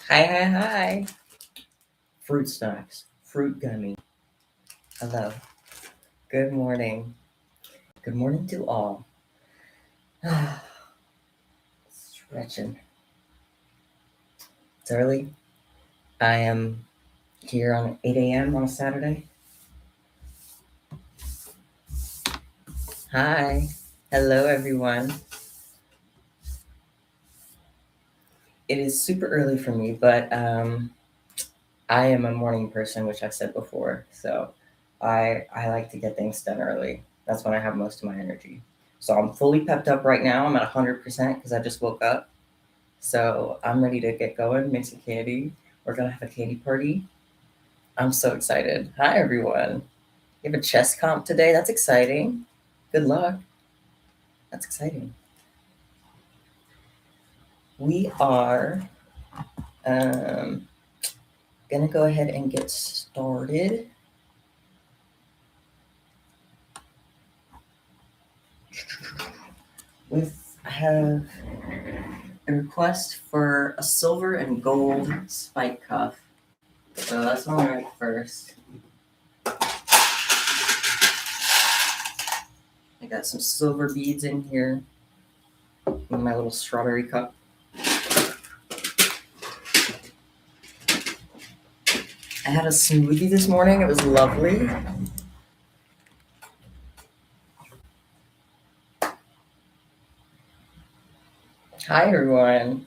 Hi, hi, hi. Fruit snacks, fruit gummy. Hello. Good morning. Good morning to all. Stretching. It's early. I am here on 8 a.m. on a Saturday. Hi. Hello, everyone. It is super early for me, but I am a morning person, which I've said before. So I like to get things done early. That's when I have most of my energy. So I'm fully pepped up right now. I'm at 100% because I just woke up. So I'm ready to get going, make some candy. We're gonna have a candy party. I'm so excited. Hi everyone. You have a chess comp today? That's exciting. Good luck. That's exciting. We are um, gonna go ahead and get started. We have a request for a silver and gold spike cuff. So that's what I'm gonna make first. I got some silver beads in here in my little strawberry cup. I had a smoothie this morning. It was lovely. Hi, everyone.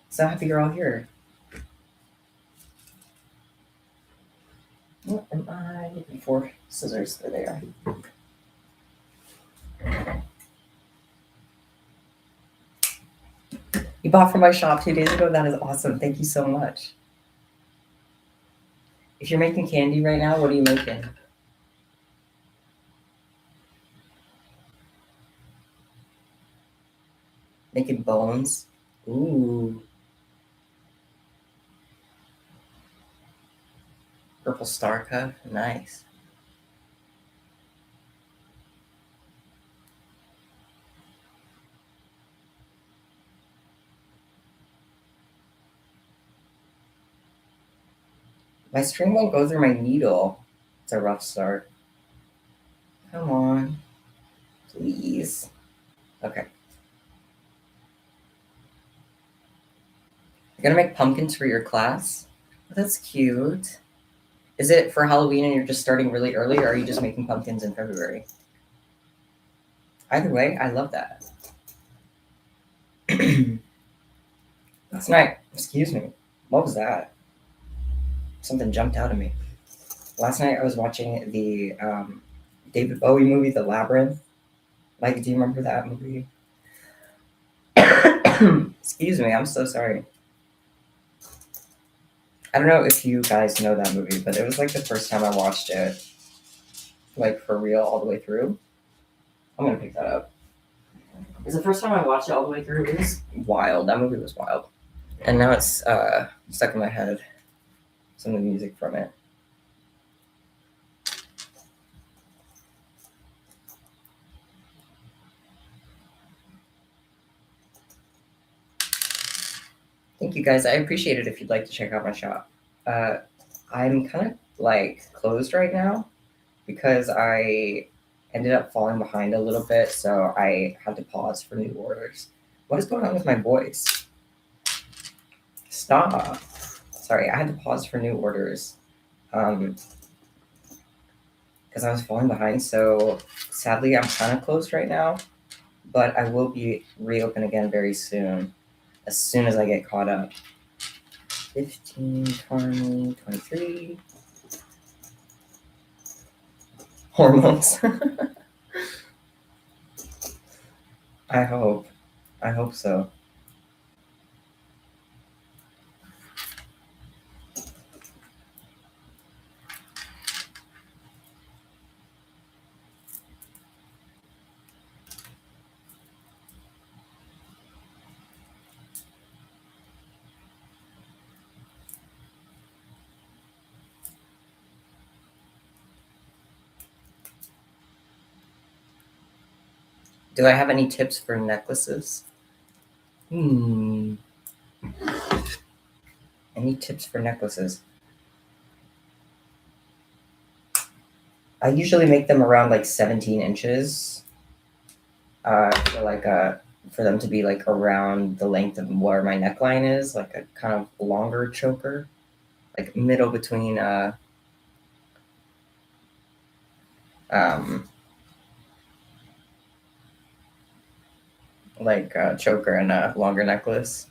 So happy you're all here. What am I looking for? Scissors. There they are. You bought from my shop 2 days ago? That is awesome. Thank you so much. If you're making candy right now, what are you making? Making bones? Ooh. Purple star cup? Nice. My string won't go through my needle. It's a rough start. Come on. Please. Okay. You're gonna make pumpkins for your class? Oh, that's cute. Is it for Halloween and you're just starting really early, or are you just making pumpkins in February? Either way, I love that. Last night, excuse me, what was that? Something jumped out at me. Last night I was watching the David Bowie movie, The Labyrinth. Like, do you remember that movie? Excuse me, I'm so sorry. I don't know if you guys know that movie, but it was like the first time I watched it, like for real, all the way through. I'm gonna pick that up. It was the first time I watched it all the way through. It was wild. That movie was wild. And now it's stuck in my head. Some of the music from it. Thank you guys. I appreciate it if you'd like to check out my shop. Uh, I'm kind of like closed right now because I ended up falling behind a little bit, so I had to pause for new orders. What is going on with my voice? Stop. Sorry, I had to pause for new orders because I was falling behind. So sadly, I'm kind of closed right now, but I will be reopen again very soon as I get caught up. 15, 20, 23. Hormones. I hope. I hope so. Do I have any tips for necklaces? Hmm. Any tips for necklaces? I usually make them around like 17 inches. For like for them to be like around the length of where my neckline is, like a kind of longer choker, like middle between um like a choker and a longer necklace.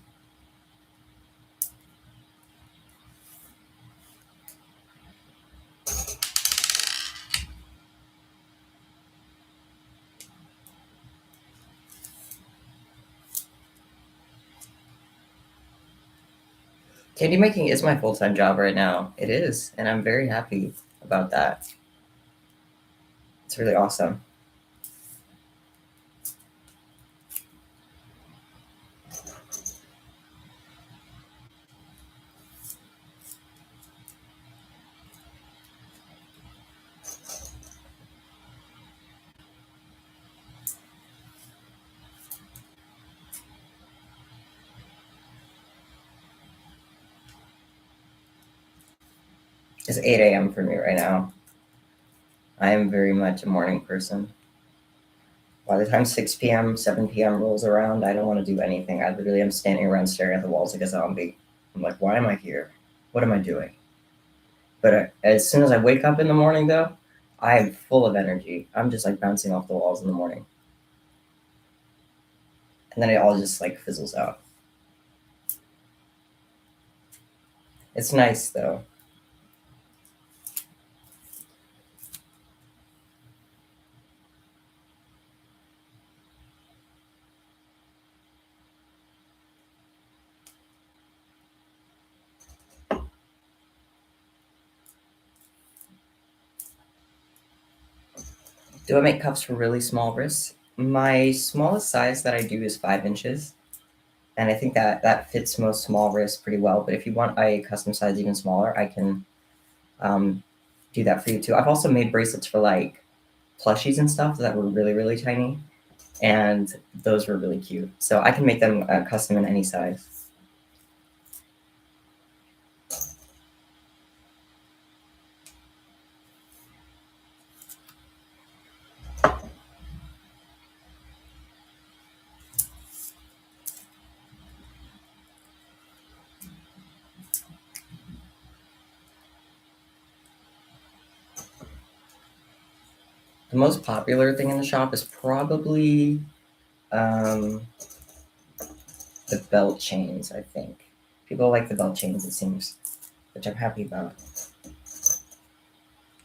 Candy making is my full time job right now. It is, and I'm very happy about that. It's really awesome. It's 8 a.m. for me right now. I am very much a morning person. By the time 6 p.m., 7 p.m. rolls around, I don't want to do anything. I literally am standing around staring at the walls like a zombie. I'm like, why am I here? What am I doing? But as soon as I wake up in the morning, though, I am full of energy. I'm just like bouncing off the walls in the morning. And then it all just like fizzles out. It's nice, though. Do I make cuffs for really small wrists? My smallest size that I do is 5 inches. And I think that that fits most small wrists pretty well. But if you want a custom size even smaller, I can um, do that for you too. I've also made bracelets for like plushies and stuff that were really, really tiny. And those were really cute. So I can make them custom in any size. The most popular thing in the shop is probably um, the belt chains, I think. People like the belt chains, it seems, which I'm happy about.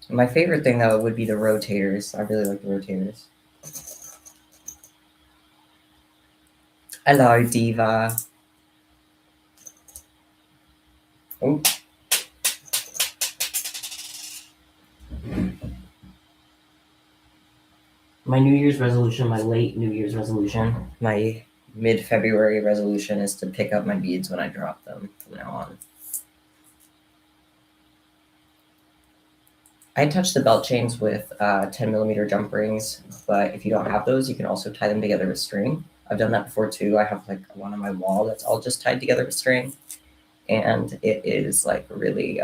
My favorite thing, though, would be the rotators. I really like the rotators. Hello, Diva. Oh, my New Year's resolution, my late New Year's resolution, my mid February resolution is to pick up my beads when I drop them from now on. I touch the belt chains with 10 millimeter jump rings, but if you don't have those, you can also tie them together with string. I've done that before too. I have like one on my wall that's all just tied together with string, and it is like really,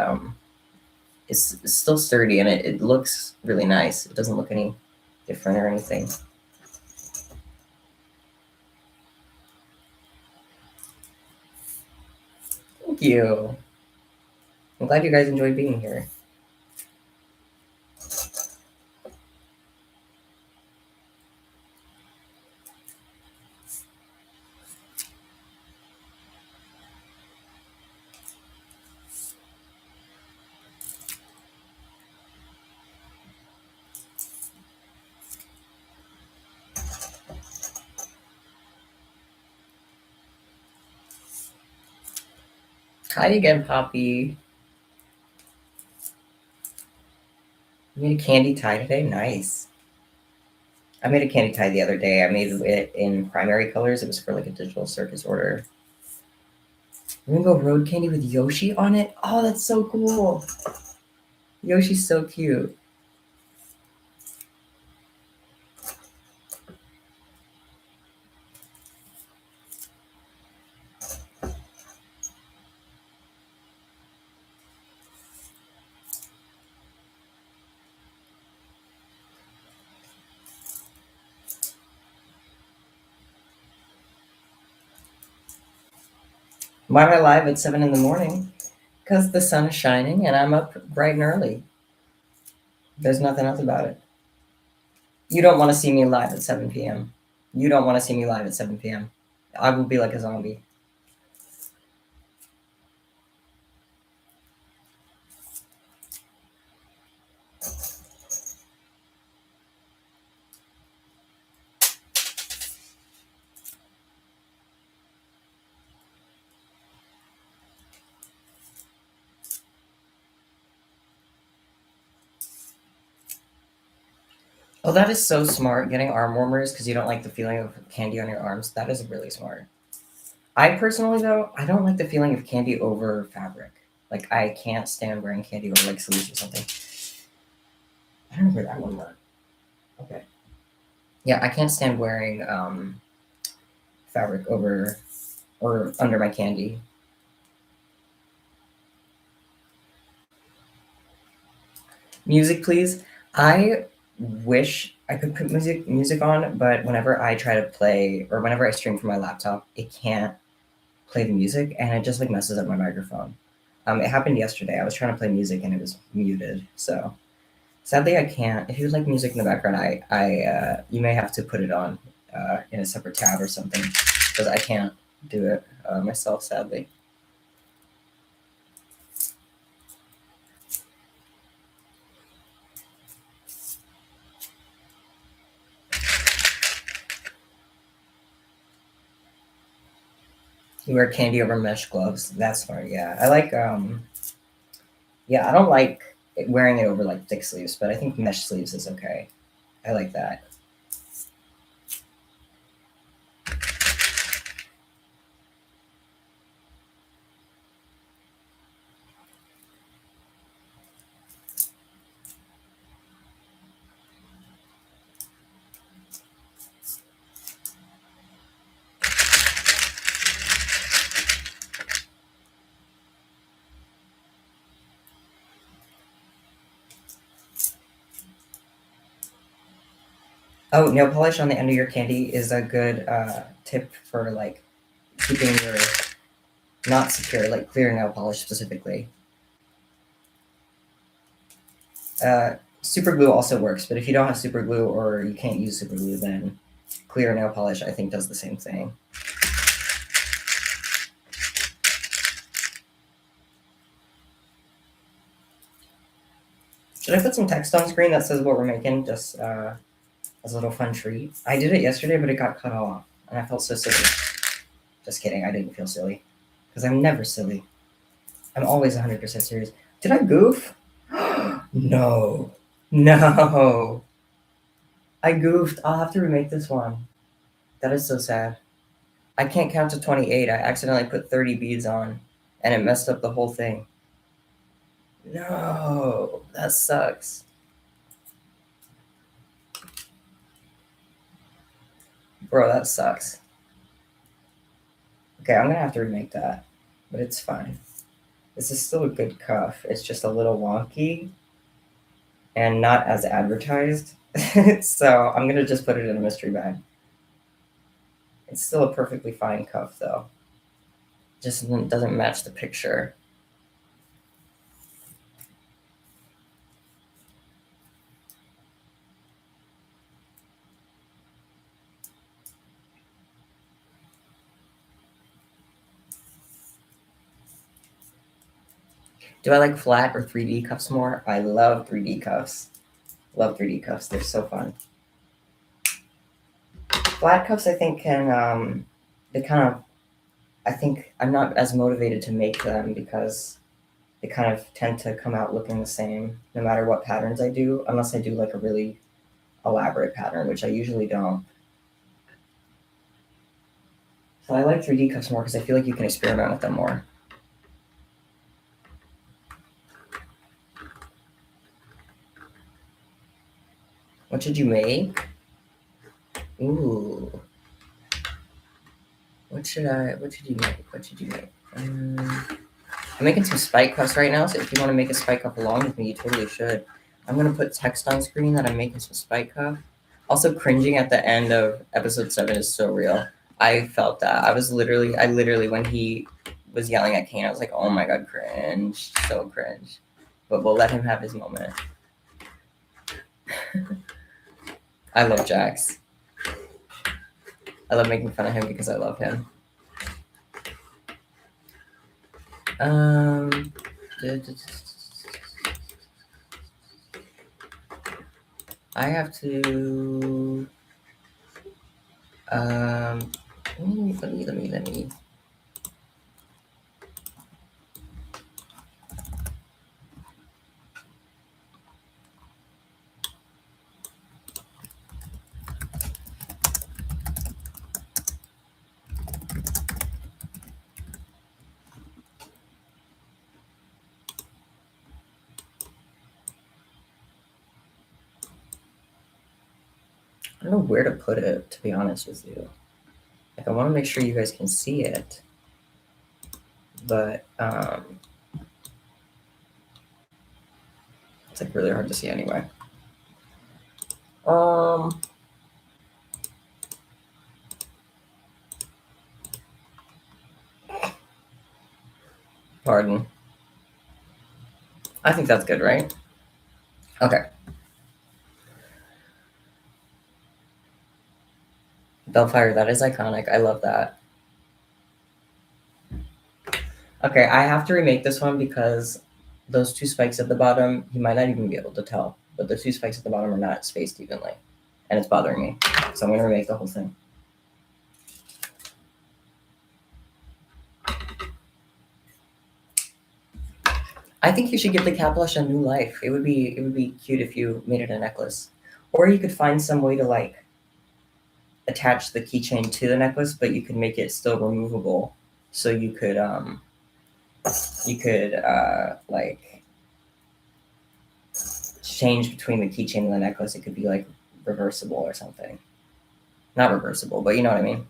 it's still sturdy and it looks really nice. It doesn't look any different or anything. Thank you. I'm glad you guys enjoyed being here. Hi again, Poppy. You made a candy tie today? Nice. I made a candy tie the other day. I made it in primary colors. It was for like a digital circus order. Rainbow Road candy with Yoshi on it? Oh, that's so cool. Yoshi's so cute. Why am I live at 7 in the morning? Because the sun is shining and I'm up bright and early. There's nothing else about it. You don't want to see me live at 7 p.m. You don't want to see me live at 7 p.m. I will be like a zombie. Oh, that is so smart. Getting arm warmers because you don't like the feeling of candy on your arms. That is really smart. I personally, though, I don't like the feeling of candy over fabric. Like, I can't stand wearing candy over like sleeves or something. I don't know where that one went. Okay. Yeah, I can't stand wearing fabric over or under my candy. Music, please. I wish I could put music on, but whenever I try to play or whenever I stream from my laptop, it can't play the music, and it just like messes up my microphone. It happened yesterday. I was trying to play music and it was muted. So sadly, I can't. If you would like music in the background, you may have to put it on in a separate tab or something because I can't do it myself. Sadly. You wear candy over mesh gloves. That's smart. Yeah, I like. Yeah, I don't like wearing it over like thick sleeves, but I think mesh sleeves is okay. I like that. Oh, nail polish on the end of your candy is a good tip for like keeping your not secure, like clear nail polish specifically. Super glue also works, but if you don't have super glue or you can't use super glue, then clear nail polish I think does the same thing. Should I put some text on screen that says what we're making, just as a little fun treat? I did it yesterday, but it got cut off, and I felt so silly. Just kidding, I didn't feel silly, because I'm never silly. I'm always 100% serious. Did I goof? No. No. I goofed. I'll have to remake this one. That is so sad. I can't count to 28. I accidentally put 30 beads on, and it messed up the whole thing. No. That sucks. Bro, that sucks. Okay, I'm gonna have to remake that, but it's fine. This is still a good cuff. It's just a little wonky and not as advertised. So I'm gonna just put it in a mystery bag. It's still a perfectly fine cuff though. Just doesn't match the picture. Do I like flat or 3D cuffs more? I love 3D cuffs. Love 3D cuffs. They're so fun. Flat cuffs, I think, can they kind of. I think I'm not as motivated to make them because they kind of tend to come out looking the same no matter what patterns I do, unless I do like a really elaborate pattern, which I usually don't. So I like 3D cuffs more because I feel like you can experiment with them more. What should you make? Ooh. What should you make? What should you make? I'm making some spike cuffs right now, so if you want to make a spike cuff along with me, you totally should. I'm gonna put text on screen that I'm making some spike cuff. Also, cringing at the end of episode 7 is so real. I felt that. I literally, was yelling at Kane. I was like, oh my god, cringe, so cringe. But we'll let him have his moment. I love Jax. I love making fun of him because I love him. I have to. Let me. I don't know where to put it, to be honest with you. Like, I want to make sure you guys can see it, but it's like really hard to see anyway. Pardon. I think that's good, right? Okay. Bellfire, that is iconic. I love that. Okay, I have to remake this one because those two spikes at the bottom, you might not even be able to tell, but the two spikes at the bottom are not spaced evenly, and it's bothering me. So I'm going to remake the whole thing. I think you should give the Caplush a new life. It would be cute if you made it a necklace, or you could find some way to like attach the keychain to the necklace, but you could make it still removable, so you could like change between the keychain and the necklace. It could be like reversible or something. Not reversible, but you know what I mean.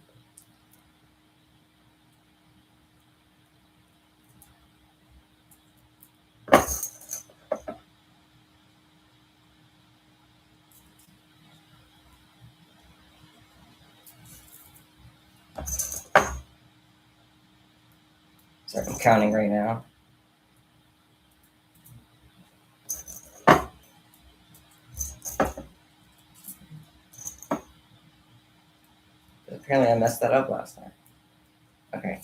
Sorry, I'm counting right now. Apparently I messed that up last time. Okay.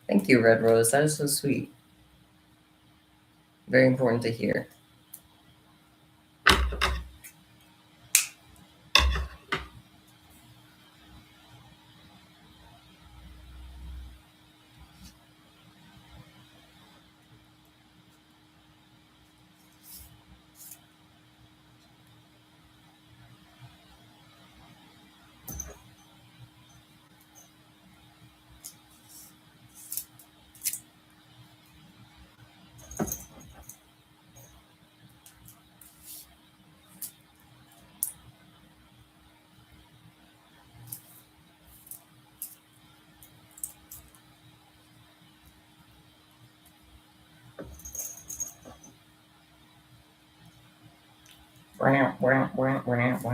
Thank you, Red Rose. That is so sweet. Very important to hear.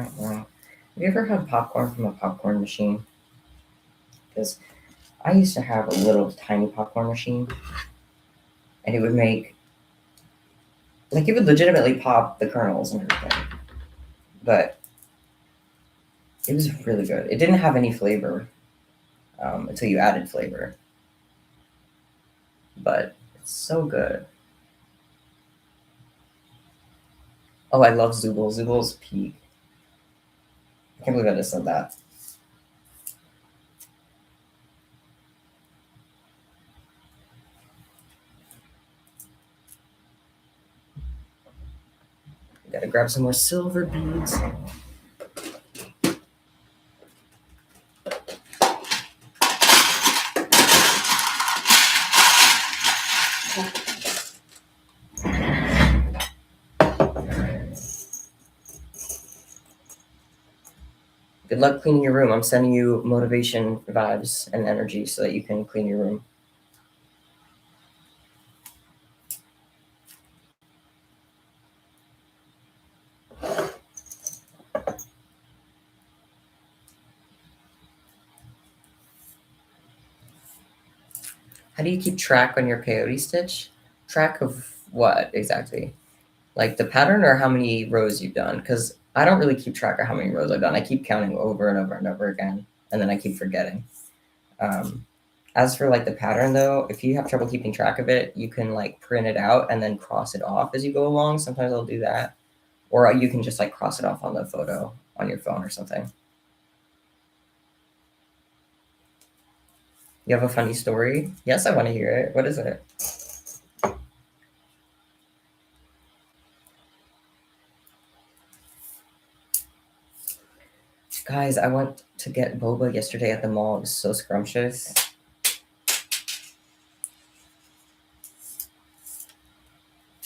Have you ever had popcorn from a popcorn machine? Because I used to have a little tiny popcorn machine, and it would make like it would legitimately pop the kernels and everything, but it was really good. It didn't have any flavor until you added flavor, but it's so good. Oh, I love Zooble. Zooble's peak. I can't believe I just said that. Gotta grab some more silver beads. Good luck cleaning your room. I'm sending you motivation vibes and energy so that you can clean your room. How do you keep track on your peyote stitch? Track of what exactly? Like the pattern or how many rows you've done? Because I don't really keep track of how many rows I've done. I keep counting over and over and over again, and then I keep forgetting. Um, as for like the pattern though, if you have trouble keeping track of it, you can like print it out and then cross it off as you go along. Sometimes I'll do that. Or you can just like cross it off on the photo on your phone or something. You have a funny story? Yes, I want to hear it. What is it? Guys, I went to get boba yesterday at the mall. It was so scrumptious.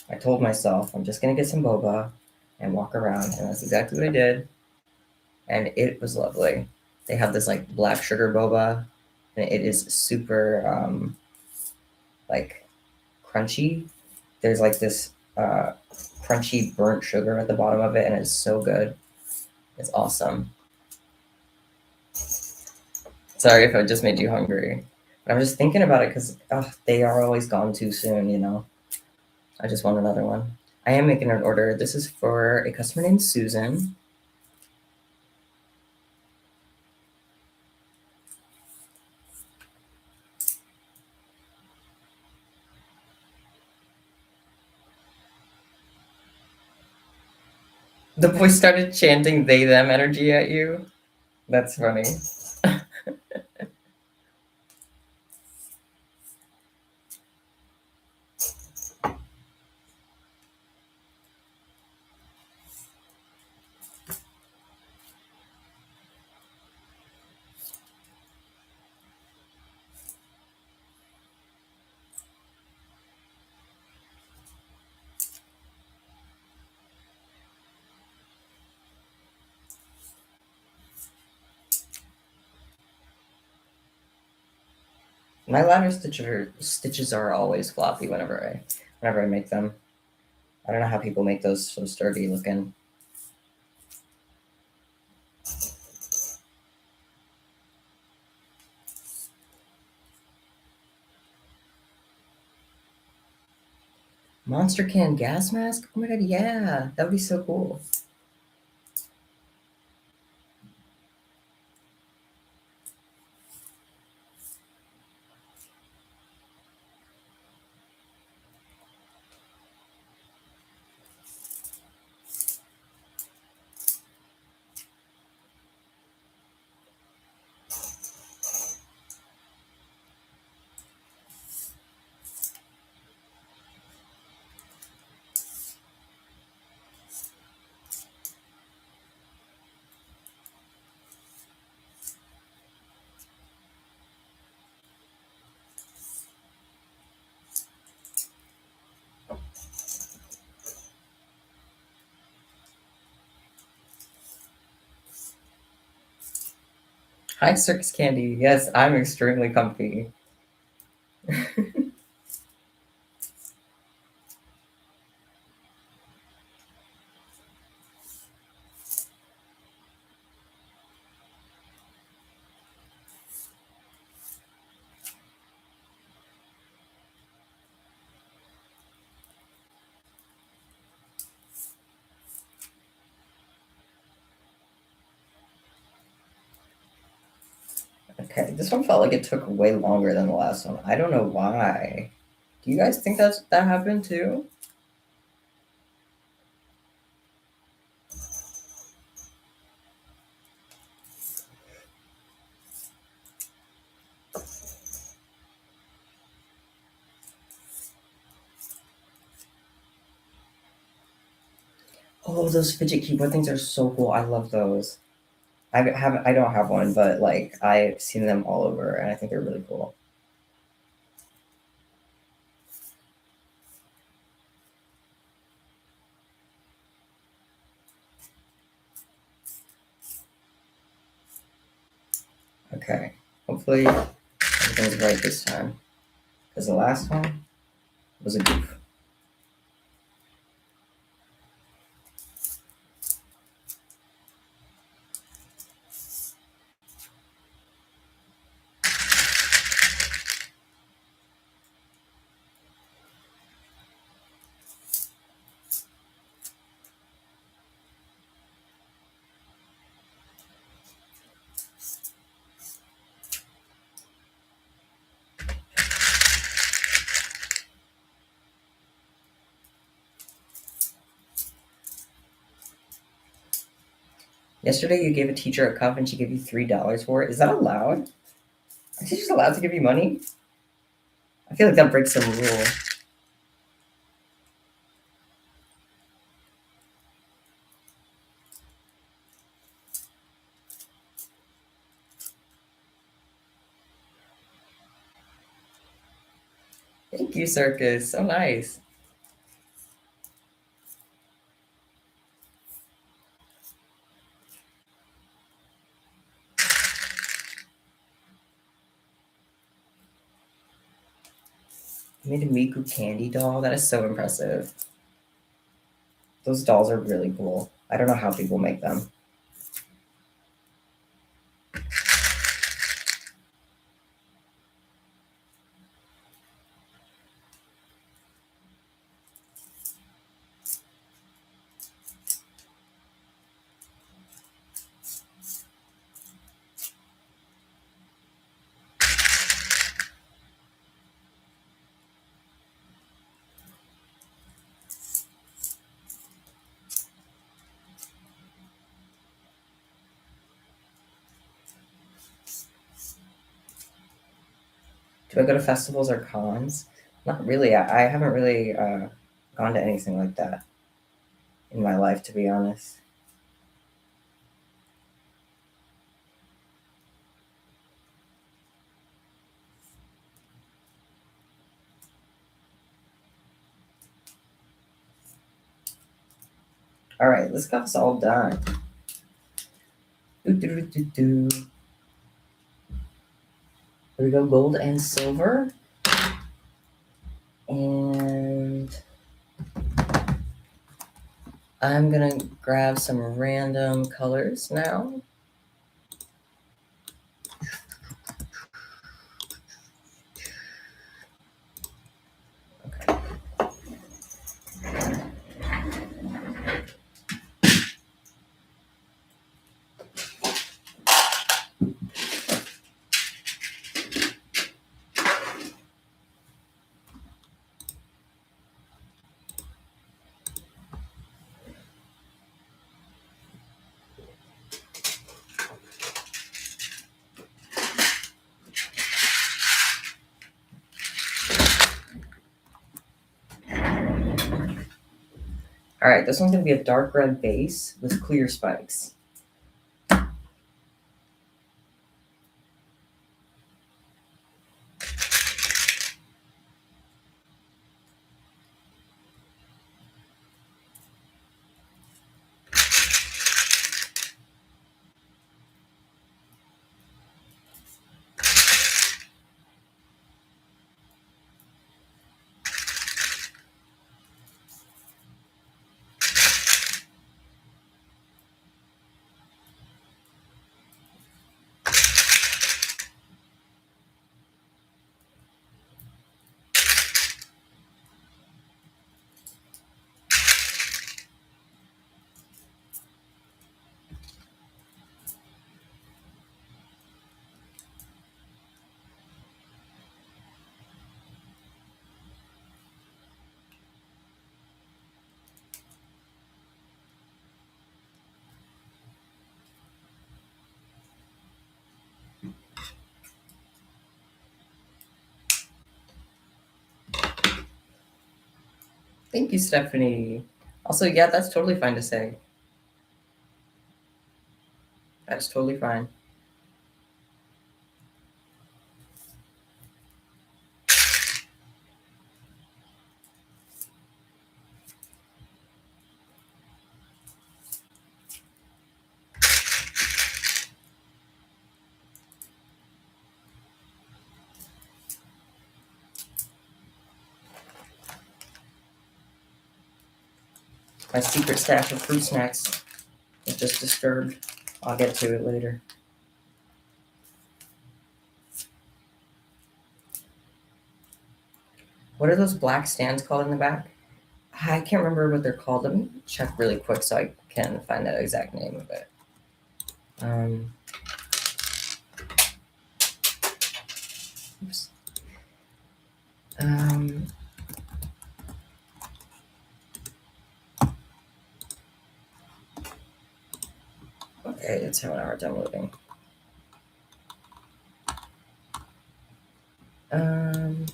I told myself I'm just gonna get some boba and walk around, and that's exactly what I did. And it was lovely. They have this like black sugar boba, and it is super like crunchy. There's like this crunchy burnt sugar at the bottom of it, and it's so good. It's awesome. Sorry if I just made you hungry. But I'm just thinking about it because they are always gone too soon, you know? I just want another one. I am making an order. This is for a customer named Susan. The boy started chanting they them energy at you. That's funny. My ladder stitches are always floppy whenever I make them. I don't know how people make those so sturdy looking. Monster can gas mask? Oh my god, yeah, that would be so cool. Hi, Circus Candy. Yes, I'm extremely comfy. Okay, this one felt like it took way longer than the last one. I don't know why. Do you guys think that happened too? Oh, those fidget keyboard things are so cool. I love those. I don't have one, but like I've seen them all over, and I think they're really cool. Okay, hopefully everything's right this time, because the last one was a goof. Yesterday, you gave a teacher a cup and she gave you $3 for it. Is that allowed? Are teachers allowed to give you money? I feel like that breaks some rule. Thank you, Circus. So nice. You made a Miku candy doll. That is so impressive. Those dolls are really cool. I don't know how people make them. Do I go to festivals or cons? Not really. I haven't really gone to anything like that in my life, to be honest. All right, let's get this all done. Do. Here we go, gold and silver. And I'm gonna grab some random colors now. Okay. All right, this one's gonna be a dark red base with clear spikes. Thank you, Stephanie. Also, yeah, that's totally fine to say. That's totally fine. My secret stash of fruit snacks is just disturbed. I'll get to it later. What are those black stands called in the back? I can't remember what they're called. Let me check really quick so I can find the exact name of it. Um, oops. Um, Okay, it's having a hard time loading. Um,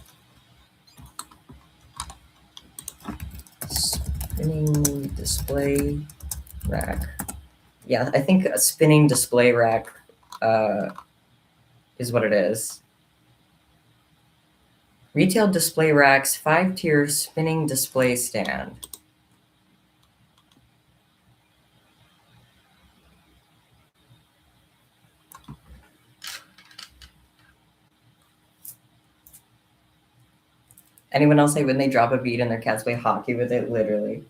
spinning display rack. Yeah, I think a spinning display rack uh, is what it is. Retail display racks, 5-tier spinning display stand. Anyone else say when they drop a beat and their cats play hockey with it? Literally.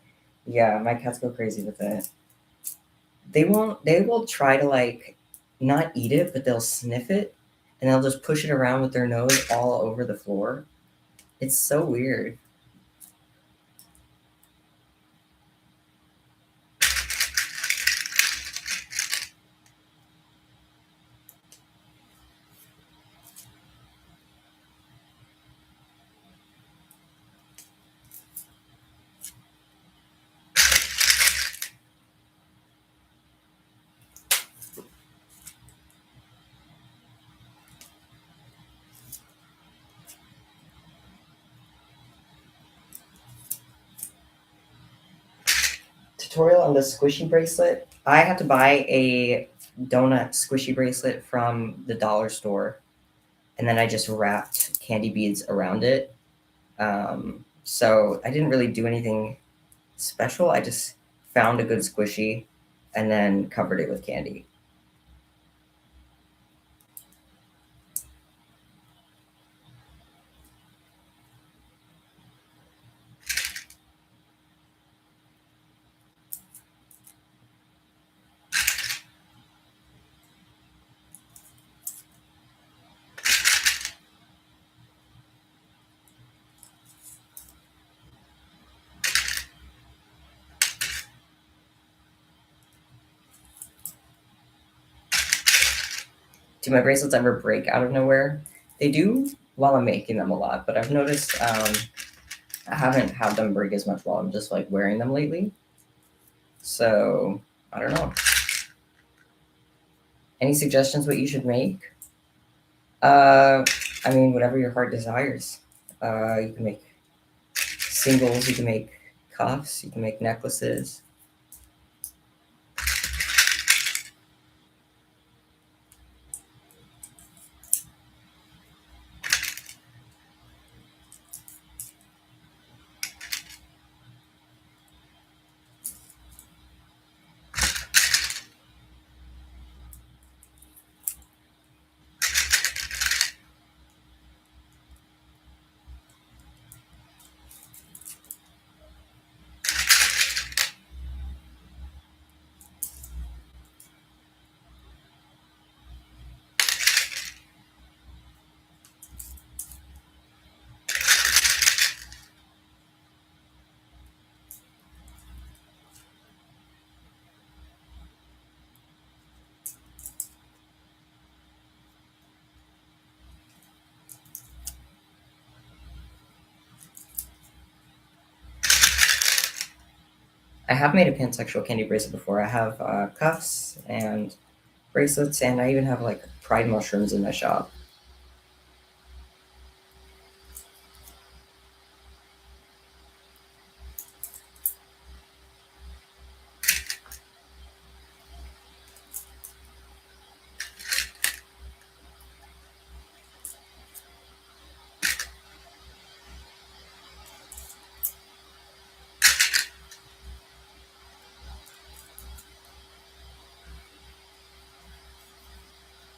Yeah, my cats go crazy with it. They will try to like not eat it, but they'll sniff it and they'll just push it around with their nose all over the floor. It's so weird. Tutorial on the squishy bracelet. I had to buy a donut squishy bracelet from the dollar store, and then I just wrapped candy beads around it. So I didn't really do anything special. I just found a good squishy and then covered it with candy. Do my bracelets ever break out of nowhere? They do while I'm making them a lot, but I've noticed I haven't had them break as much while I'm just like wearing them lately. So I don't know. Any suggestions what you should make? Uh, I mean, whatever your heart desires. You can make singles, you can make cuffs, you can make necklaces. I have made a pansexual candy bracelet before. I have cuffs and bracelets, and I even have like pride mushrooms in my shop.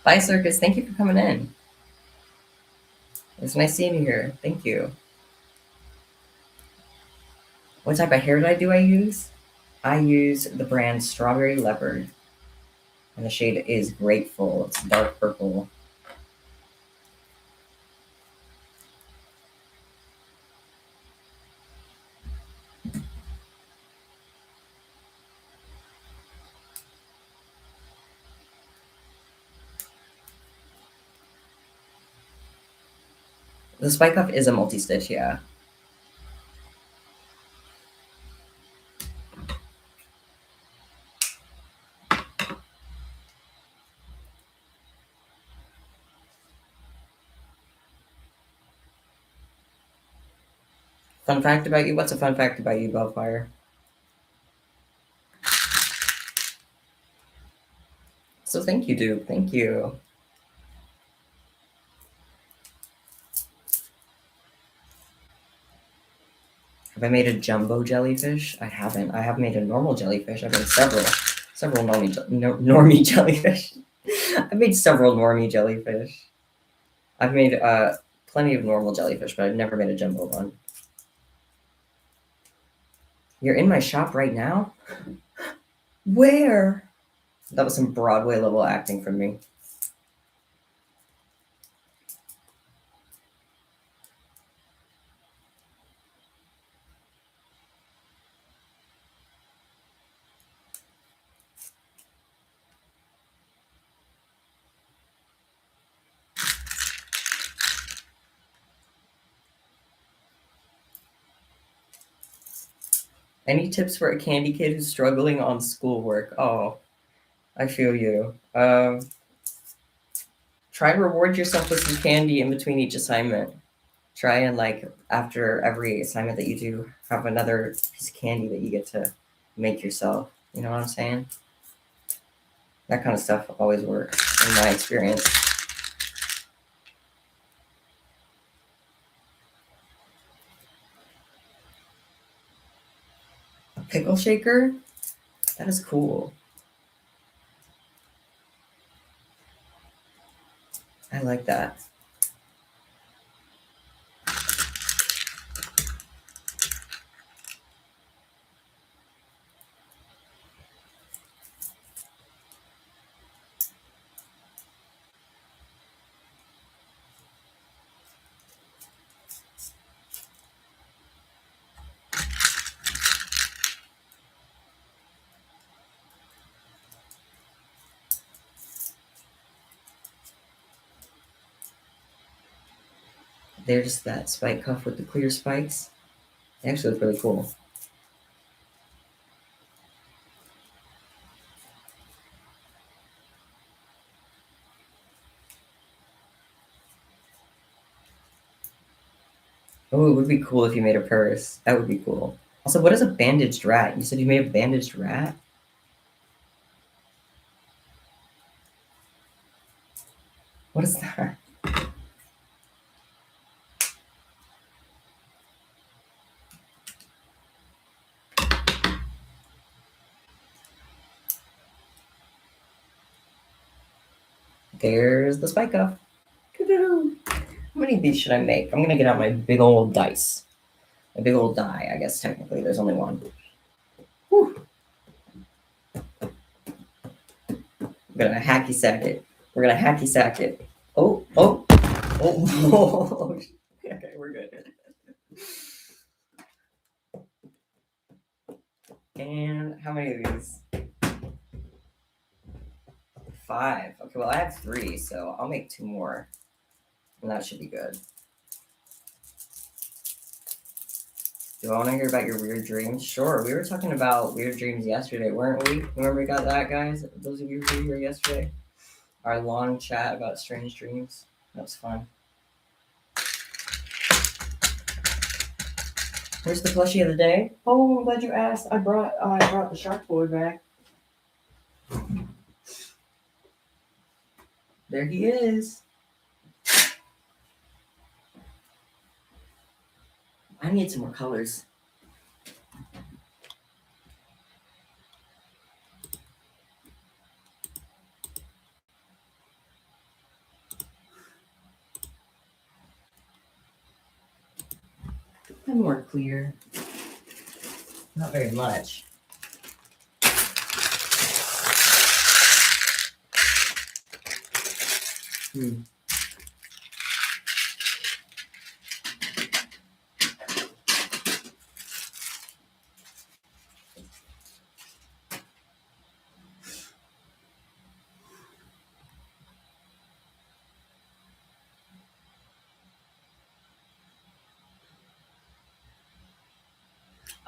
Bye, Circus. Thank you for coming in. It's nice seeing you here. Thank you. What type of hair dye do I use? I use the brand Strawberry Leopard, and the shade is Grateful. It's dark purple. The spike cuff is a multi-stitch, yeah. Fun fact about you? What's a fun fact about you, Bellfire? So thank you, dude. Thank you. Have I made a jumbo jellyfish? I haven't. I have made a normal jellyfish. I've made several normie jellyfish. I've made several normie jellyfish. I've made plenty of normal jellyfish, but I've never made a jumbo one. You're in my shop right now? Where? That was some Broadway level acting from me. Any tips for a candy kid who's struggling on schoolwork? Oh, I feel you. Try to reward yourself with some candy in between each assignment. Try and like after every assignment that you do, have another piece of candy that you get to make yourself. You know what I'm saying? That kind of stuff always works in my experience. A pickle shaker? That is cool. I like that. There's that spike cuff with the clear spikes. They actually look really cool. Oh, it would be cool if you made a purse. That would be cool. Also, what is a bandaged rat? You said you made a bandaged rat? What is that? There's the spike cuff. How many of these should I make? I'm gonna get out my big old dice. A big old die, I guess technically. There's only one. Whew. We're gonna hacky sack it. We're gonna hacky sack it. Oh, oh, oh. Okay, we're good. And how many of these? 5. Okay, well, I have 3, so I'll make 2 more. And that should be good. Do I want to hear about your weird dreams? Sure. We were talking about weird dreams yesterday, weren't we? Remember we got that, guys? Those of you who were here yesterday? Our long chat about strange dreams. That was fun. Where's the plushie of the day? Oh, I'm glad you asked. I brought the shark boy back. There he is. I need some more colors. I'm more clear. Not very much. Hmm.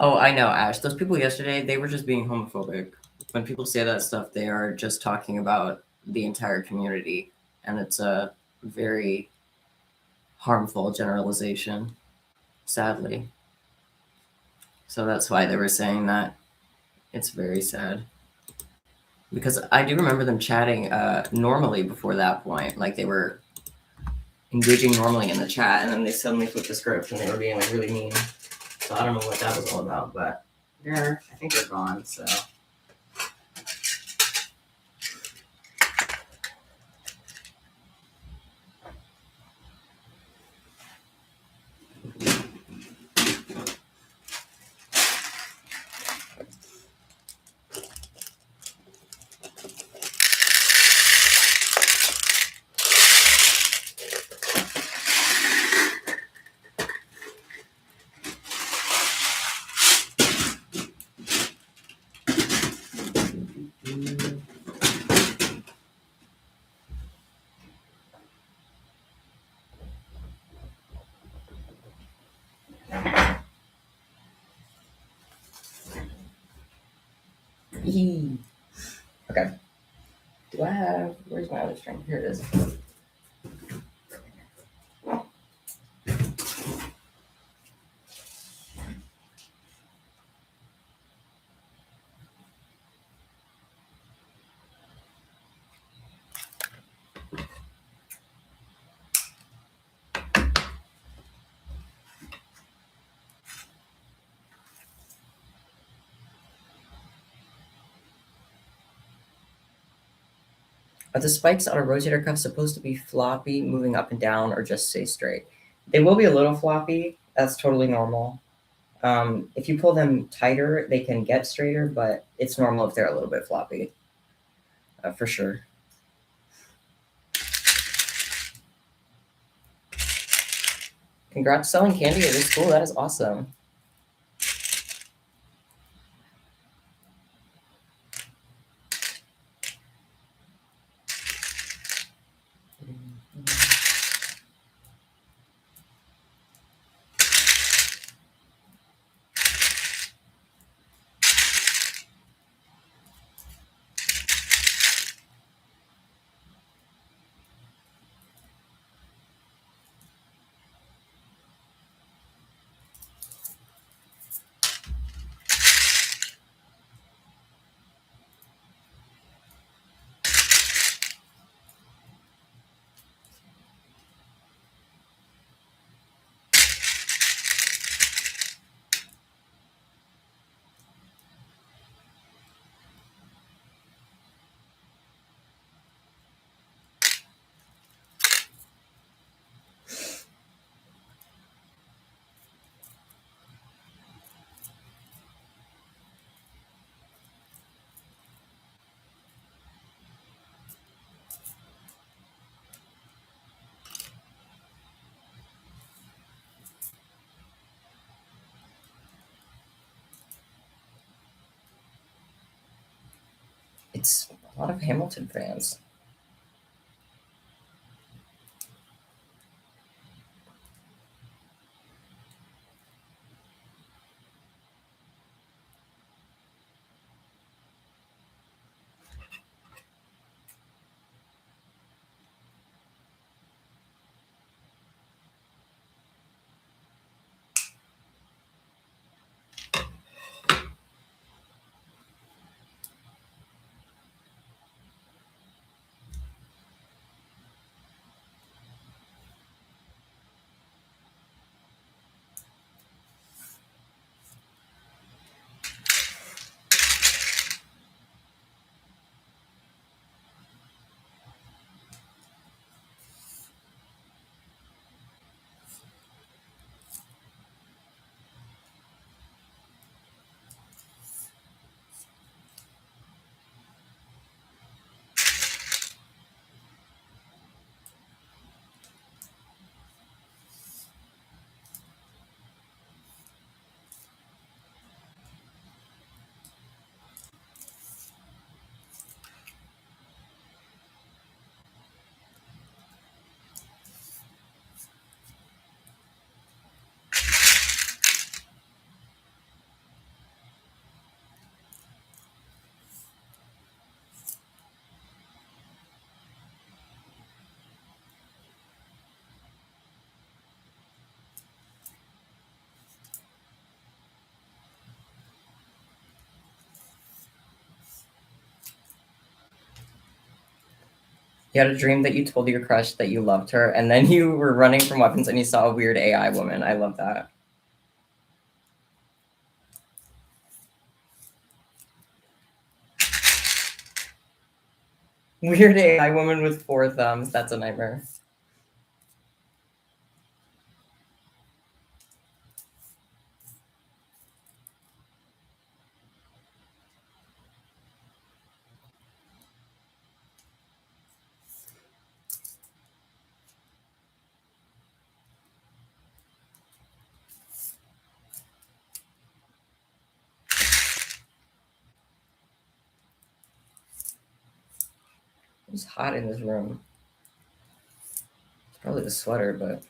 Oh, I know, Ash. Those people yesterday, they were just being homophobic. When people say that stuff, they are just talking about the entire community, and it's a very harmful generalization, sadly. So that's why they were saying that. It's very sad. Because I do remember them chatting normally before that point. Like they were engaging normally in the chat, and then they suddenly flipped the script and they were being like really mean. So I don't know what that was all about, but I think they're gone. So Yee. Okay. Do I have? Where's my other string? Here it is. Are the spikes on a rotator cuff supposed to be floppy, moving up and down, or just stay straight? They will be a little floppy. That's totally normal. If you pull them tighter, they can get straighter, but it's normal if they're a little bit floppy, for sure. Congrats selling candy at this school. That is awesome. It's a lot of Hamilton fans. You had a dream that you told your crush that you loved her, and then you were running from weapons and you saw a weird AI woman. I love that. Weird AI woman with four thumbs. That's a nightmare. It's hot in this room. It's probably the sweater, but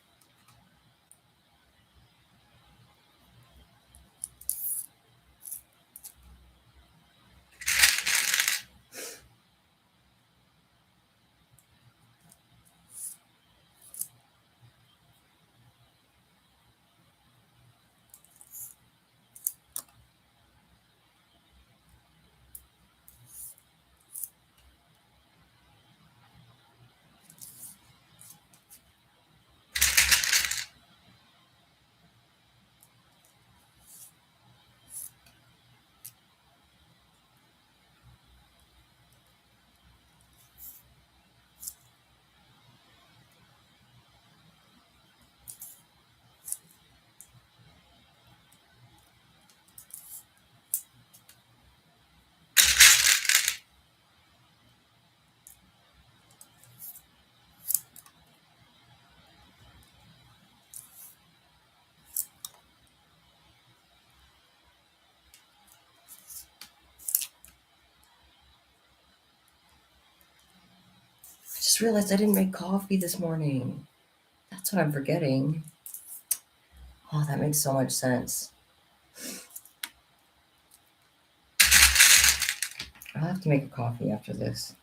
I just realized I didn't make coffee this morning. That's what I'm forgetting. Oh, that makes so much sense. I'll have to make a coffee after this.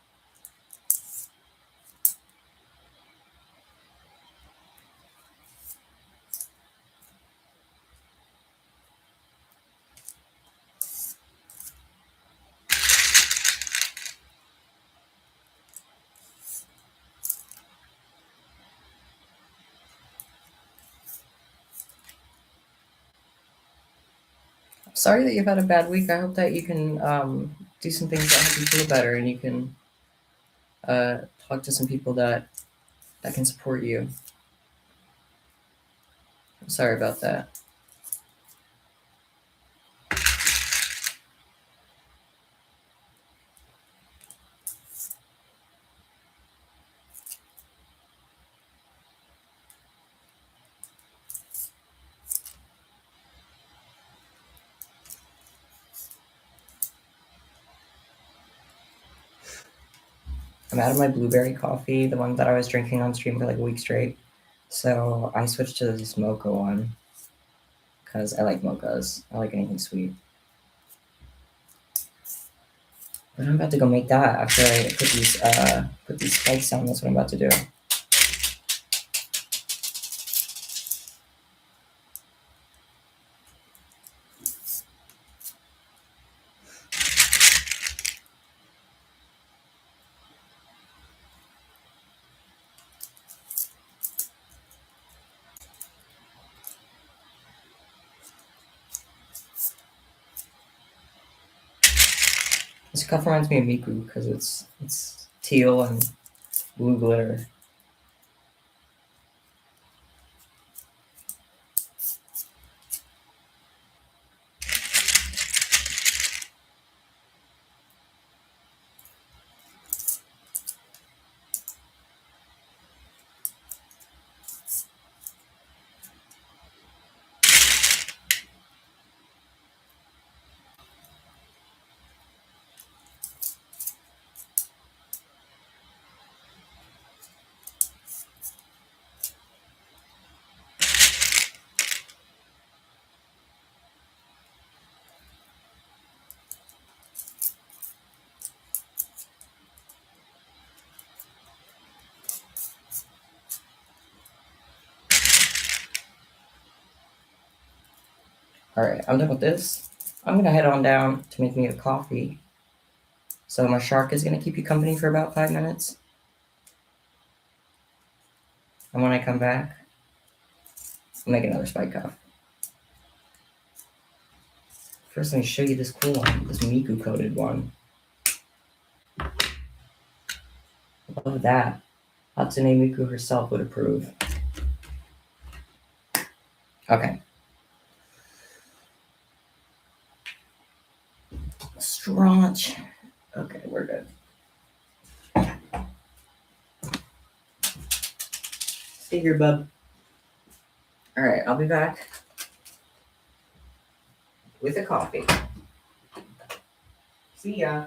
Sorry that you've had a bad week. I hope that you can do some things that help you feel better, and you can talk to some people that can support you. I'm sorry about that. I'm out of my blueberry coffee, the one that I was drinking on stream for like a week straight. So I switched to this mocha one because I like mochas. I like anything sweet. But I'm about to go make that after I put these spikes on. That's what I'm about to do. This cup reminds me of Miku because it's teal and blue glitter. All right, I'm done with this. I'm gonna head on down to make me a coffee. So my shark is gonna keep you company for about 5 minutes. And when I come back, I'll make another spike cuff. First, let me show you this cool one, this Miku coated one. Love that. Hatsune Miku herself would approve. Okay. Straunch. Okay, we're good. Stay here, bub. All right, I'll be back with a coffee. See ya.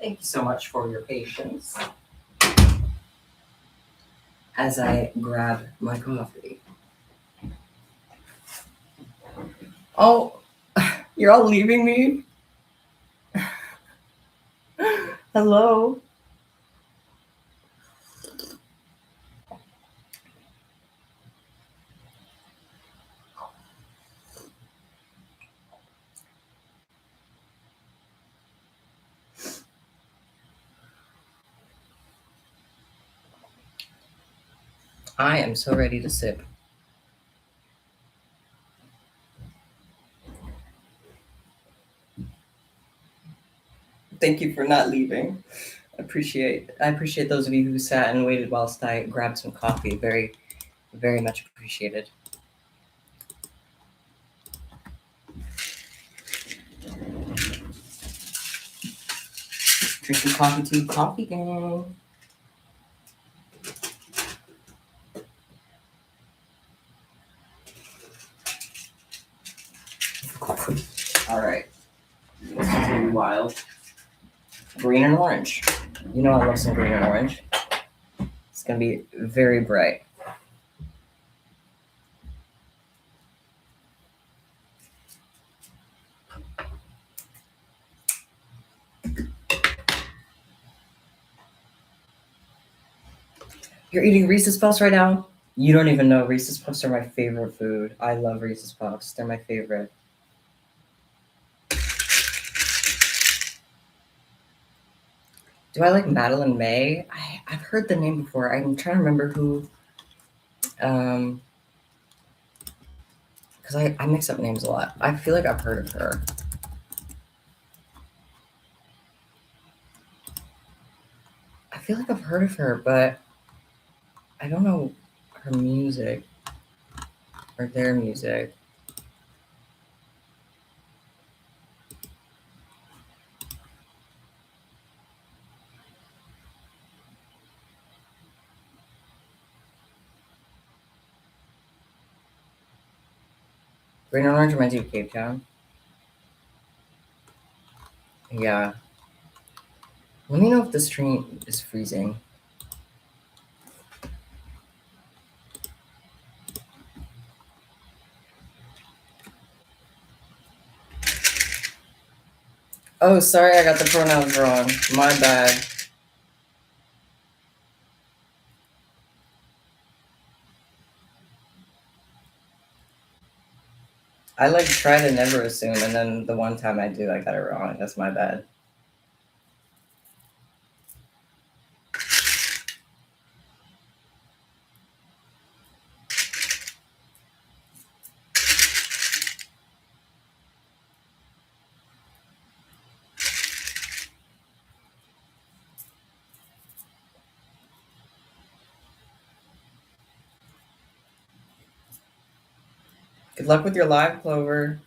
Thank you so much for your patience as I grab my coffee. Oh, you're all leaving me? Hello. I am so ready to sip. Thank you for not leaving. I appreciate those of you who sat and waited whilst I grabbed some coffee. Very, very much appreciated. Drinking coffee too. Coffee gang. All right. This is gonna be wild. Green and orange. You know I love some green and orange. It's gonna be very bright. You're eating Reese's Puffs right now? You don't even know Reese's Puffs are my favorite food. I love Reese's Puffs. They're my favorite. Do I like Madeline May? I've heard the name before. I'm trying to remember who. Um, because I mix up names a lot. I feel like I've heard of her. I feel like I've heard of her, but I don't know her music or their music. Green and Orange reminds you of Cape Town. Yeah. Let me know if the stream is freezing. Oh, sorry, I got the pronouns wrong. My bad. I like try to never assume, and then the one time I do, I got it wrong. That's my bad. Good luck with your live, Clover.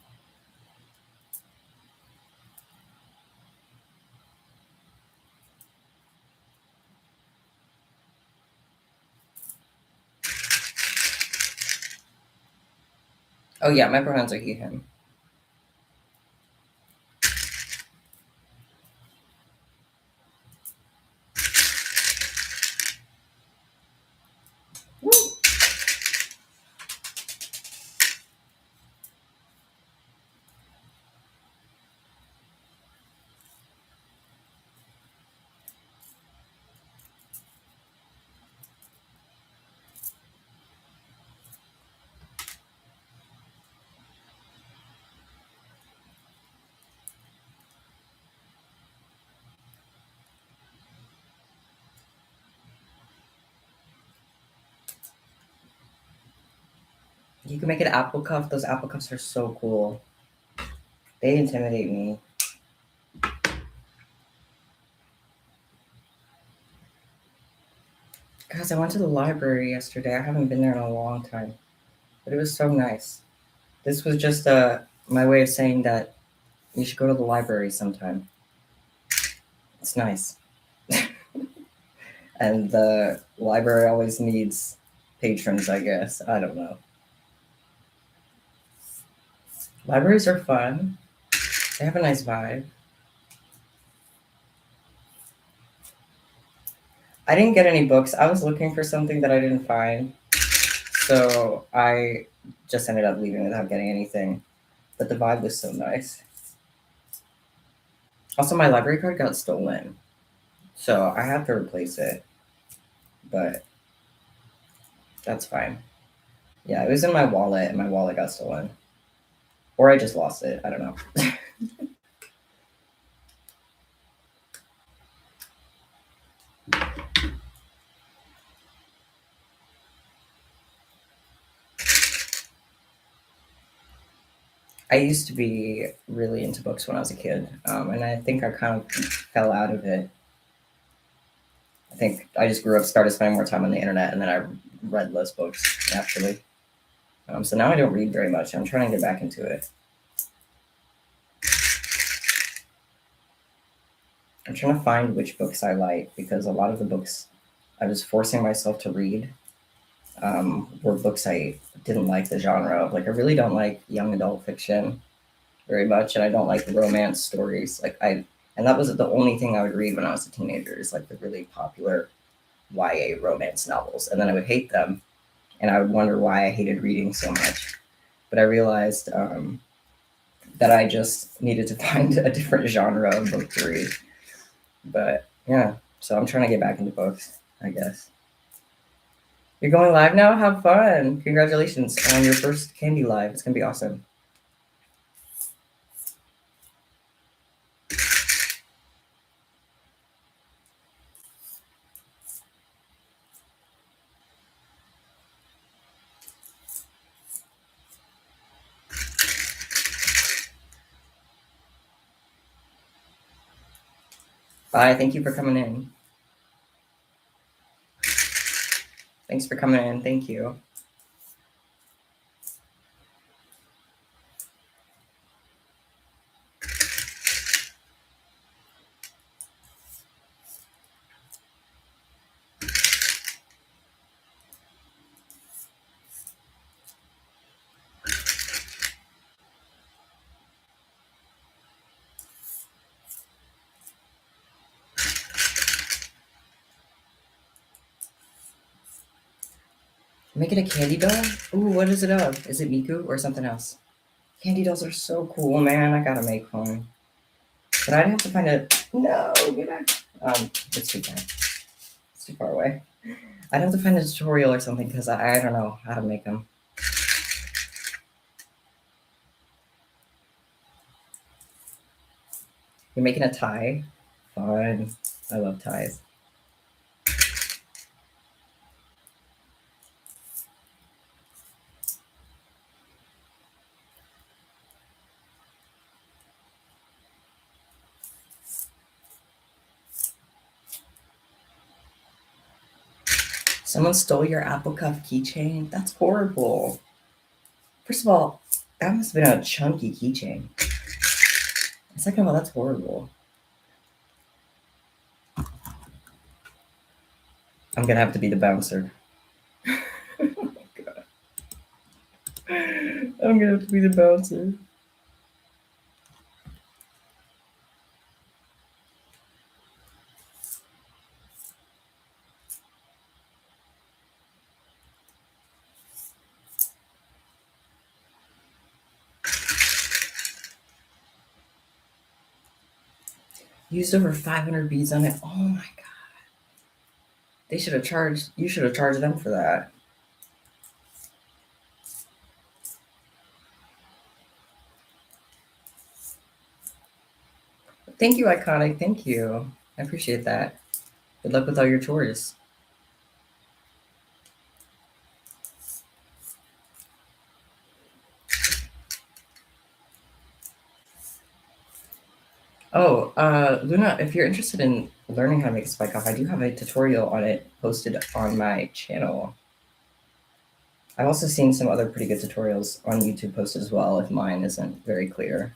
Oh yeah, my pronouns are he, him. Woo. You can make an apple cuff. Those apple cuffs are so cool. They intimidate me. Guys, I went to the library yesterday. I haven't been there in a long time, but it was so nice. This was just my way of saying that you should go to the library sometime. It's nice. And the library always needs patrons, I guess. I don't know. Libraries are fun. They have a nice vibe. I didn't get any books. I was looking for something that I didn't find. So I just ended up leaving without getting anything. But the vibe was so nice. Also, my library card got stolen. So I have to replace it, but that's fine. Yeah, it was in my wallet, and my wallet got stolen, or I just lost it. I don't know. I used to be really into books when I was a kid, and I think I kind of fell out of it. I think I just grew up, started spending more time on the internet, and then I read less books naturally. So now I don't read very much. I'm trying to get back into it. I'm trying to find which books I like because a lot of the books I was forcing myself to read were books I didn't like the genre of. Like I really don't like young adult fiction very much, and I don't like romance stories. And that was the only thing I would read when I was a teenager is like the really popular YA romance novels, and then I would hate them, and I would wonder why I hated reading so much. But I realized that I just needed to find a different genre of book to read. But yeah, so I'm trying to get back into books, I guess. You're going live now? Have fun. Congratulations on your first Candy Live. It's going to be awesome. Bye. Thank you for coming in. Thanks for coming in. Thank you. Make it a candy doll? Ooh, what is it of? Is it Miku or something else? Candy dolls are so cool, man. I gotta make one. But I'd have to find a. No, get back. It's too far. It's too far away. I'd have to find a tutorial or something because I don't know how to make them. You're making a tie? Fun. I love ties. Someone stole your Apple Cuff keychain? That's horrible. First of all, that must have been a chunky keychain. Second of all, that's horrible. I'm gonna have to be the bouncer. I'm gonna have to be the bouncer. Used over 500 beads on it. Oh my god. They should have charged. You should have charged them for that. Thank you, Iconic. Thank you. I appreciate that. Good luck with all your chores. Oh, Luna, if you're interested in learning how to make a spike off, I do have a tutorial on it posted on my channel. I've also seen some other pretty good tutorials on YouTube posted as well, if mine isn't very clear.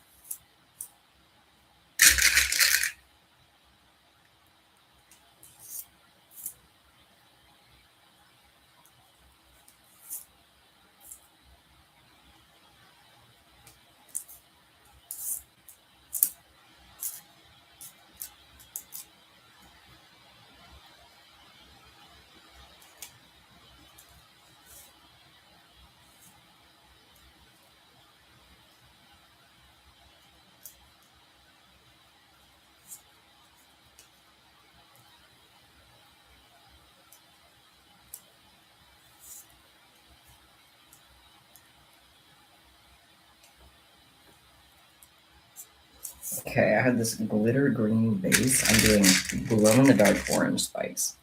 Okay, I have this glitter green base. I'm doing glow in the dark orange spikes.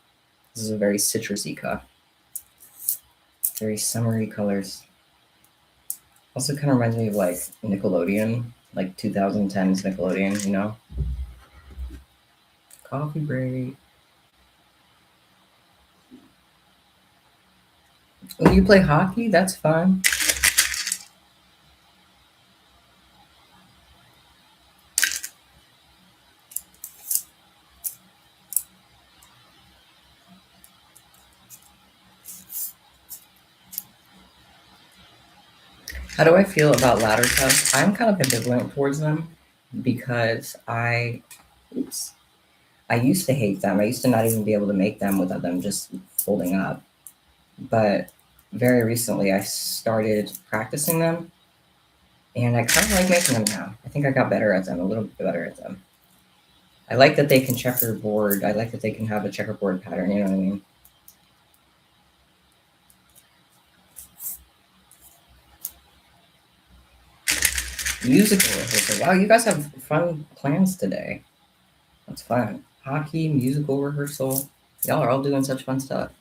This is a very citrusy cuff. Very summery colors. Also kind of reminds me of like Nickelodeon, like 2010s Nickelodeon, you know? Coffee break. Oh, you play hockey? That's fun. How do I feel about ladder cuffs? I'm kind of ambivalent towards them because oops, I used to hate them. I used to not even be able to make them without them just folding up. But very recently, I started practicing them, and I kind of like making them now. I think I got better at them, a little bit better at them. I like that they can checkerboard. I like that they can have a checkerboard pattern. You know what I mean? Musical rehearsal. Wow, you guys have fun plans today. That's fun. Hockey, musical rehearsal. Y'all are all doing such fun stuff.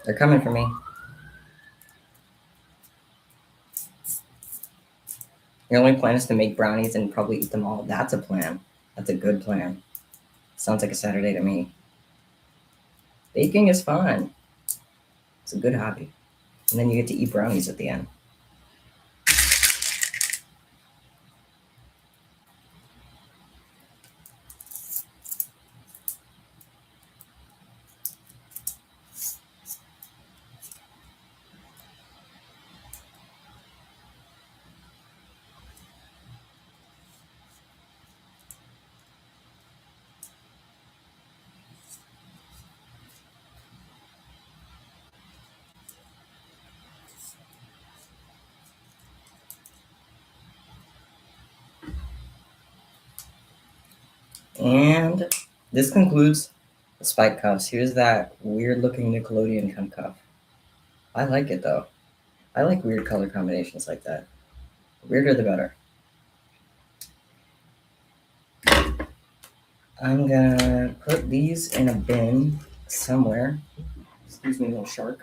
They're coming for me. Your only plan is to make brownies and probably eat them all. That's a plan. That's a good plan. Sounds like a Saturday to me. Baking is fun. It's a good hobby. And then you get to eat brownies at the end. And this concludes the spike cuffs. Here's that weird looking Nickelodeon cuff. I like it though. I like weird color combinations like that. The weirder the better. I'm gonna put these in a bin somewhere. Excuse me, little shark.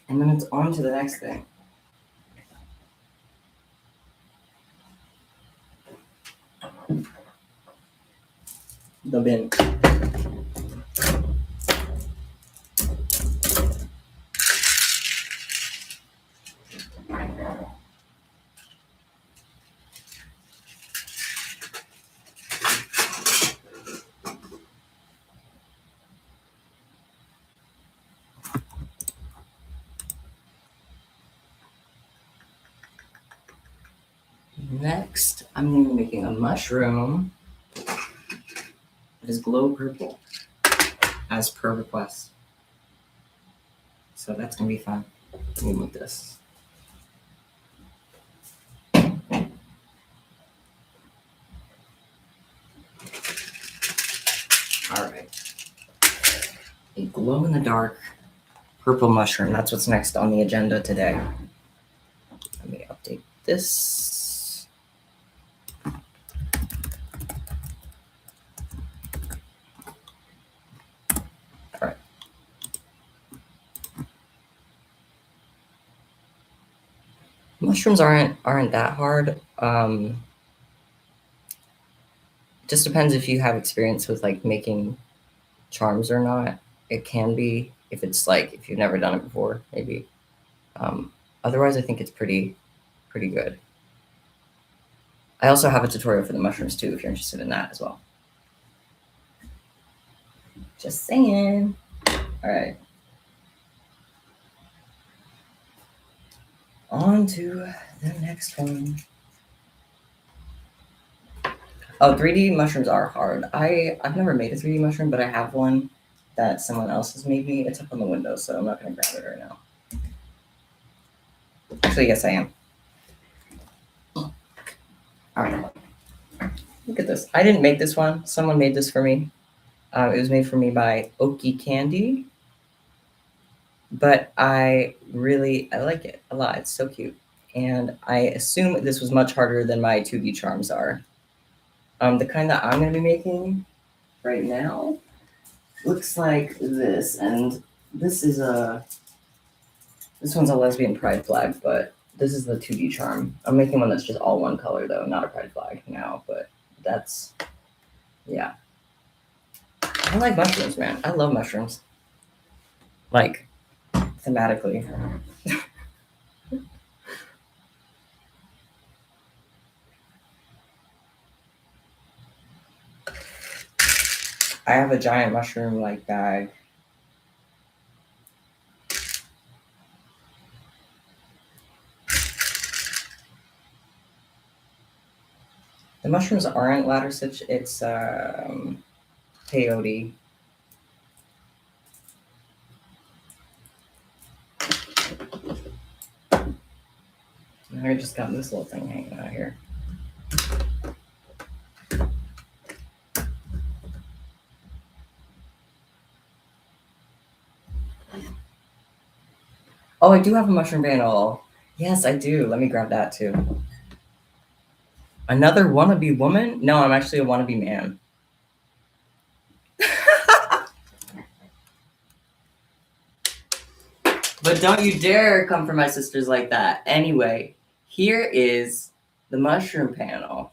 And then it's on to the next thing. The bin. Next, I'm going to be making a mushroom that is glow purple, as per request. So that's going to be fun. Let me move this. Alright. A glow in the dark purple mushroom. That's what's next on the agenda today. Let me update this. Alright. Mushrooms aren't that hard. Just depends if you have experience with like making charms or not. It can be if it's like if you've never done it before, maybe. Otherwise, I think it's pretty good. I also have a tutorial for the mushrooms too, if you're interested in that as well. Just saying. All right. On to the next one. Oh, 3D mushrooms are hard. I've never made a 3D mushroom, but I have one that someone else has made me. It's up on the window, so I'm not going to grab it right now. Actually, yes, I am. All right. look at this. I didn't make this one. Someone made this for me. It was made for me by kandi, but I like it a lot. It's so cute. And I assume this was much harder than my 2D charms are. The kind that I'm going to be making right now looks like this, and this is this one's a lesbian pride flag, but this is the 2D charm. I'm making one that's just all one color though, not a pride flag now, but that's, yeah. I like mushrooms, man. I love mushrooms. Like, thematically. I have a giant mushroom like bag. The mushrooms aren't ladder stitch, it's peyote. I just got this little thing hanging out here. Oh, I do have a mushroom bandle. Yes, I do. Let me grab that too. Another wannabe woman? No, I'm actually a wannabe man. But don't you dare come for my sisters like that. Anyway, here is the mushroom panel.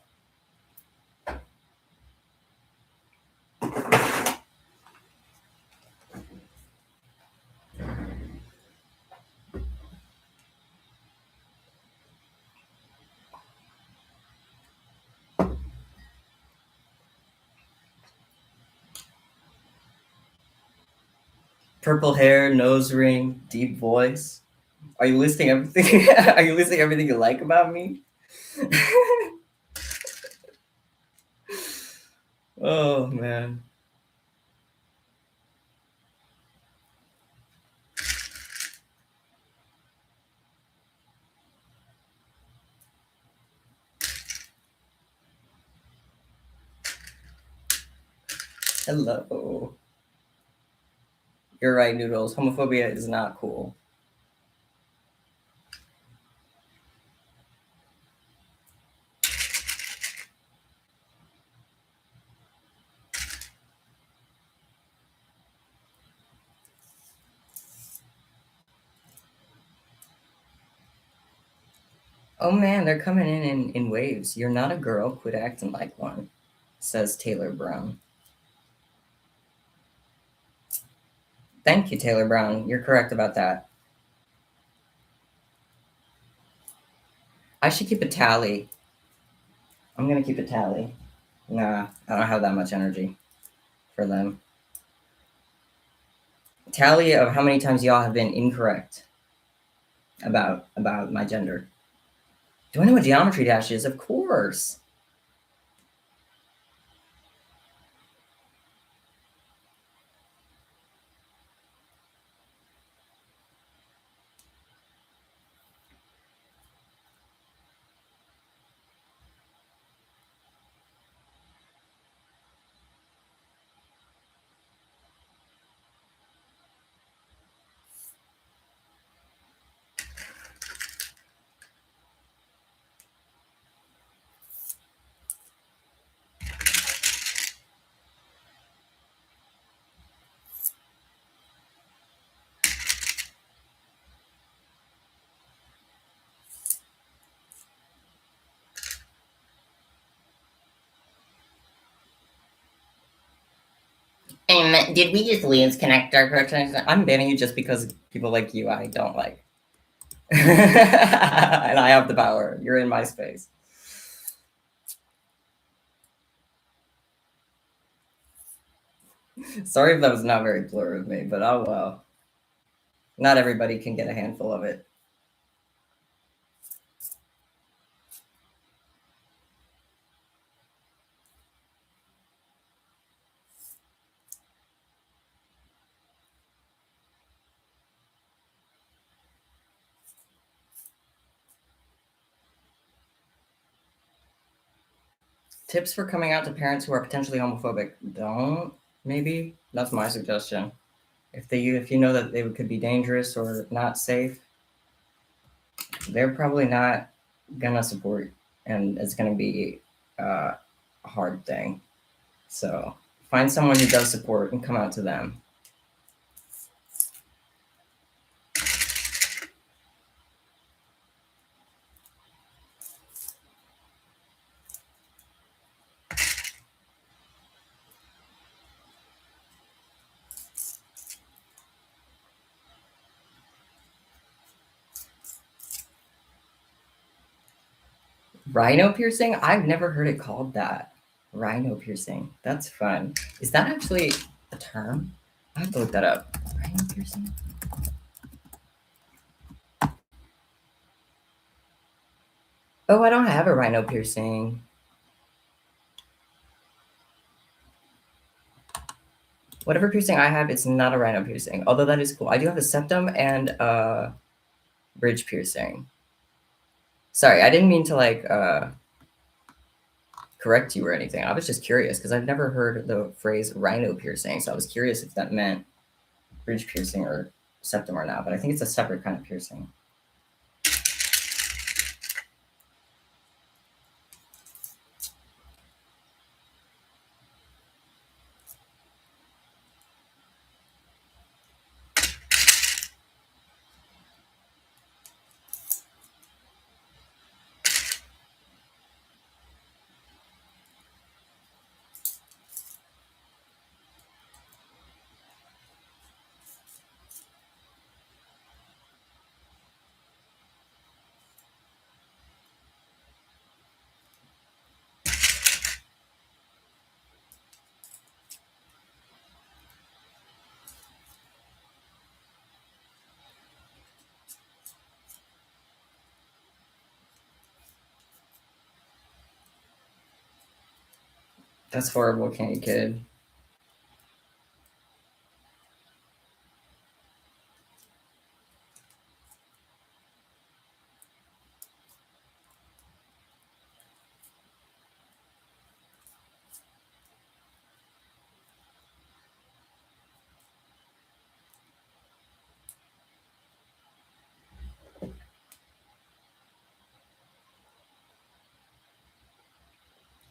Purple hair, nose ring, deep voice. Are you listing everything? Are you listing everything you like about me? Oh man. Hello. You're right, Noodles. Homophobia is not cool. Oh man, they're coming in waves. You're not a girl. Quit acting like one, says Taylor Brown. Thank you, Taylor Brown. You're correct about that. I should keep a tally. I'm gonna keep a tally. Nah, I don't have that much energy for them. Tally of how many times y'all have been incorrect about my gender. Do I know what geometry dash is? Of course. Did we just lose connect our person? I'm banning you just because people like you I don't like. And I have the power. You're in my space. Sorry if that was not very clear of me, but oh well. Not everybody can get a handful of it. tips for coming out to parents who are potentially homophobic: don't. Maybe that's my suggestion. If you know that they could be dangerous or not safe, they're probably not gonna support, and it's gonna be a hard thing. So find someone who does support and come out to them. Rhino piercing? I've never heard it called that. Rhino piercing. That's fun. Is that actually a term? I have to look that up. Rhino piercing? Oh, I don't have a rhino piercing. Whatever piercing I have, it's not a rhino piercing. Although that is cool. I do have a septum and a bridge piercing. Sorry, I didn't mean to like correct you or anything. I was just curious because I've never heard the phrase rhino piercing. So I was curious if that meant bridge piercing or septum or not. But I think it's a separate kind of piercing. That's horrible, Candy Kid.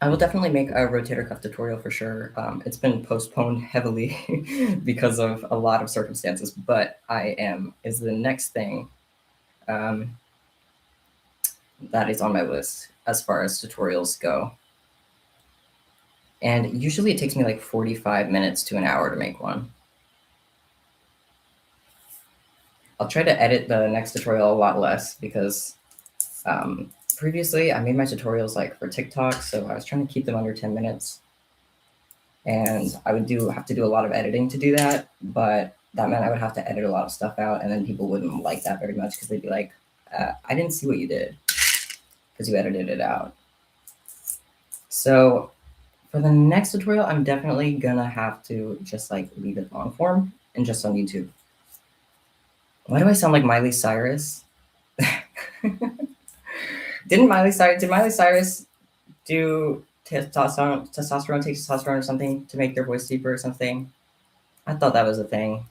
I will definitely make a rotator cuff tutorial for sure. It's been postponed heavily because of a lot of circumstances, but is the next thing um, that is on my list as far as tutorials go. And usually it takes me like 45 minutes to an hour to make one. I'll try to edit the next tutorial a lot less because previously I made my tutorials like for TikTok, so I was trying to keep them under 10 minutes. And I would have to do a lot of editing to do that, but that meant I would have to edit a lot of stuff out, and then people wouldn't like that very much because they'd be like, I didn't see what you did because you edited it out. So for the next tutorial, I'm definitely gonna have to just like leave it long form and just on YouTube. Why do I sound like Miley Cyrus? Did Miley Cyrus do testosterone, take testosterone or something to make their voice deeper or something? I thought that was a thing.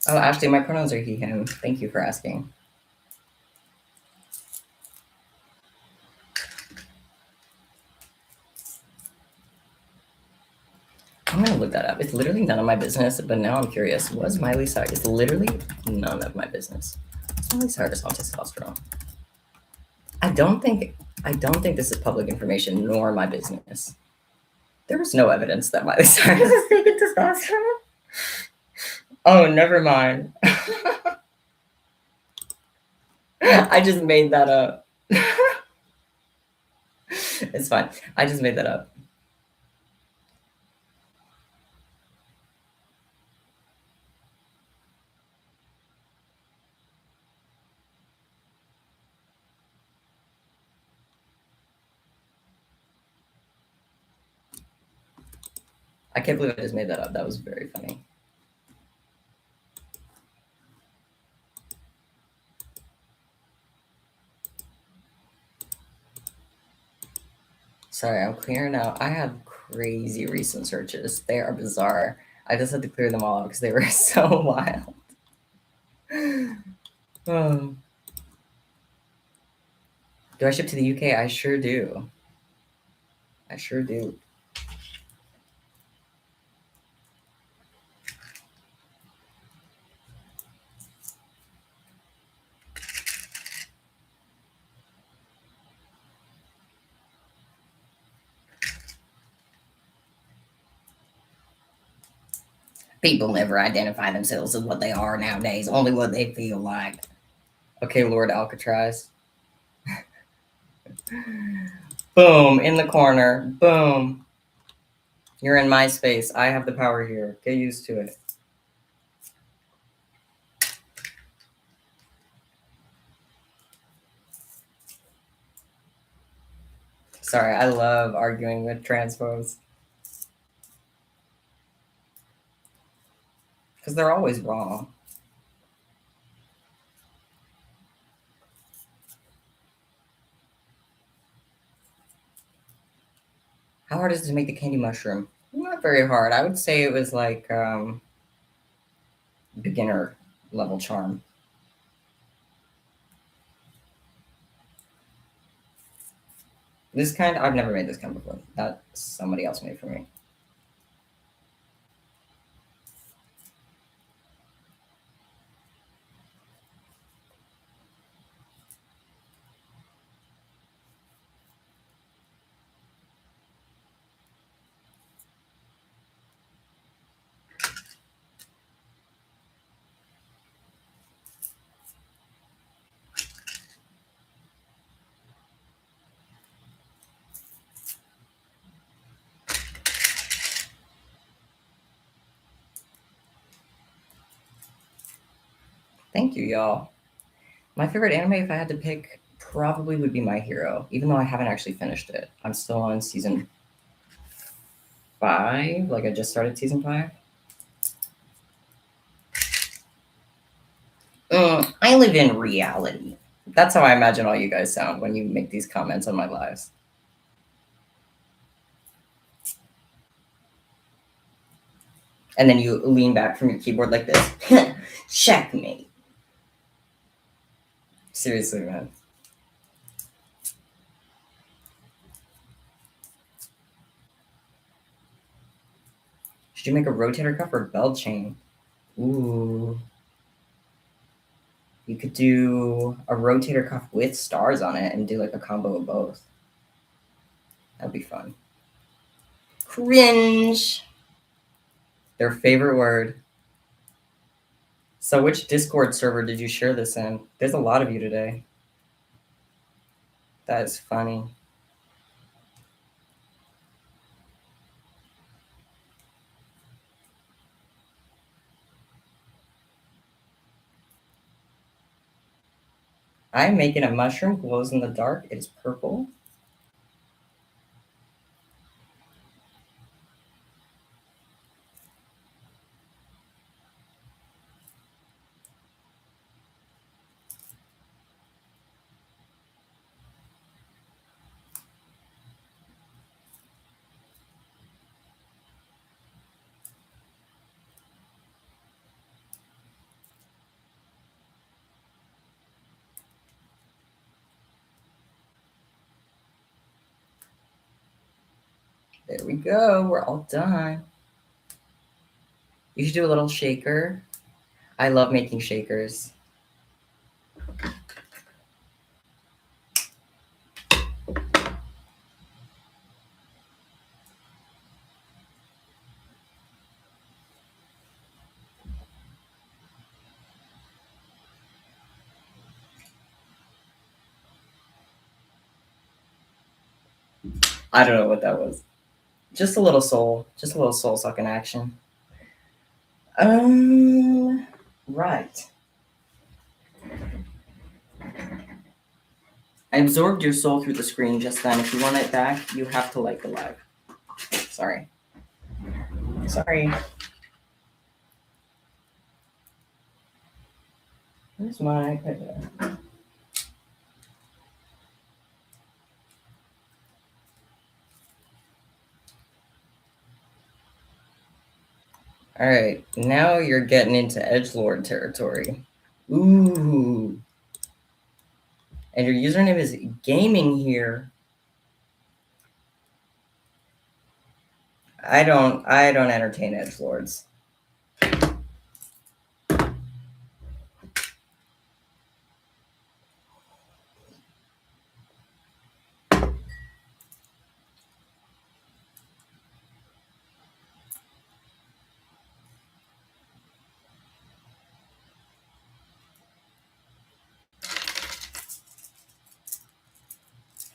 Oh, Ashley, my pronouns are he, him. Thank you for asking. I'm gonna look that up. It's literally none of my business, but now I'm curious. Was Miley Cyrus? It's literally none of my business. Was Miley Cyrus on testosterone? I don't think this is public information nor my business. There was no evidence that Miley Cyrus is taking testosterone. Oh, never mind. I just made that up. It's fine. I just made that up. I can't believe I just made that up. That was very funny. Sorry, I'm clearing out. I had crazy recent searches. They are bizarre. I just had to clear them all out because they were so wild. Um, do I ship to the UK? I sure do. I sure do. People never identify themselves as what they are nowadays, only what they feel like. Okay, Lord Alcatraz. Boom, in the corner. Boom. You're in my space. I have the power here. Get used to it. Sorry, I love arguing with transphobes. Because they're always wrong. How hard is it to make the candy mushroom? Not very hard. I would say it was like beginner level charm. This kind, I've never made this kind before. That somebody else made for me. Thank you, y'all. My favorite anime, if I had to pick, probably would be My Hero, even though I haven't actually finished it. I'm still on season 5. Like, I just started season 5. I live in reality. That's how I imagine all you guys sound when you make these comments on my lives. And then you lean back from your keyboard like this. Checkmate. Seriously, man. Should you make a rotator cuff or bell chain? Ooh. You could do a rotator cuff with stars on it and do like a combo of both. That'd be fun. Cringe. Their favorite word. So, which Discord server did you share this in? There's a lot of you today. That is funny. I'm making a mushroom glows in the dark. It is purple. There we go. We're all done. You should do a little shaker. I love making shakers. I don't know what that was. Just a little soul. Just a little soul sucking action. Right. I absorbed your soul through the screen just then. If you want it back, you have to like the live. Sorry. Sorry. Where's my. All right, now you're getting into edgelord territory. Ooh. And your username is gaming here. I don't entertain edgelords.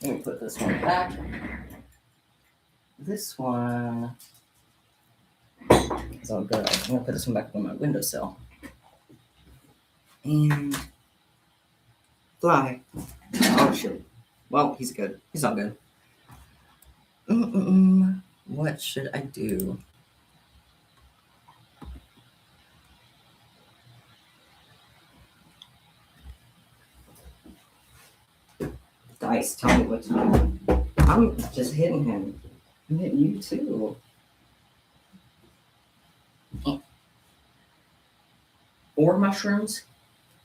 Let me put this one back. This one is all good. I'm gonna put this one back on my windowsill. And fly. Oh shoot. Well, he's good. He's all good. What should I do? Dice, tell me what to do. I'm just hitting him. I'm hitting you too. Or mushrooms?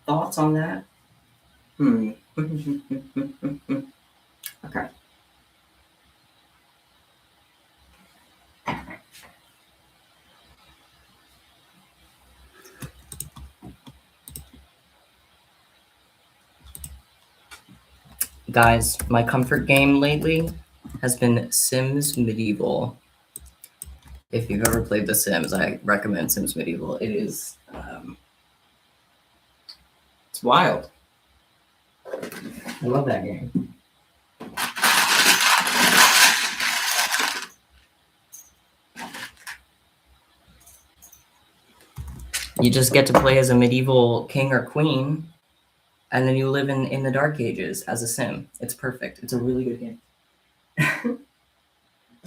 Thoughts on that? Okay. Guys, my comfort game lately has been Sims Medieval. If you've ever played The Sims, I recommend Sims Medieval. It is, it's wild. I love that game. You just get to play as a medieval king or queen, and then you live in the Dark Ages as a sim. It's perfect. It's a really good game.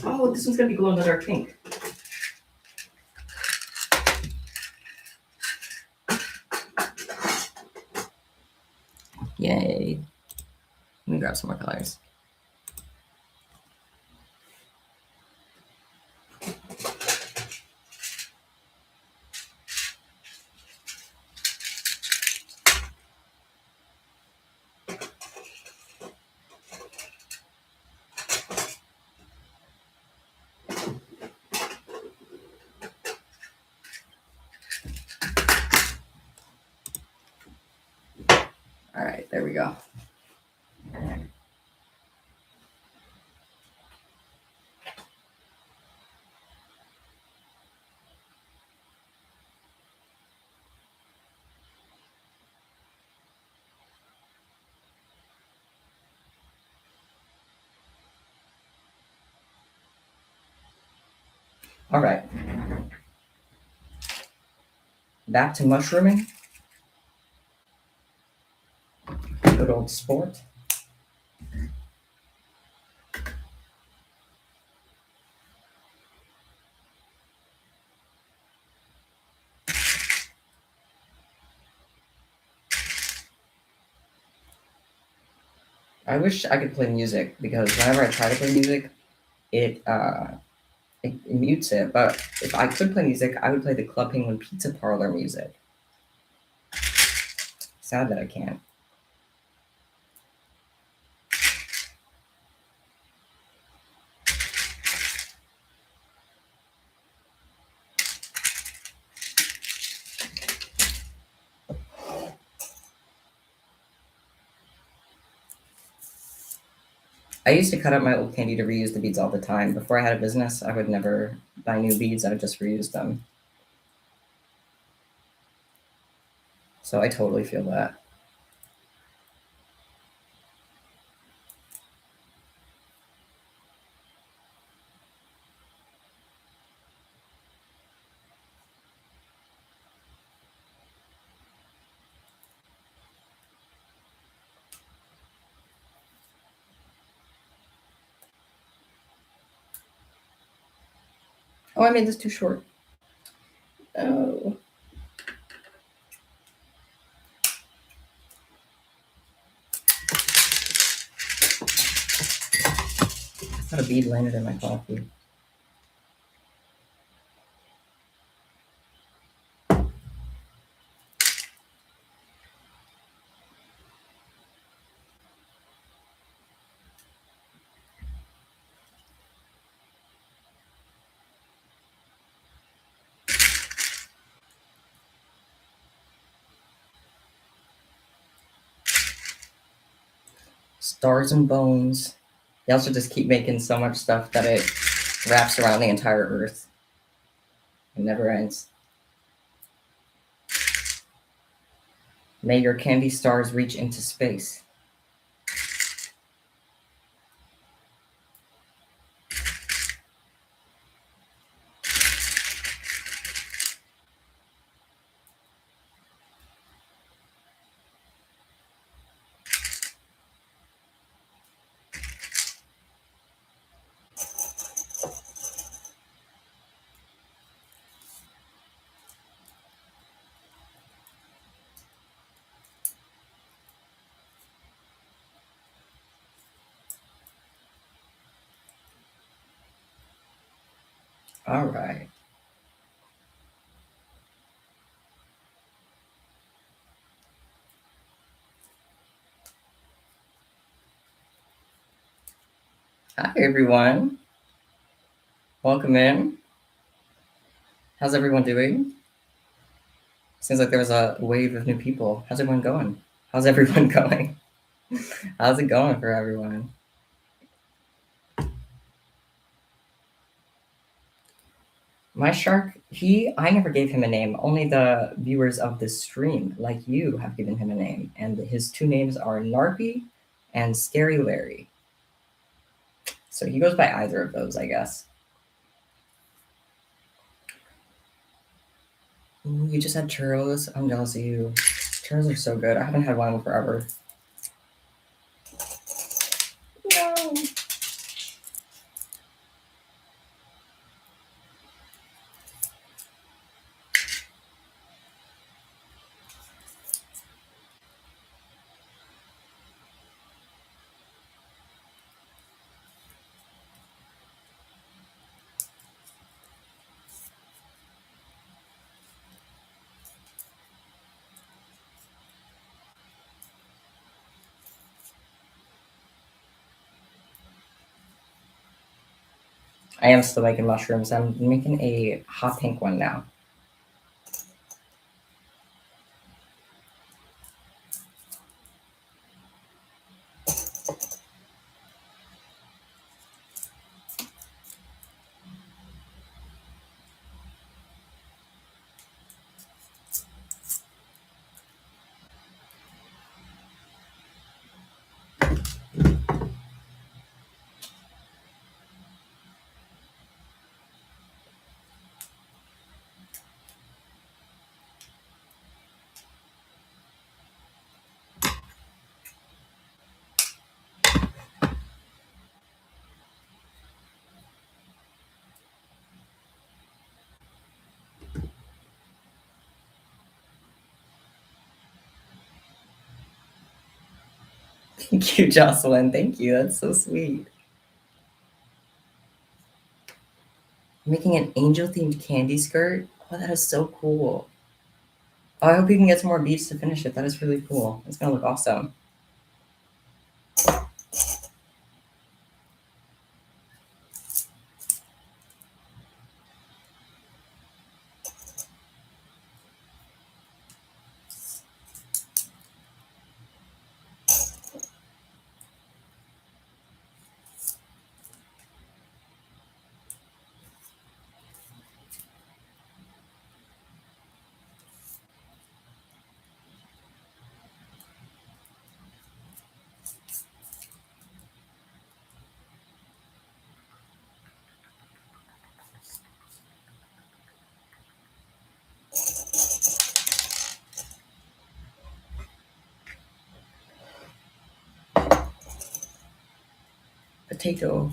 Oh, this one's gonna be glow in the dark pink. Yay. Let me grab some more colors. All right, there we go. All right. Back to mushrooming. Good old sport. I wish I could play music because whenever I try to play music, it mutes it. But if I could play music, I would play the Club Penguin Pizza Parlor music. Sad that I can't. I used to cut up my old candy to reuse the beads all the time. Before I had a business, I would never buy new beads. I would just reuse them. So I totally feel that. Oh, I made this too short. Got a bead landed in my coffee. Stars and bones. They also just keep making so much stuff that it wraps around the entire Earth. It never ends. May your candy stars reach into space. All right. Hi, everyone. Welcome in. How's everyone doing? Seems like there was a wave of new people. How's everyone going? How's everyone going? How's it going for everyone? My shark, I never gave him a name. Only the viewers of this stream, like you, have given him a name. And his two names are Narpy and Scary Larry. So he goes by either of those, I guess. Ooh, you just had churros. I'm jealous of you. Churros are so good. I haven't had one in forever. No. I am still making mushrooms. I'm making a hot pink one now. Thank you, Jocelyn. Thank you. That's so sweet. I'm making an angel themed candy skirt. Oh, that is so cool. Oh, I hope you can get some more beads to finish it. That is really cool. It's gonna look awesome. Potato.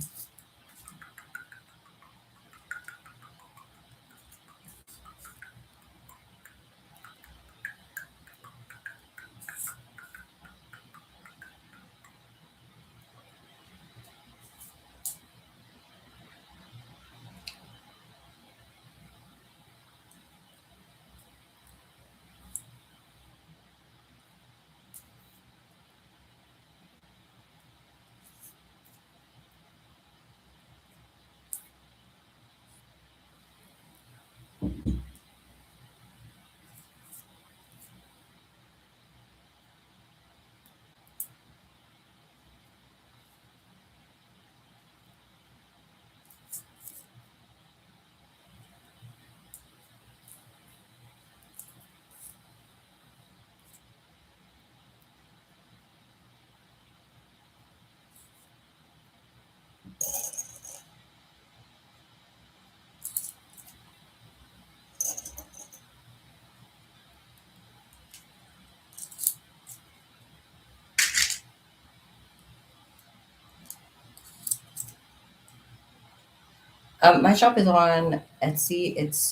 My shop is on Etsy. It's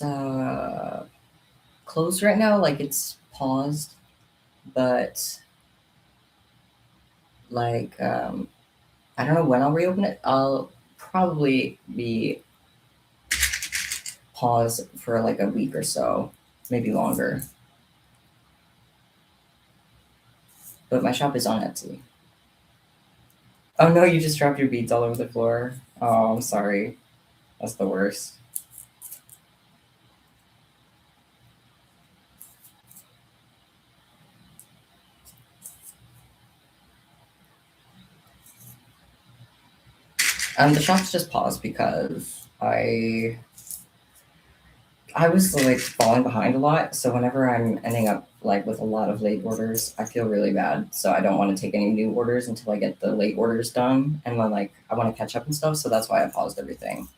closed right now, like it's paused, but like I don't know when I'll reopen it. I'll probably be paused for like a week or so, maybe longer. But my shop is on Etsy. Oh no, you just dropped your beads all over the floor. Oh, I'm sorry. That's the worst. The shop's just paused because I was like falling behind a lot, so whenever I'm ending up like with a lot of late orders, I feel really bad. So I don't want to take any new orders until I get the late orders done, and then like I want to catch up and stuff. So that's why I paused everything.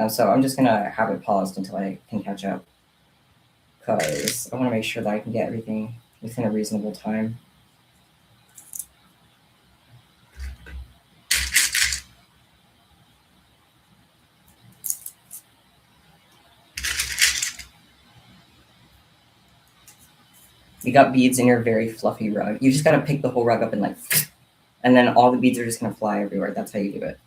So I'm just gonna have it paused until I can catch up, because I want to make sure that I can get everything within a reasonable time. You got beads in your very fluffy rug. You just gotta pick the whole rug up and like, and then all the beads are just gonna fly everywhere. That's how you do it.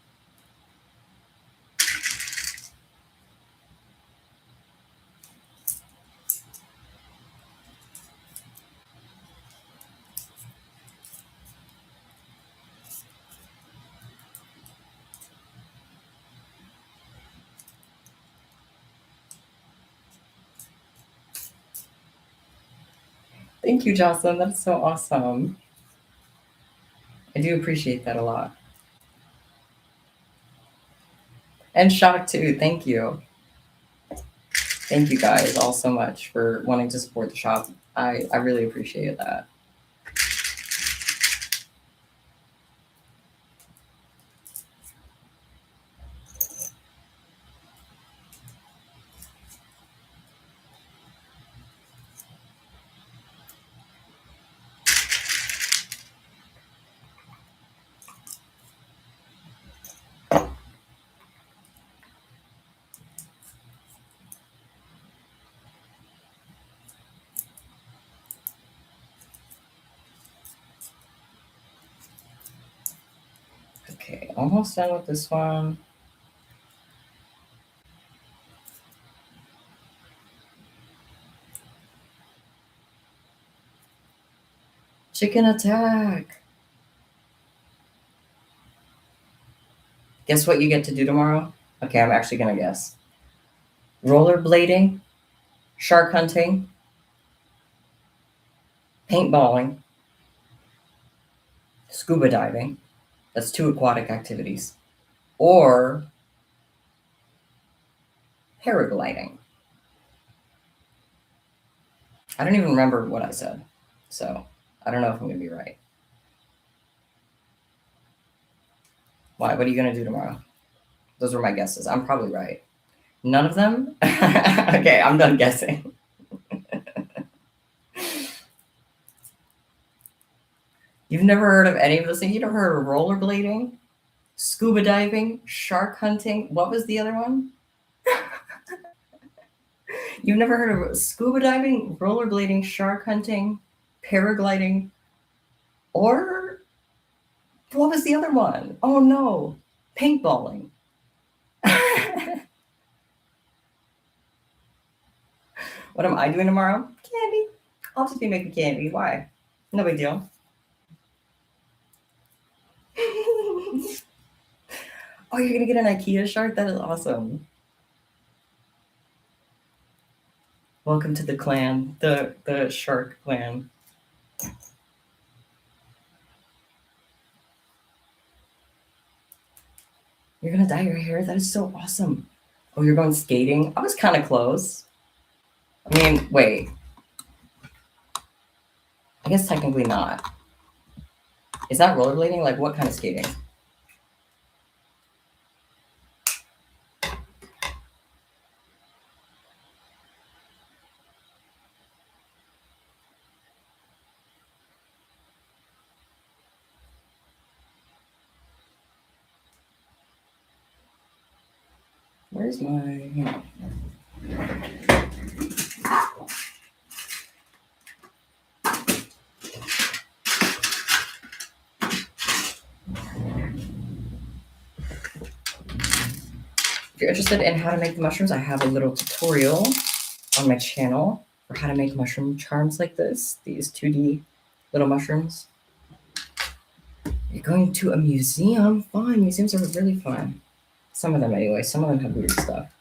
Thank you, Jocelyn. That's so awesome. I do appreciate that a lot. And shock too. Thank you. Thank you guys all so much for wanting to support the shop. I really appreciate that. Okay, almost done with this one. Chicken attack. Guess what you get to do tomorrow? Okay, I'm actually gonna guess. Rollerblading, shark hunting, paintballing, scuba diving. That's two aquatic activities. Or paragliding. I don't even remember what I said. So I don't know if I'm gonna be right. Why? What are you gonna do tomorrow? Those were my guesses. I'm probably right. None of them? Okay, I'm done guessing. You've never heard of any of those things? You never heard of rollerblading, scuba diving, shark hunting? What was the other one? You've never heard of scuba diving, rollerblading, shark hunting, paragliding, or what was the other one? Oh no, paintballing. What am I doing tomorrow? Candy. I'll just be making candy. Why? No big deal. Oh, you're gonna get an IKEA shark? That is awesome. Welcome to the clan, the shark clan. You're gonna dye your hair? That is so awesome. Oh, you're going skating? I was kind of close. I mean, wait. I guess technically not. Is that rollerblading? Like, what kind of skating? Where's my... If you're interested in how to make the mushrooms, I have a little tutorial on my channel for how to make mushroom charms like this. These 2D little mushrooms. You're going to a museum? Fine, museums are really fun. Some of them anyway. Some of them have weird stuff.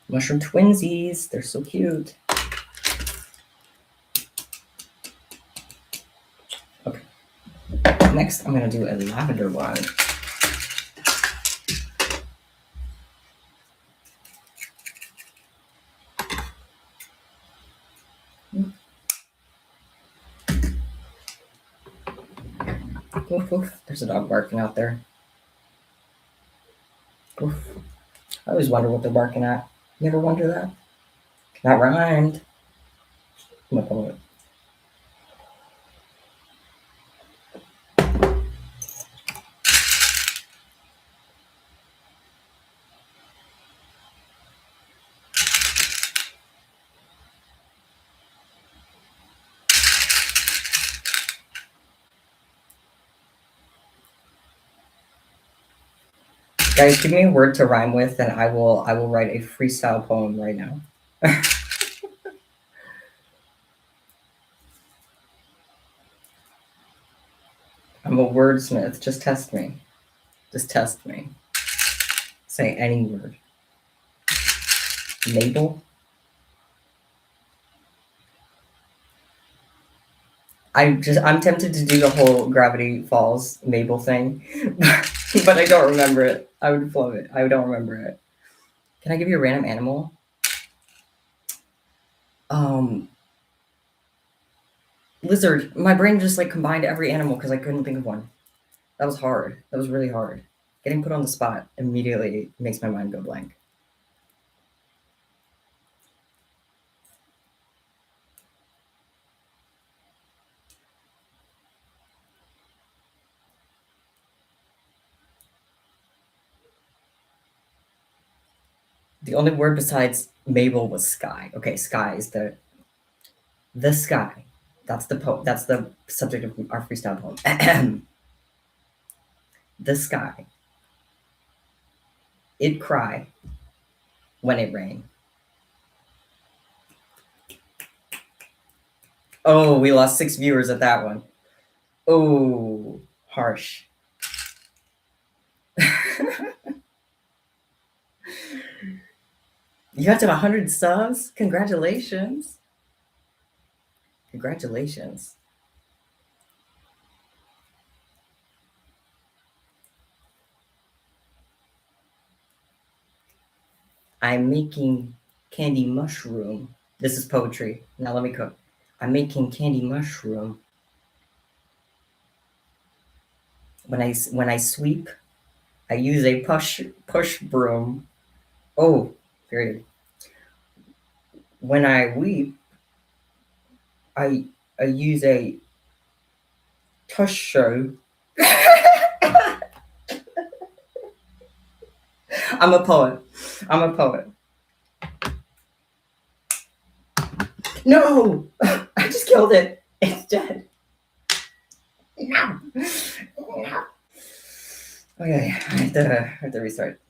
Mushroom twinsies. They're so cute. Okay. Next, I'm going to do a lavender one. Oof, oof. There's a dog barking out there. Oof. I always wonder what they're barking at. You ever wonder that? That rhymed. I'm gonna pull it. Guys, give me a word to rhyme with, and I will write a freestyle poem right now. I'm a wordsmith. Just test me. Just test me. Say any word. Mabel. I'm tempted to do the whole Gravity Falls Mabel thing, but I don't remember it. I would love it. I don't remember it. Can I give you a random animal? Lizard. My brain just like combined every animal because I couldn't think of one. That was hard. That was really hard. Getting put on the spot immediately makes my mind go blank. The only word besides Mabel was sky. Okay, sky is the sky. That's the subject of our freestyle poem. The sky. It cry when it rain. Oh, we lost 6 viewers at that one. Oh, harsh. You got to 100 subs? Congratulations. Congratulations. I'm making candy mushroom. This is poetry. Now let me cook. I'm making candy mushroom. When I sweep, I use a push broom. Oh, period. When I weep, I use a tush show. I'm a poet. I'm a poet. No! I just killed it. It's dead. No. No. Okay, I have to restart.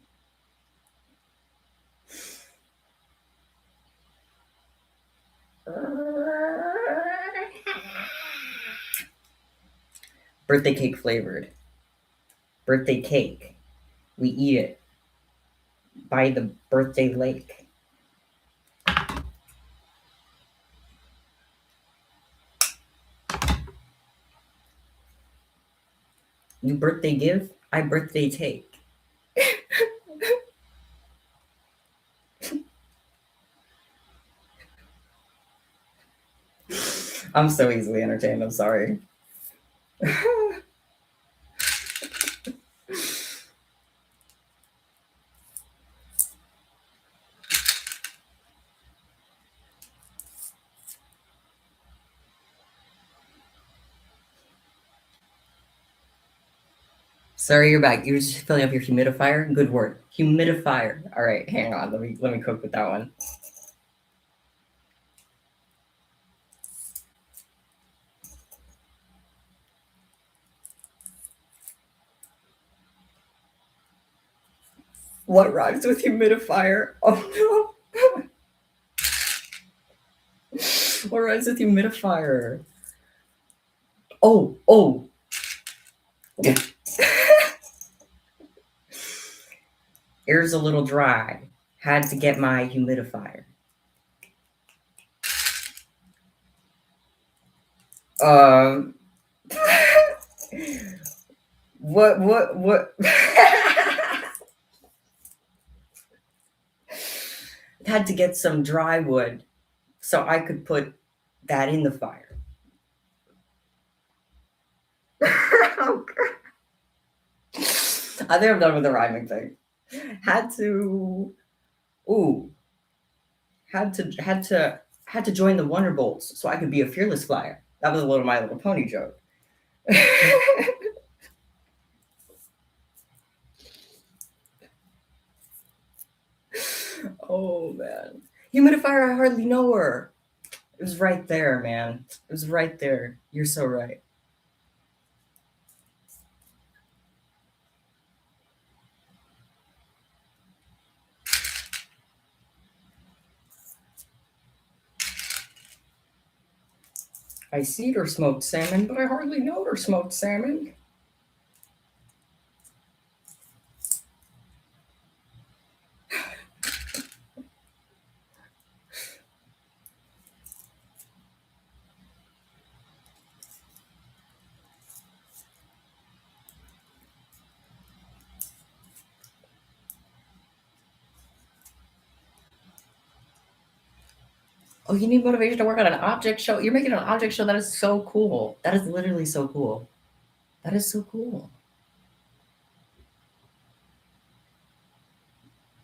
Birthday cake flavored. Birthday cake. We eat it by the birthday lake. You birthday give, I birthday take. I'm so easily entertained. I'm sorry. Sorry, you're back. You're just filling up your humidifier. Good word, humidifier. All right, hang on. Let me cook with that one. What rhymes with humidifier? Oh no. What rhymes with humidifier? Oh. Air's a little dry. Had to get my humidifier. Um. what? Had to get some dry wood so I could put that in the fire. I think I'm done with the rhyming thing. Had to, ooh, had to join the Wonderbolts so I could be a fearless flyer. That was a little My Little Pony joke. Oh man, humidifier. I hardly know her. It was right there, man. It was right there. You're so right. I see her smoked salmon, but I hardly know her smoked salmon. Oh, you need motivation to work on an object show. You're making an object show. That is so cool. That is literally so cool. That is so cool.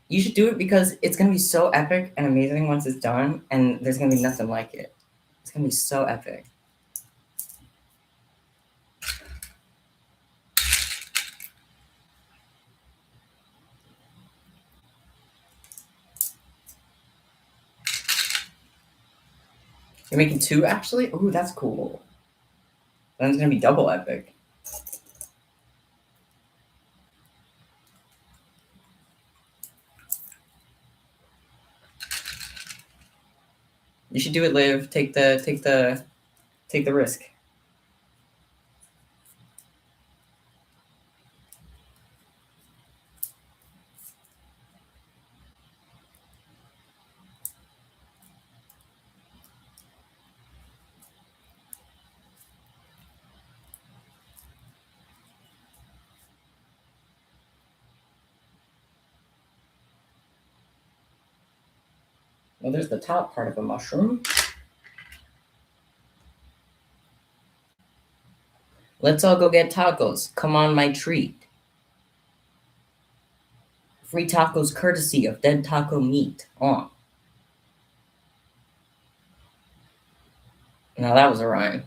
You should do it because it's gonna be so epic and amazing once it's done, and there's gonna be nothing like it. It's gonna be so epic. You're making two actually? Ooh, that's cool. Then it's gonna be double epic. You should do it, Liv. Take the risk. Well, there's the top part of a mushroom. Let's all go get tacos. Come on, my treat. Free tacos courtesy of Dead Taco Meat. Oh, now that was a rhyme.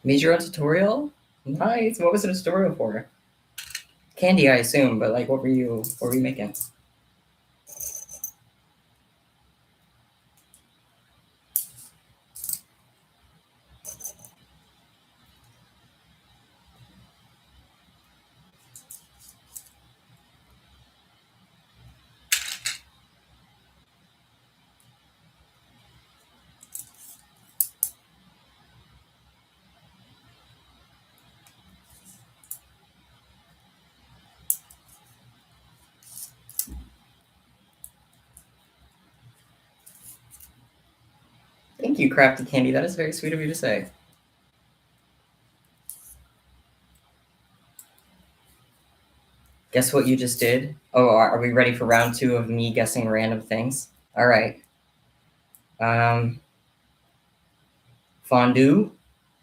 Made your own tutorial? Nice. What was the tutorial for? Candy, I assume, but like, what were you making? Thank you, Crafty Candy. That is very sweet of you to say. Guess what you just did? Oh, are we ready for round 2 of me guessing random things? All right. Fondue.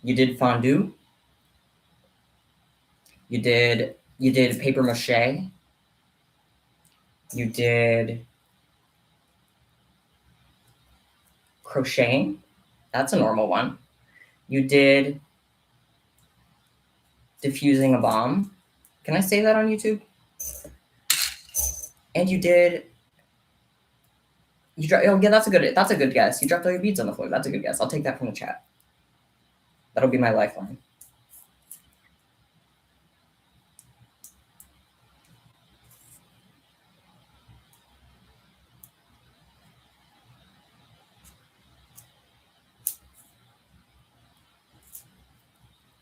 You did fondue. You did paper mache. You did crocheting. That's a normal one. You did diffusing a bomb. Can I say that on YouTube? And oh yeah, that's a good guess. You dropped all your beads on the floor. That's a good guess. I'll take that from the chat. That'll be my lifeline.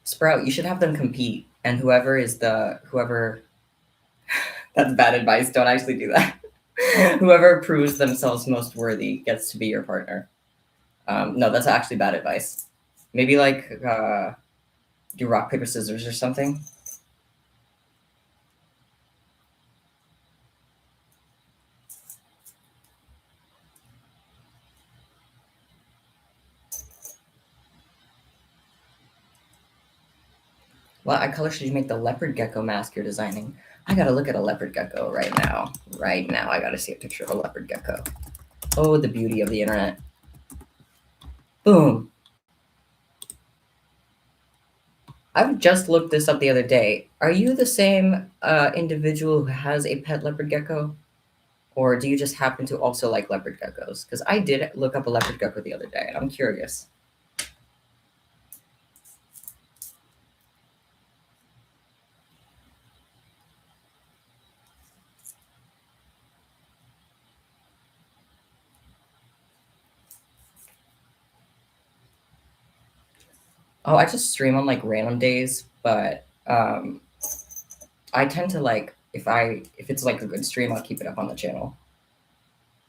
Sprout, you should have them compete, and whoever that's bad advice. Don't actually do that. Whoever proves themselves most worthy gets to be your partner. No, that's actually bad advice. Maybe like do rock paper scissors or something. What color should you make the leopard gecko mask you're designing? I gotta look at a leopard gecko right now. Right now, I gotta see a picture of a leopard gecko. Oh, the beauty of the internet. Boom. I've just looked this up the other day. Are you the same individual who has a pet leopard gecko? Or do you just happen to also like leopard geckos? Because I did look up a leopard gecko the other day, and I'm curious. Oh, I just stream on like random days, but I tend to like if it's like a good stream, I'll keep it up on the channel.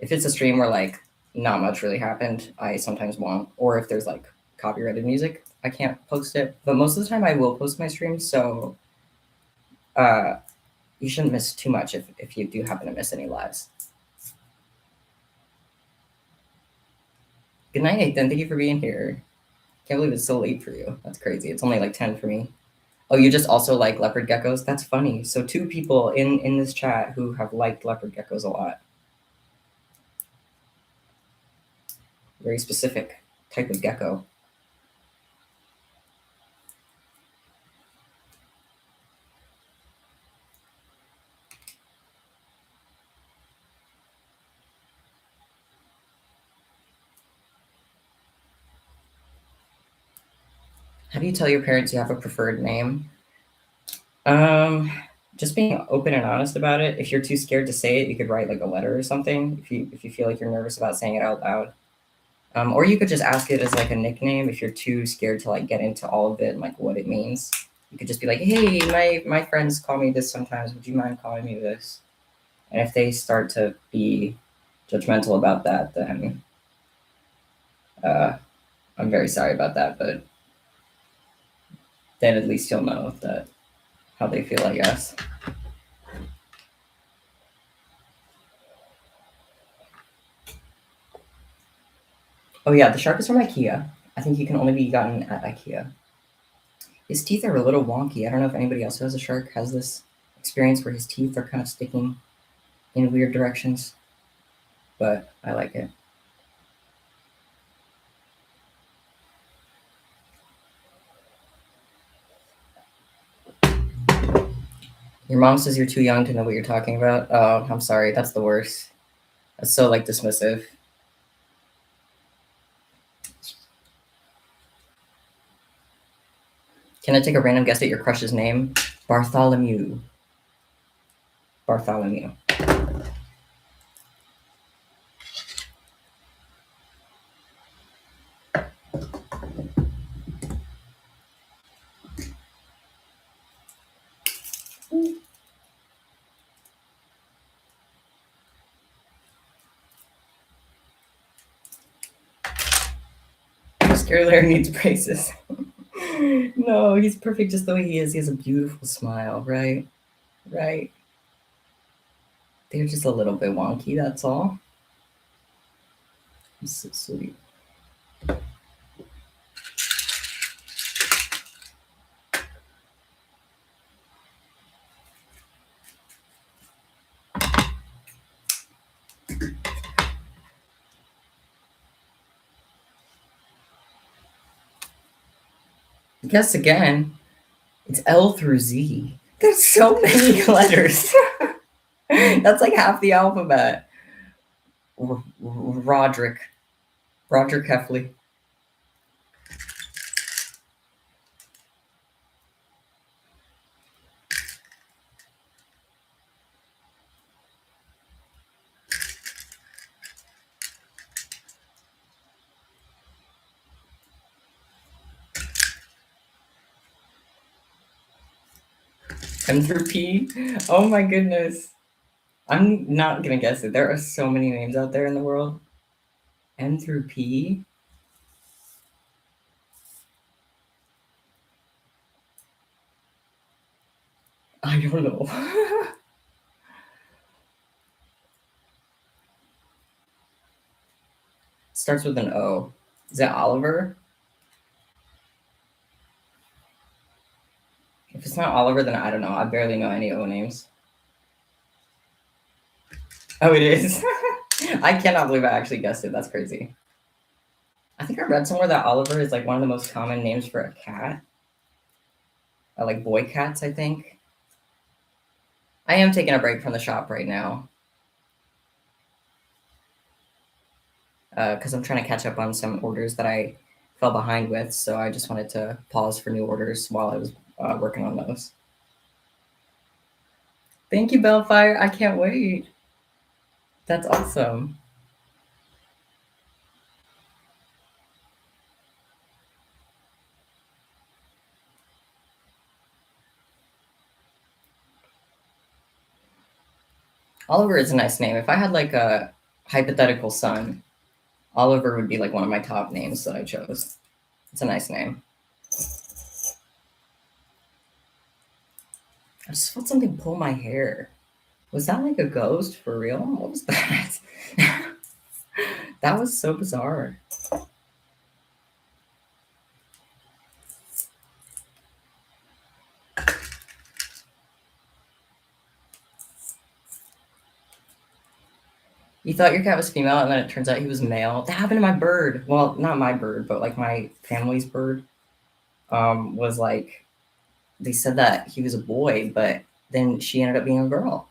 If it's a stream where like not much really happened, I sometimes won't. Or if there's like copyrighted music, I can't post it. But most of the time, I will post my streams. So you shouldn't miss too much if you do happen to miss any lives. Good night, Nathan. Thank you for being here. Can't believe it's so late for you. That's crazy. It's only like 10 for me. Oh, you just also like leopard geckos? That's funny. So 2 people in this chat who have liked leopard geckos a lot. Very specific type of gecko. How do you tell your parents you have a preferred name? Just being open and honest about it. If you're too scared to say it, you could write like a letter or something. If you feel like you're nervous about saying it out loud, or you could just ask it as like a nickname. If you're too scared to like get into all of it and like what it means, you could just be like, "Hey, my friends call me this sometimes. Would you mind calling me this?" And if they start to be judgmental about that, then I'm very sorry about that. But then at least you'll know that how they feel, I guess. Oh yeah, the shark is from IKEA. I think he can only be gotten at IKEA. His teeth are a little wonky. I don't know if anybody else who has a shark has this experience where his teeth are kind of sticking in weird directions, but I like it. Your mom says you're too young to know what you're talking about. Oh, I'm sorry. That's the worst. That's so like dismissive. Can I take a random guess at your crush's name? Bartholomew. Bartholomew. Your Larry needs braces. No, he's perfect just the way he is. He has a beautiful smile, right? Right. They're just a little bit wonky, that's all. He's so sweet. Guess again. It's L through Z. There's so many letters. That's like half the alphabet. Roderick. Roger Kefley. M through P. Oh my goodness. I'm not gonna guess it. There are so many names out there in the world. M through P. I don't know. Starts with an O. Is it Oliver? If it's not Oliver, then I don't know. I barely know any O names. Oh, it is. I cannot believe I actually guessed it. That's crazy. I think I read somewhere that Oliver is like one of the most common names for a cat. Like boy cats, I think. I am taking a break from the shop right now. Because I'm trying to catch up on some orders that I fell behind with. So I just wanted to pause for new orders while I was working on those. Thank you, Bellfire. I can't wait. That's awesome. Oliver is a nice name. If I had like a hypothetical son, Oliver would be like one of my top names that I chose. It's a nice name. I just felt something pull my hair. Was that like a ghost for real? What was that? That was so bizarre. You thought your cat was female, and then it turns out he was male. That happened to my bird. Well, not my bird, but like my family's bird. Was like they said that he was a boy, but then she ended up being a girl.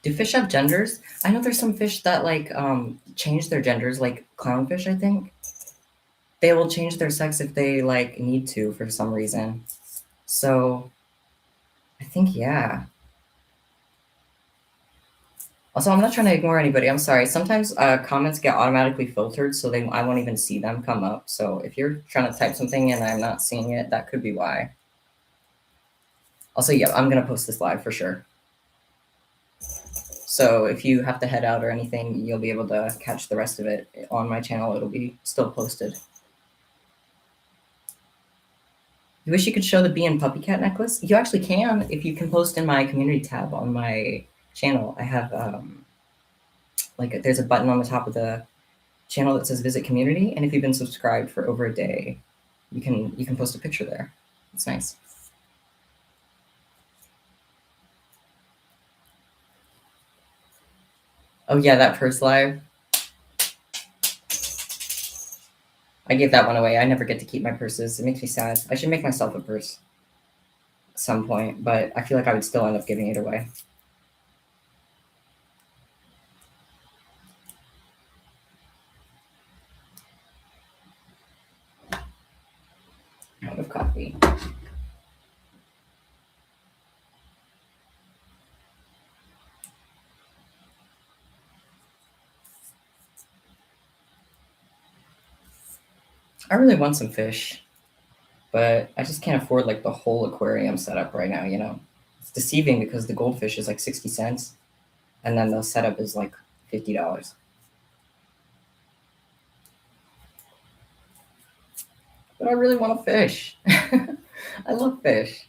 Do fish have genders? I know there's some fish that like change their genders, like clownfish, I think. They will change their sex if they like need to for some reason. So I think yeah. Also, I'm not trying to ignore anybody. I'm sorry. Sometimes comments get automatically filtered, so I won't even see them come up. So if you're trying to type something and I'm not seeing it, that could be why. Also, yeah, I'm gonna post this live for sure. So if you have to head out or anything, you'll be able to catch the rest of it on my channel. It'll be still posted. You wish you could show the bee and puppy cat necklace? You actually can if you can post in my community tab on my channel. I have like there's a button on the top of the channel that says visit community, and if you've been subscribed for over a day, you can post a picture there. It's nice. Oh yeah, that purse live. I gave that one away. I never get to keep my purses. It makes me sad. I should make myself a purse at some point, but I feel like I would still end up giving it away. Kind of coffee. I really want some fish, but I just can't afford like the whole aquarium setup right now, you know? It's deceiving because the goldfish is like 60 cents and then the setup is like $50. But I really want a fish. I love fish.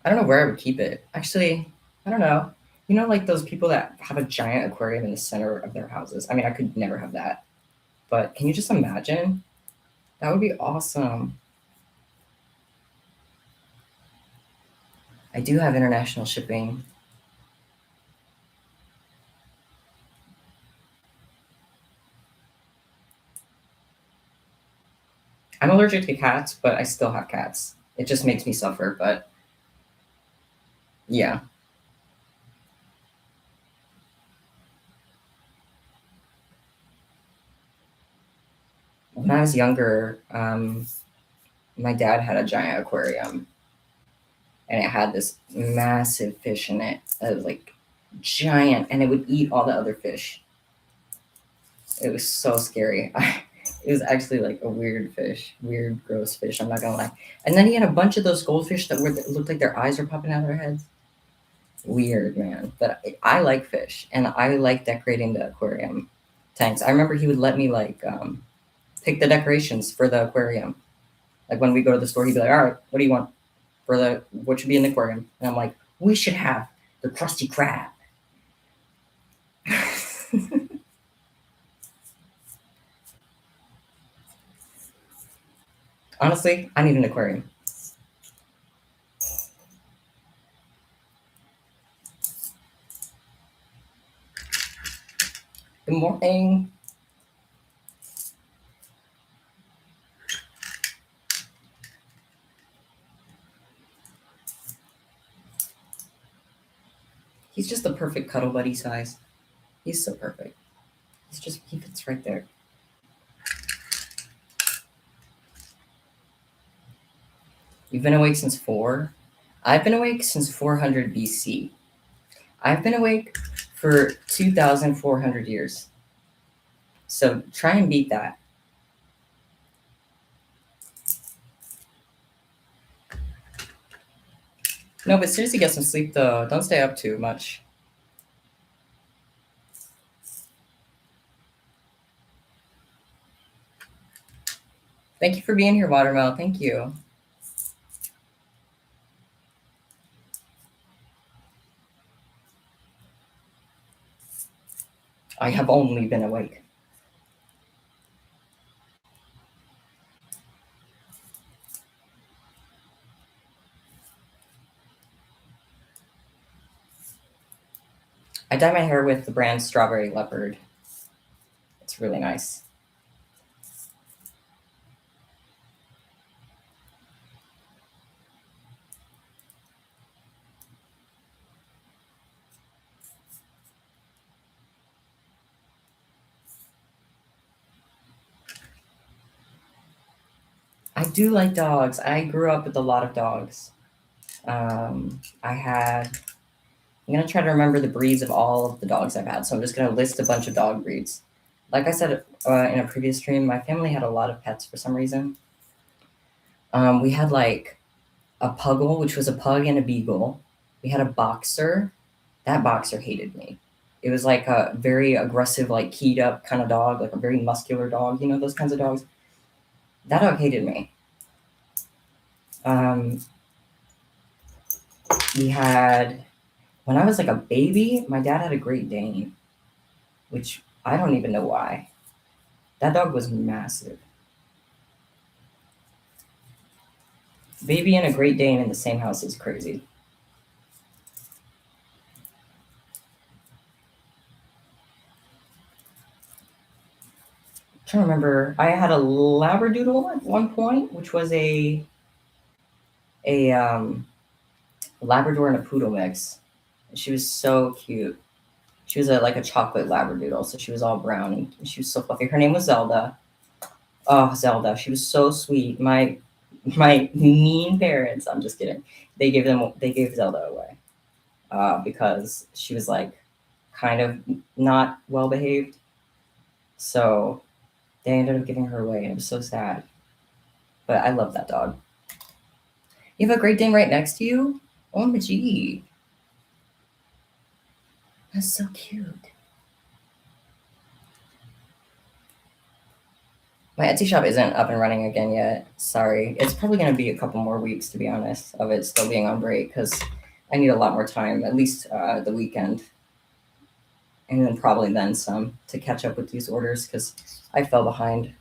I don't know where I would keep it. Actually, I don't know. You know, like those people that have a giant aquarium in the center of their houses. I mean, I could never have that. But can you just imagine? That would be awesome. I do have international shipping. I'm allergic to cats, but I still have cats. It just makes me suffer, but yeah. When I was younger, my dad had a giant aquarium and it had this massive fish in it. It was like giant and it would eat all the other fish. It was so scary. It was actually like a weird fish, weird, gross fish. I'm not gonna lie. And then he had a bunch of those goldfish that looked like their eyes were popping out of their heads. Weird, man. But I like fish, and I like decorating the aquarium tanks. I remember he would let me like pick the decorations for the aquarium. Like when we go to the store, he'd be like, "All right, what do you want for the what should be in the aquarium?" And I'm like, "We should have the crusty crab." Honestly, I need an aquarium. Good morning. He's just the perfect cuddle buddy size. He's so perfect. He fits right there. You've been awake since 4? I've been awake since 400 BC. I've been awake for 2,400 years. So try and beat that. No, but seriously, get some sleep though. Don't stay up too much. Thank you for being here, Watermelon. Thank you. I have only been awake. I dye my hair with the brand Strawberry Leopard. It's really nice. I do like dogs. I grew up with a lot of dogs. I had. I'm gonna try to remember the breeds of all of the dogs I've had. So I'm just gonna list a bunch of dog breeds. Like I said in a previous stream, my family had a lot of pets for some reason. We had like a puggle, which was a pug and a beagle. We had a boxer. That boxer hated me. It was like a very aggressive, like keyed up kind of dog, like a very muscular dog. You know those kinds of dogs. That dog hated me. Um, we had when I was like a baby, my dad had a Great Dane, which I don't even know why. That dog was massive. Baby and a Great Dane in the same house is crazy. I'm trying to remember. I had a Labradoodle at one point, which was a Labrador and a poodle mix. She was so cute. She was like a chocolate Labradoodle, so she was all brown and she was so fluffy. Her name was Zelda. Oh, Zelda. She was so sweet. My mean parents, I'm just kidding. They gave Zelda away because she was like kind of not well behaved. So they ended up giving her away, and it was so sad. But I love that dog. You have a Great Dane right next to you? OMG. That's so cute. My Etsy shop isn't up and running again yet. Sorry. It's probably going to be a couple more weeks, to be honest, of it still being on break because I need a lot more time, at least the weekend. And then probably then some to catch up with these orders because I fell behind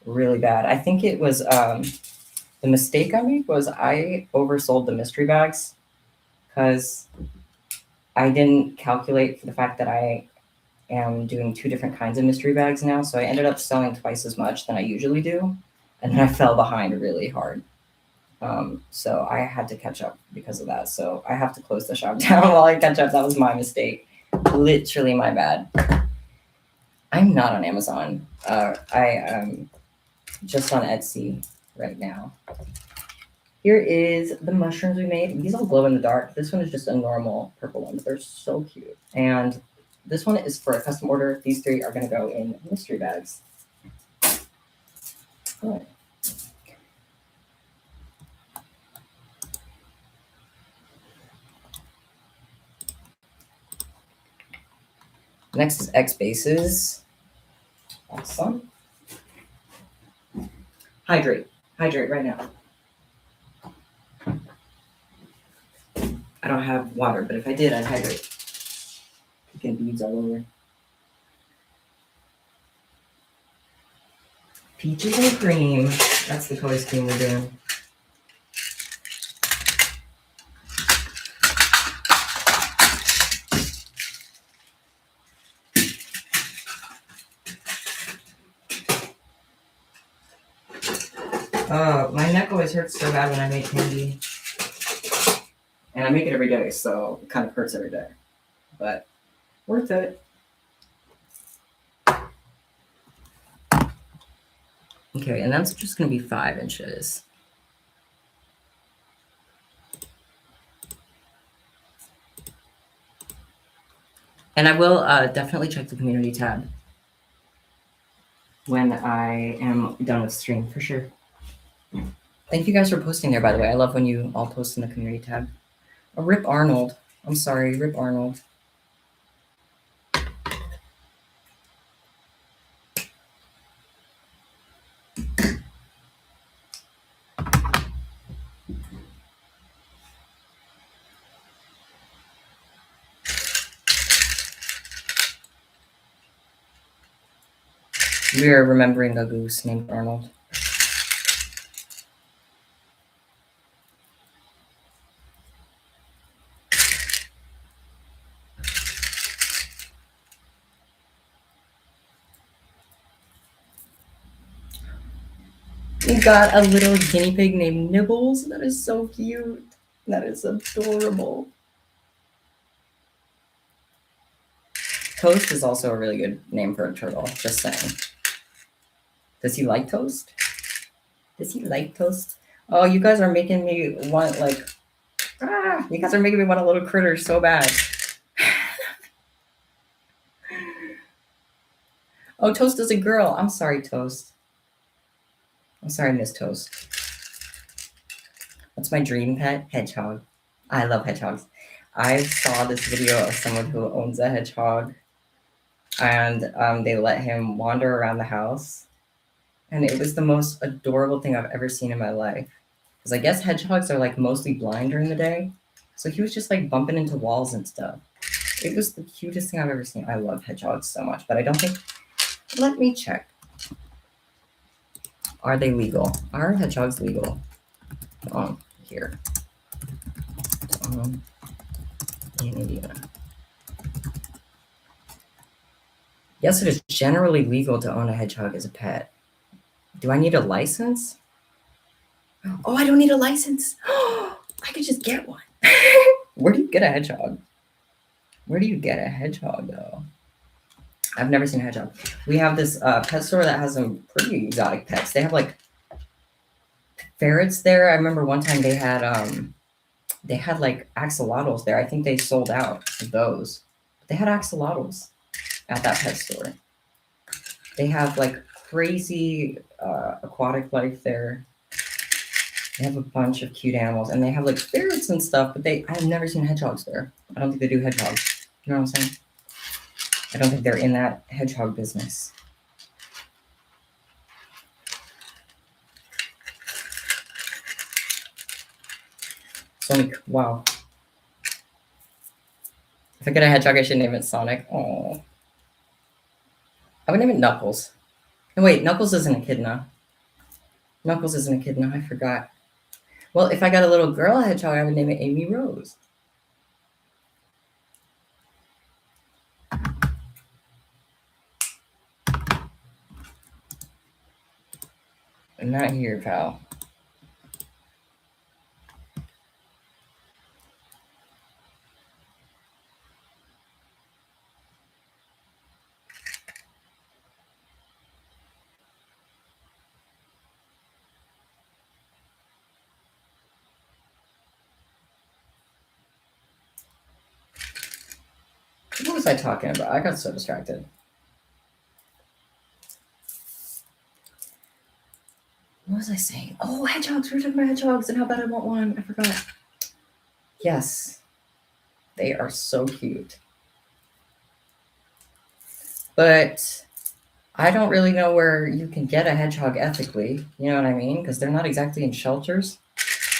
really bad. I think it was the mistake I made was I oversold the mystery bags because I didn't calculate for the fact that I am doing 2 different kinds of mystery bags now. So I ended up selling twice as much than I usually do. And then I fell behind really hard. So I had to catch up because of that. So I have to close the shop down while I catch up. That was my mistake. Literally my bad. I'm not on Amazon. I am just on Etsy right now. Here is the mushrooms we made. These all glow in the dark. This one is just a normal purple one, but they're so cute. And this one is for a custom order. These 3 are going to go in mystery bags. All right. Next is X bases. Awesome. Hydrate. Hydrate right now. I don't have water, but if I did, I'd hydrate. Getting beads all over. Peaches and cream. That's the color scheme we're doing. My neck always hurts so bad when I make candy. And I make it every day, so it kind of hurts every day. But worth it. Okay, and that's just going to be 5 inches. And I will definitely check the community tab when I am done with stream, for sure. Thank you guys for posting there, by the way. I love when you all post in the community tab. Oh, Rip Arnold. I'm sorry, Rip Arnold. We are remembering a goose named Arnold. We got a little guinea pig named Nibbles. That is so cute. That is adorable. Toast is also a really good name for a turtle, just saying. Does he like toast? Does he like toast? Oh, you guys are making me want, like, you guys are making me want a little critter so bad. Oh, Toast is a girl. I'm sorry, Toast. I'm sorry, Miss Toast. What's my dream pet? Hedgehog. I love hedgehogs. I saw this video of someone who owns a hedgehog, and they let him wander around the house. And it was the most adorable thing I've ever seen in my life. Because I guess hedgehogs are like mostly blind during the day. So he was just like bumping into walls and stuff. It was the cutest thing I've ever seen. I love hedgehogs so much, but I don't think. Let me check. Are they legal? Are hedgehogs legal? Here. In Indiana. Yes, it is generally legal to own a hedgehog as a pet. Do I need a license? Oh, I don't need a license. I could just get one. Where do you get a hedgehog? Where do you get a hedgehog, though? I've never seen a hedgehog. We have this pet store that has some pretty exotic pets. They have like ferrets there. I remember one time they had like axolotls there. I think they sold out of those. They had axolotls at that pet store. They have like crazy aquatic life there. They have a bunch of cute animals, and they have like ferrets and stuff. But I've never seen hedgehogs there. I don't think they do hedgehogs. You know what I'm saying? I don't think they're in that hedgehog business. Sonic, wow. If I get a hedgehog, I should name it Sonic. Oh, I would name it Knuckles. No, wait, Knuckles isn't a echidna. Knuckles isn't a echidna. I forgot. Well, if I got a little girl hedgehog, I would name it Amy Rose. I'm not here, pal. What was I talking about? I got so distracted. What was I saying? Oh, hedgehogs. We were talking about hedgehogs and how bad I want one. I forgot. Yes, they are so cute. But I don't really know where you can get a hedgehog ethically. You know what I mean? Because they're not exactly in shelters.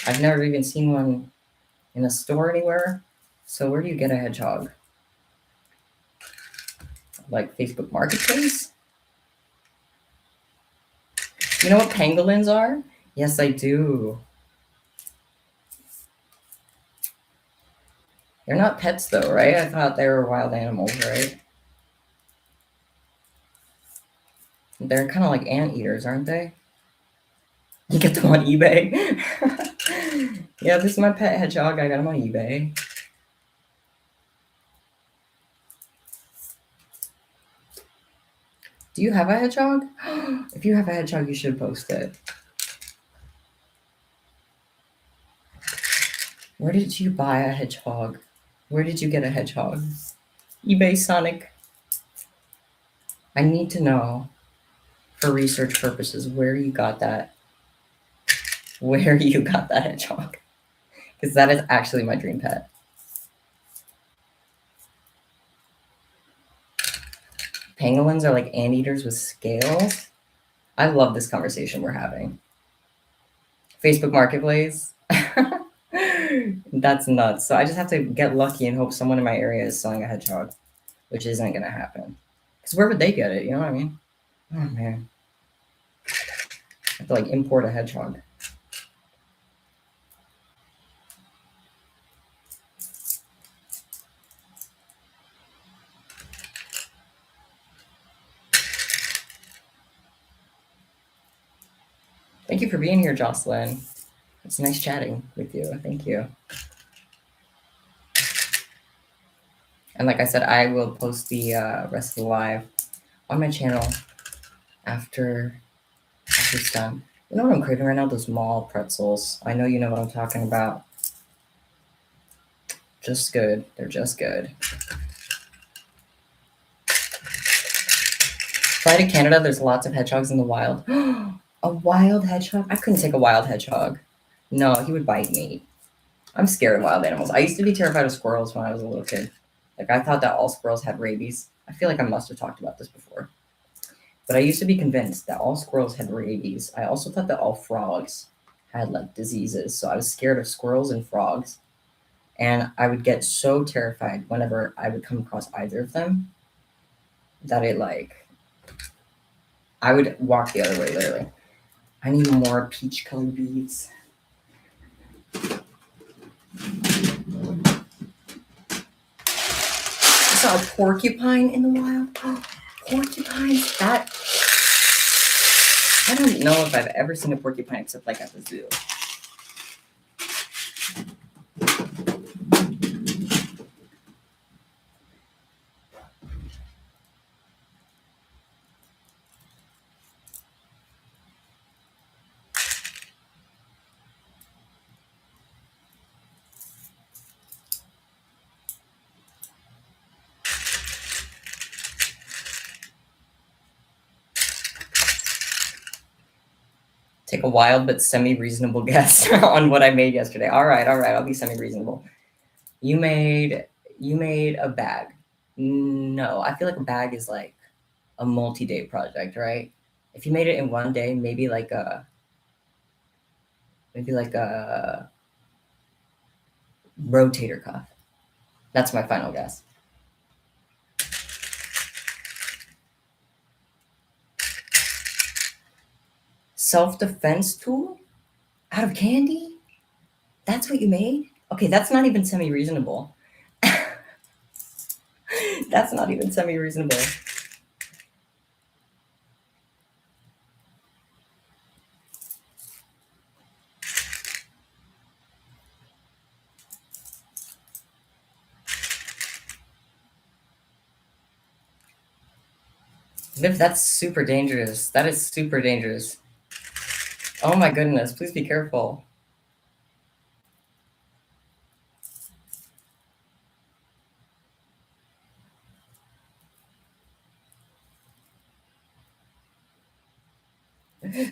I've never even seen one in a store anywhere. So where do you get a hedgehog? Like Facebook Marketplace? You know what pangolins are? Yes, I do. They're not pets though, right? I thought they were wild animals, right? They're kind of like anteaters, aren't they? You get them on eBay. Yeah, this is my pet hedgehog. I got him on eBay. Do you have a hedgehog? If you have a hedgehog, you should post it. Where did you buy a hedgehog? Where did you get a hedgehog? eBay Sonic. I need to know for research purposes where you got that. Where you got that hedgehog. Because that is actually my dream pet. Pangolins are like anteaters with scales. I love this conversation we're having. Facebook Marketplace. That's nuts. So I just have to get lucky and hope someone in my area is selling a hedgehog, which isn't going to happen. Because where would they get it? You know what I mean? Oh, man. I have to like import a hedgehog. Thank you for being here, Jocelyn. It's nice chatting with you. Thank you. And like I said, I will post the rest of the live on my channel after it's done. You know what I'm craving right now? Those mall pretzels. I know you know what I'm talking about. Just good. They're just good. Fly to Canada. There's lots of hedgehogs in the wild. A wild hedgehog? I couldn't take a wild hedgehog. No, he would bite me. I'm scared of wild animals. I used to be terrified of squirrels when I was a little kid. Like, I thought that all squirrels had rabies. I feel like I must have talked about this before. But I used to be convinced that all squirrels had rabies. I also thought that all frogs had, like, diseases. So I was scared of squirrels and frogs. And I would get so terrified whenever I would come across either of them that I would walk the other way, literally. I need more peach colored beads. I saw a porcupine in the wild. Oh, porcupines. I don't know if I've ever seen a porcupine except like at the zoo. take a wild but semi-reasonable guess on what I made yesterday. All right, I'll be semi-reasonable. You made you made a bag. No, I feel like a bag is like a multi-day project, right? If you made it in one day, maybe like a rotator cuff. That's my final guess. Self-defense tool out of kandi? That's what you made? Okay, that's not even semi-reasonable. That's not even semi-reasonable. Viv, that's super dangerous. That is super dangerous. Oh my goodness, please be careful.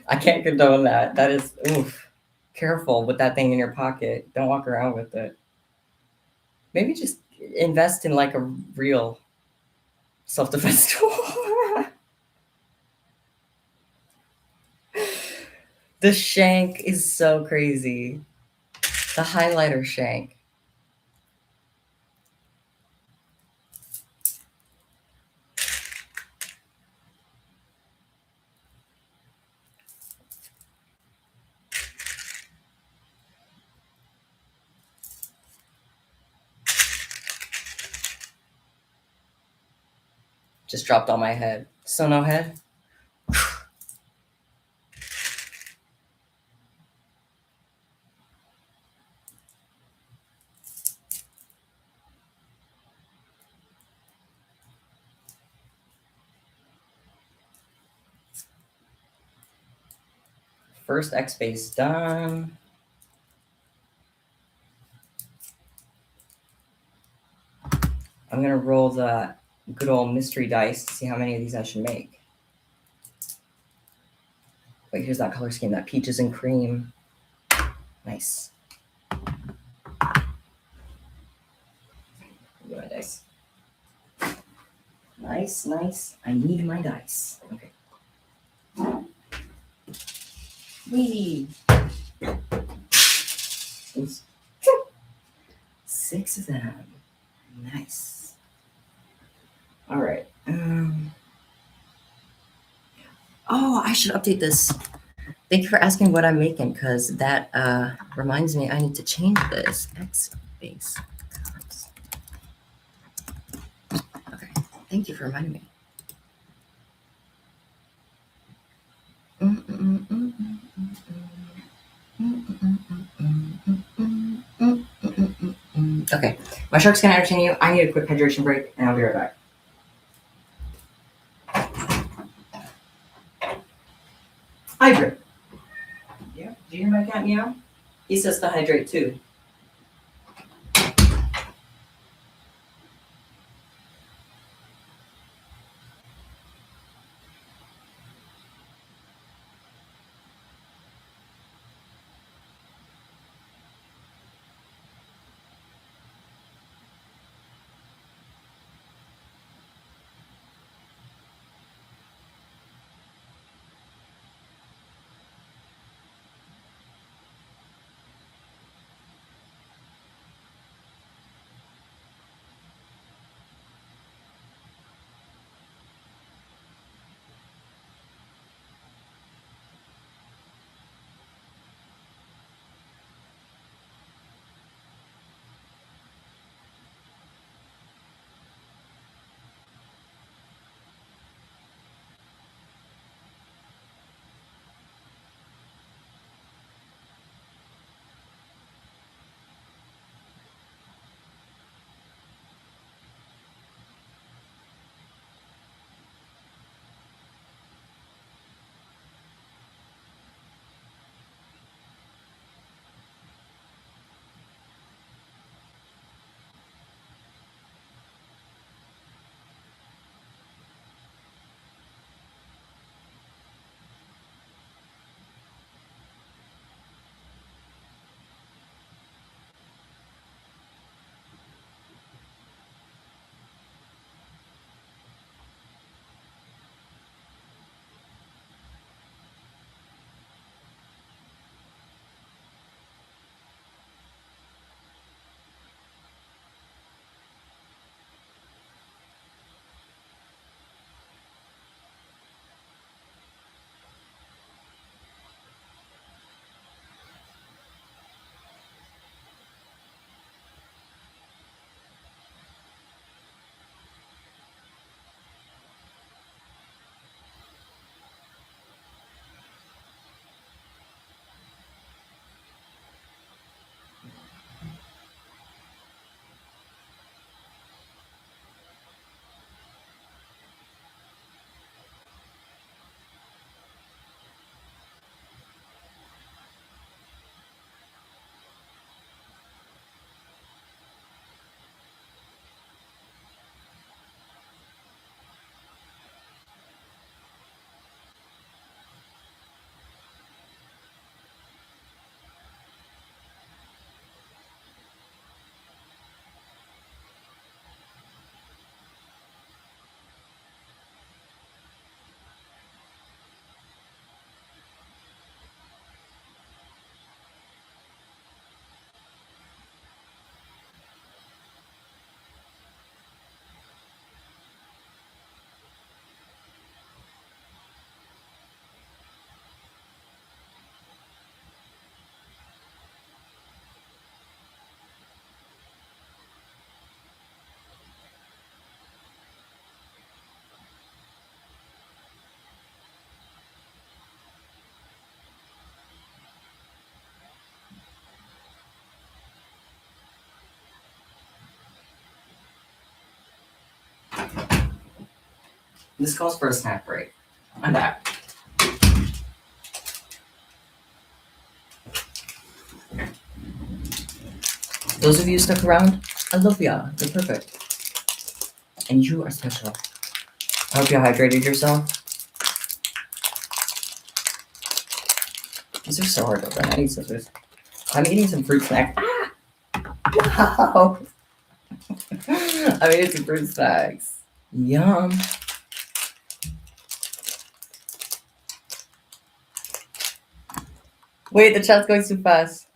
I can't condone that. That is, oof. Careful with that thing in your pocket. Don't walk around with it. Maybe just invest in like a real self defense tool. The shank is so crazy. The highlighter shank. Just dropped on my head. So no head. First X base done. I'm gonna roll the good old mystery dice to see how many of these I should make. Wait, here's that color scheme, that peaches and cream. Nice. Get my dice. Nice, nice. I need my dice. Okay. Wee. Oops. 6 of them. Nice. All right. Oh, I should update this. Thank you for asking what I'm making, because that reminds me I need to change this. X base. Okay. Thank you for reminding me. Okay, my shark's gonna entertain you. I need a quick hydration break, and I'll be right back. Hydrate. Yeah. Do you hear my cat meow? He says to hydrate too. This calls for a snack break. I'm back. Those of you stuck around, I love ya. You're perfect. And you are special. I hope you hydrated yourself. These are so hard to open. I need scissors. I'm eating some fruit snacks. Ah! No! I'm eating some fruit snacks. Yum. Wait, the chat's going too fast.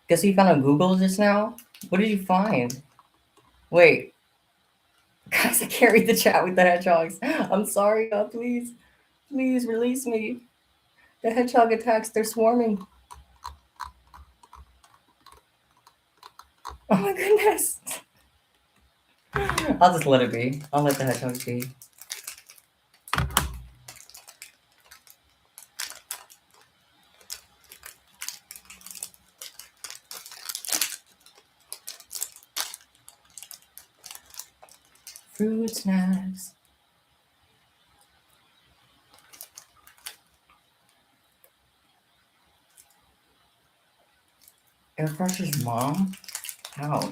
Guess you found on Google just now? What did you find? Wait. Guys, I can't read the chat with the hedgehogs. I'm sorry, please. Please release me. The hedgehog attacks, they're swarming. Oh my goodness. I'll just let it be. I'll let the hedgehogs be. Fruit snacks. Air fresher's mom? How?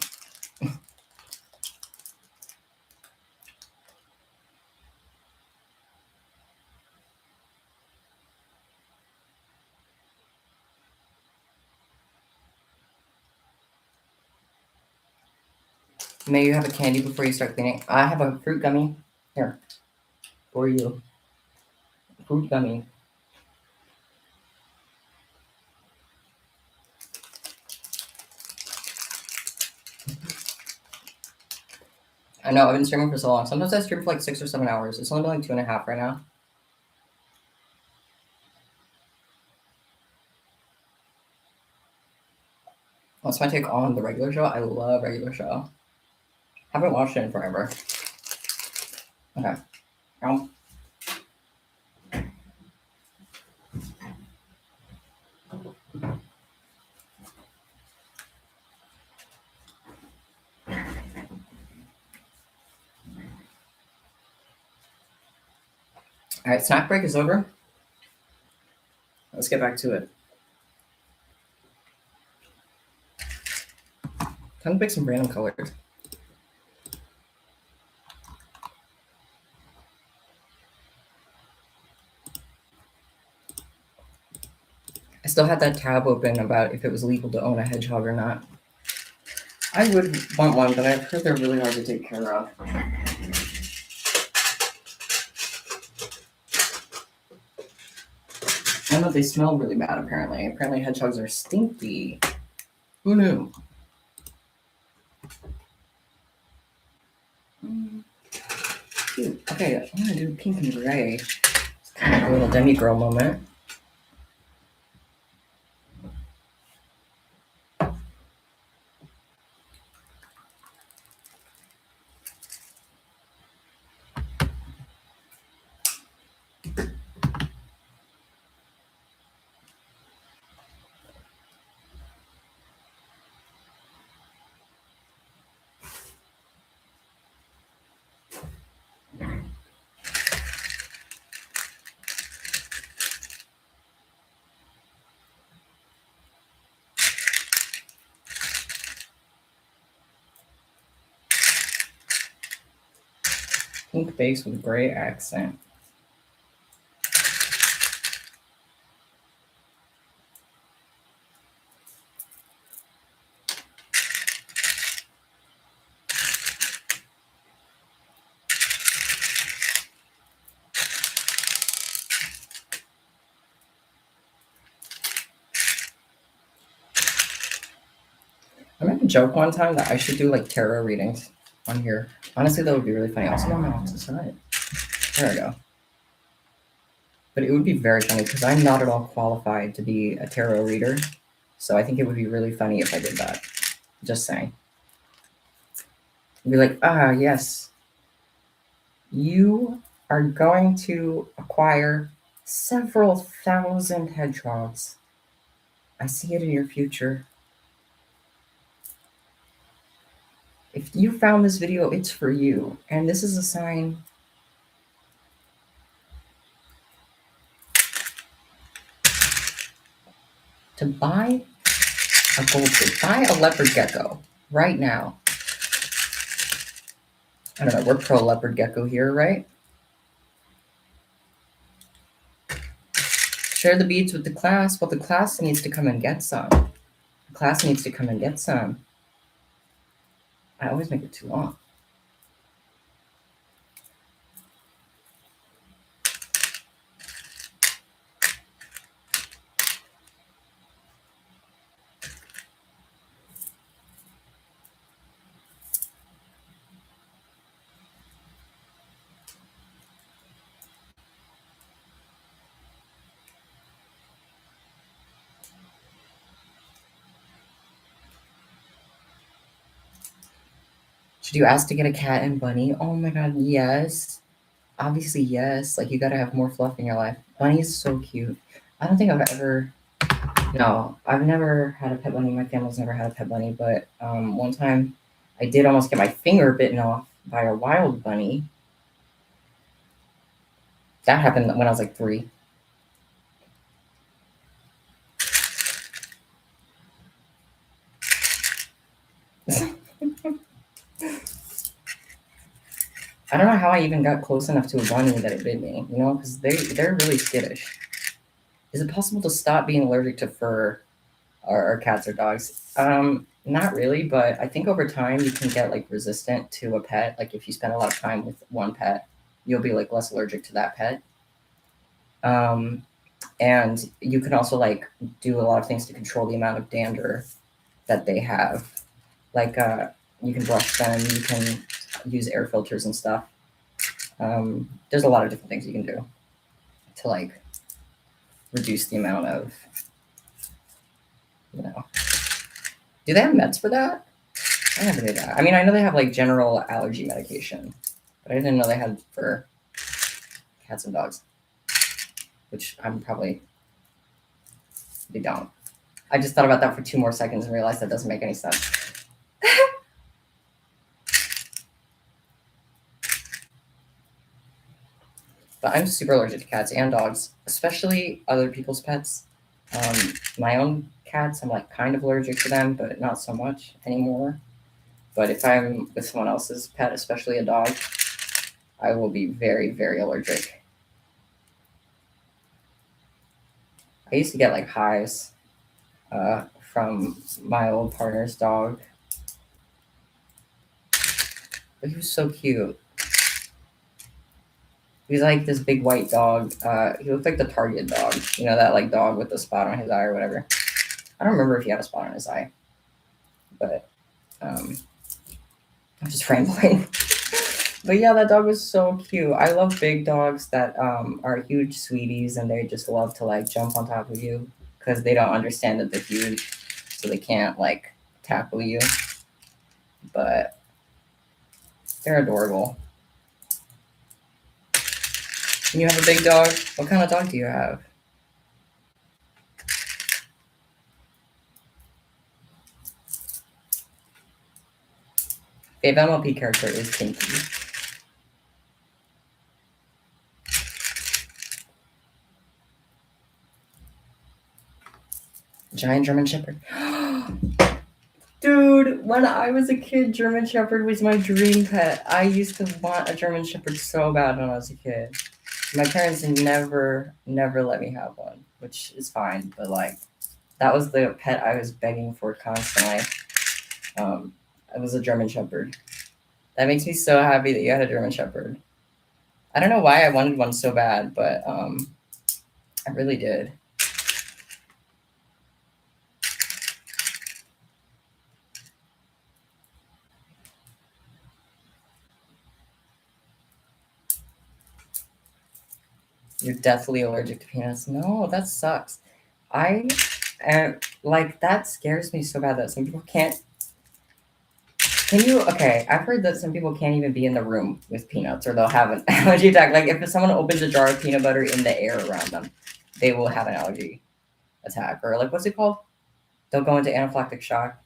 May you have a candy before you start cleaning. I have a fruit gummy. Here. For you. Fruit gummy. I know, I've been streaming for so long. Sometimes I stream for like 6 or 7 hours. It's only been like 2.5 right now. What's my take on the regular show? I love regular show. Haven't watched it in forever. Okay. Now, alright, snack break is over. Let's get back to it. Time to pick some random colors. I still had that tab open about if it was legal to own a hedgehog or not. I would want one, but I've heard they're really hard to take care of. I know they smell really bad, apparently. Apparently hedgehogs are stinky. Who knew? Cute. Okay, I'm gonna do pink and gray. It's kind of a little demi girl moment. Pink base with gray accent. I made a joke one time that I should do like tarot readings on here. Honestly, that would be really funny. Also, no, no, it's not. There we go. But it would be very funny because I'm not at all qualified to be a tarot reader. So I think it would be really funny if I did that. Just saying. Be like, yes. You are going to acquire several thousand hedgehogs. I see it in your future. If you found this video, it's for you. And this is a sign to buy a goldfish. Buy a leopard gecko right now. I don't know, we're pro leopard gecko here, right? Share the beads with the class. Well, the class needs to come and get some. The class needs to come and get some. I always make it too long. Should you ask to get a cat and bunny? Oh my god, yes. Obviously, yes. Like, you gotta have more fluff in your life. Bunny is so cute. I don't think I've ever. No, I've never had a pet bunny. My family's never had a pet bunny, but one time I did almost get my finger bitten off by a wild bunny. That happened when I was like 3. I don't know how I even got close enough to a bunny that it bit me, you know, because they're really skittish. Is it possible to stop being allergic to fur or cats or dogs? Not really, but I think over time you can get like resistant to a pet. Like if you spend a lot of time with one pet, you'll be like less allergic to that pet. Um, and you can also like do a lot of things to control the amount of dander that they have. Like you can brush them, you can use air filters and stuff. There's a lot of different things you can do to like reduce the amount of, you know. Do they have meds for that? I never knew that. I mean, I know they have like general allergy medication, but I didn't know they had for cats and dogs, which they don't. I just thought about that for 2 more seconds and realized that doesn't make any sense. But I'm super allergic to cats and dogs, especially other people's pets. My own cats, I'm like kind of allergic to them, but not so much anymore. But if I'm with someone else's pet, especially a dog, I will be very, very allergic. I used to get like hives from my old partner's dog. But he was so cute. He's like this big white dog. He looked like the Target dog. You know, that like dog with the spot on his eye or whatever. I don't remember if he had a spot on his eye. But I'm just rambling. But yeah, that dog was so cute. I love big dogs that are huge sweeties and they just love to like jump on top of you because they don't understand that they're huge, so they can't like tackle you. But they're adorable. And you have a big dog? What kind of dog do you have? Favorite MLP character is Kandi. Giant German Shepherd. Dude, when I was a kid, German Shepherd was my dream pet. I used to want a German Shepherd so bad when I was a kid. My parents never let me have one, which is fine, but like that was the pet I was begging for constantly. It was a German Shepherd. That makes me so happy that you had a German Shepherd. I don't know why I wanted one so bad, but I really did. You're deathly allergic to peanuts. No, that sucks. I am like that scares me so bad that some people can't. Can you? Okay, I've heard that some people can't even be in the room with peanuts, or they'll have an allergy attack. Like if someone opens a jar of peanut butter in the air around them, they will have an allergy attack, or like what's it called? They'll go into anaphylactic shock.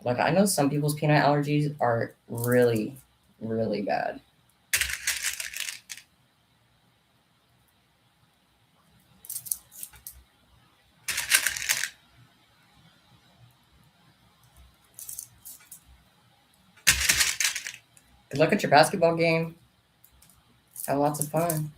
Like I know some people's peanut allergies are really, really bad. Good luck at your basketball game. Have lots of fun.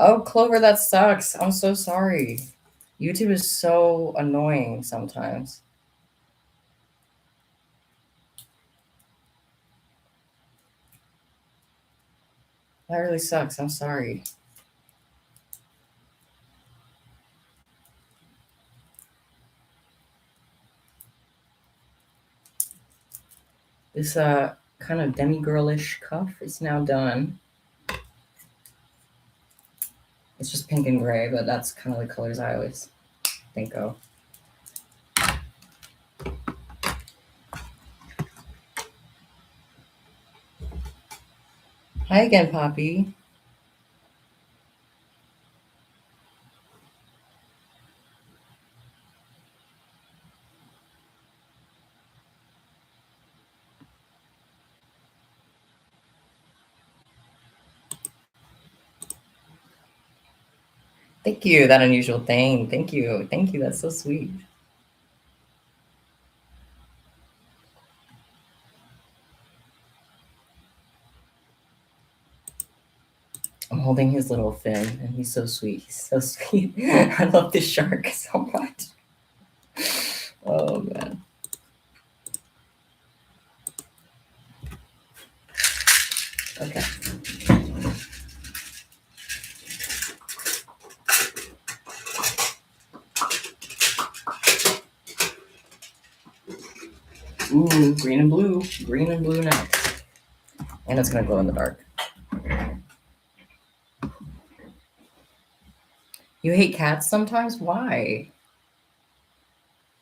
Oh, Clover, that sucks. I'm so sorry. YouTube is so annoying sometimes. That really sucks. I'm sorry. This kind of demi-girlish cuff is now done. It's just pink and gray, but that's kind of the colors I always think of. Hi again, Poppy. Thank you, that unusual thing. Thank you. Thank you. That's so sweet. I'm holding his little fin, and he's so sweet. He's so sweet. I love this shark so much. Oh, man. Okay. Ooh, green and blue. Green and blue now. And it's going to glow in the dark. You hate cats sometimes? Why?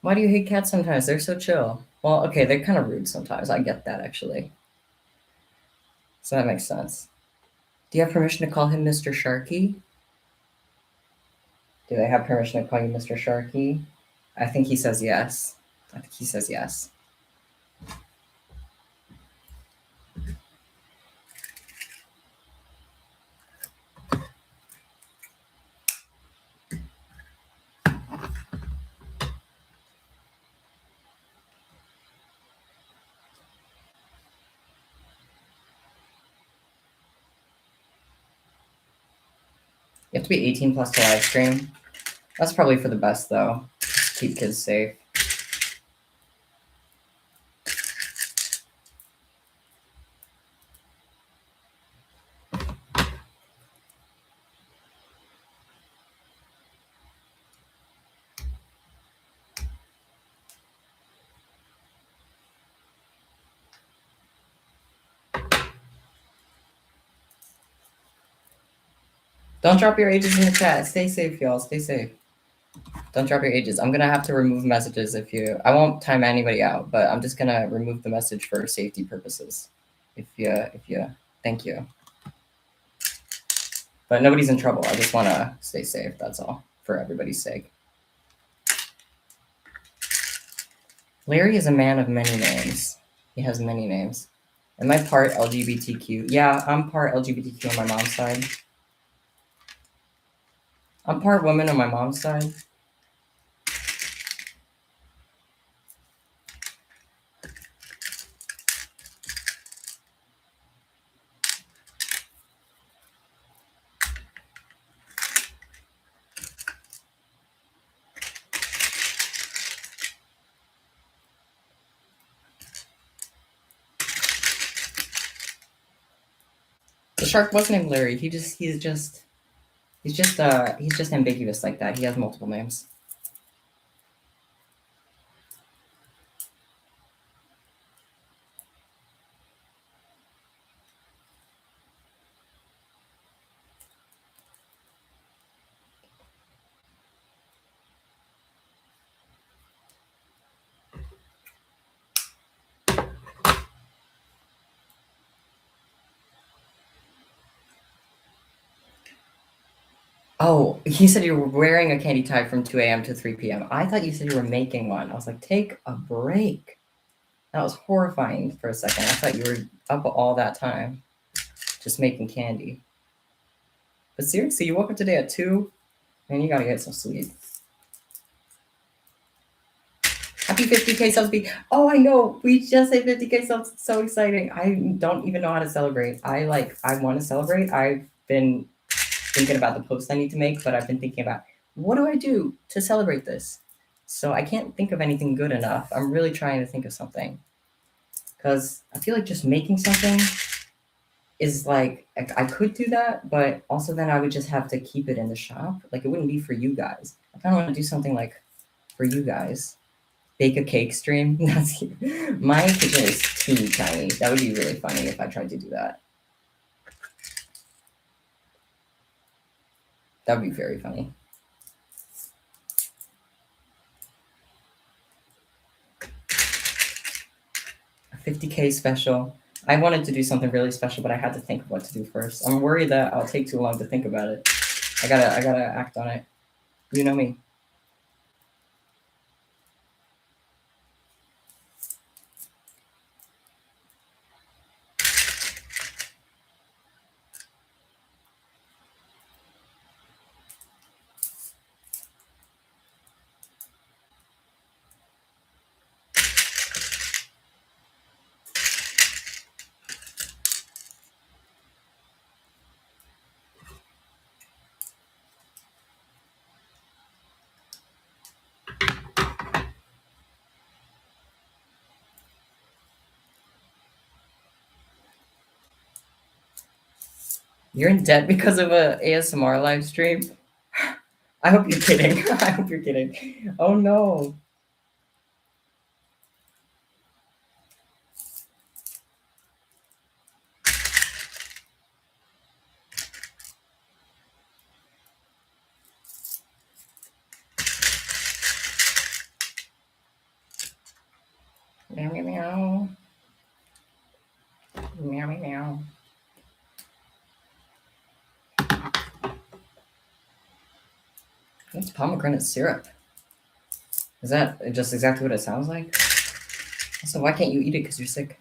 Why do you hate cats sometimes? They're so chill. Well, okay, they're kind of rude sometimes. I get that, actually. So that makes sense. Do you have permission to call him Mr. Sharky? Do they have permission to call you Mr. Sharky? I think he says yes. I think he says yes. You have to be 18 plus to live stream. That's probably for the best, though. Keep kids safe. Don't drop your ages in the chat. Stay safe, y'all. Stay safe. Don't drop your ages. I'm gonna have to remove messages if you. I won't time anybody out, but I'm just gonna remove the message for safety purposes. If you, thank you. But nobody's in trouble. I just want to stay safe. That's all, for everybody's sake. Larry is a man of many names. He has many names. Am I part LGBTQ? Yeah, I'm part LGBTQ on my mom's side. I'm part woman on my mom's side. The shark was named Larry. He's just ambiguous like that. He has multiple names. Oh, he said you were wearing a candy tie from 2 a.m. to 3 p.m. I thought you said you were making one. I was like, take a break. That was horrifying for a second. I thought you were up all that time just making candy. But seriously, you woke up today at 2? Man, you gotta get some sleep. Happy 50K subs. Oh, I know. We just hit 50K subs. It's so exciting. I don't even know how to celebrate. I want to celebrate. I've been thinking about the post I need to make, but I've been thinking about what do I do to celebrate this? So I can't think of anything good enough. I'm really trying to think of something because I feel like just making something is like I could do that, but also then I would just have to keep it in the shop. Like it wouldn't be for you guys. I kind of want to do something like for you guys. Bake a cake stream. That's my kitchen is teeny tiny. That would be really funny if I tried to do that. That would be very funny. A 50K special. I wanted to do something really special, but I had to think of what to do first. I'm worried that I'll take too long to think about it. I gotta act on it. You know me. You're in debt because of a ASMR live stream. I hope you're kidding. I hope you're kidding. Oh no. Meow meow meow. Meow meow meow. What's pomegranate syrup? Is that just exactly what it sounds like? So why can't you eat it because you're sick?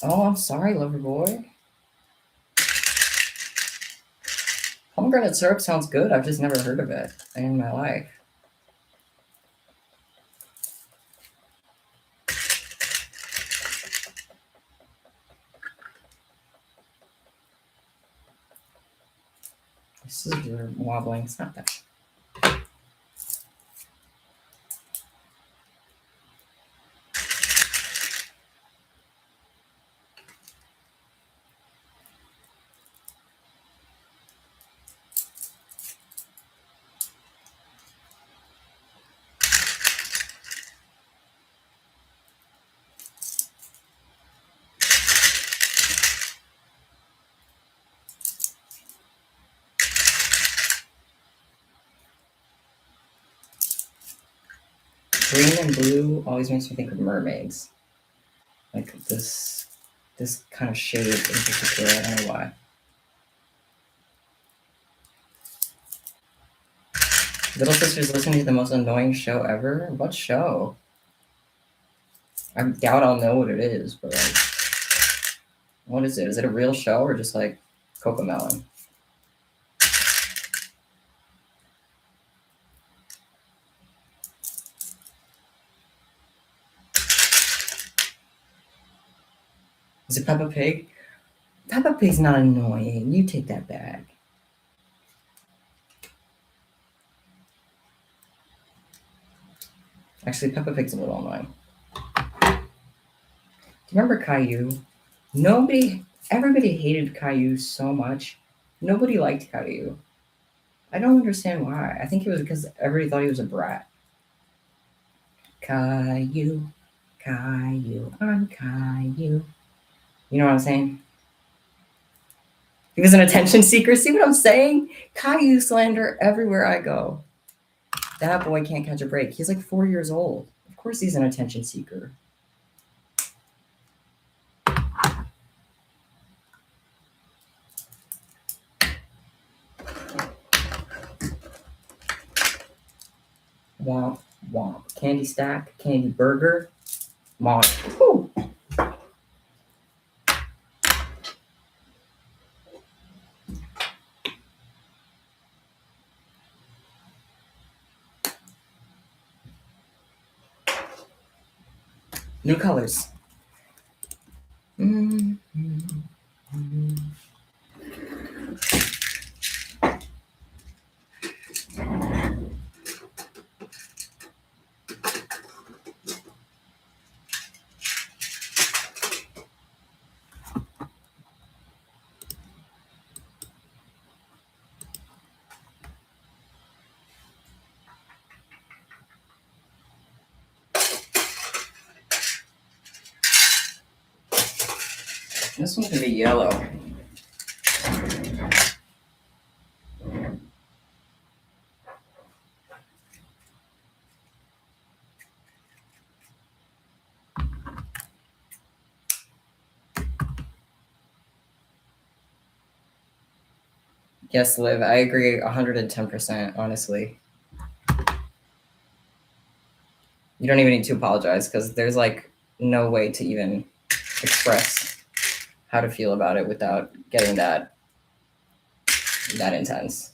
Oh, I'm sorry, lover boy. Pomegranate syrup sounds good. I've just never heard of it in my life. My scissors are wobbling. It's not that. Green and blue always makes me think of mermaids. Like this kind of shade in particular. I don't know why. Little sister's listening to the most annoying show ever. What show? I doubt I'll know what it is, but like, what is it? Is it a real show or just like Cocomelon? Is it Peppa Pig? Peppa Pig's not annoying. You take that back. Actually, Peppa Pig's a little annoying. Do you remember Caillou? Everybody hated Caillou so much. Nobody liked Caillou. I don't understand why. I think it was because everybody thought he was a brat. Caillou. Caillou, I'm Caillou. You know what I'm saying? He was an attention seeker. See what I'm saying? Caillou slander everywhere I go. That boy can't catch a break. He's like 4 years old. Of course he's an attention seeker. Womp, womp. Candy stack, candy burger. Womp. Woo. New colors. This one's gonna be yellow. Yes, Liv, I agree 110%, honestly. You don't even need to apologize because there's like no way to even express how to feel about it without getting that intense.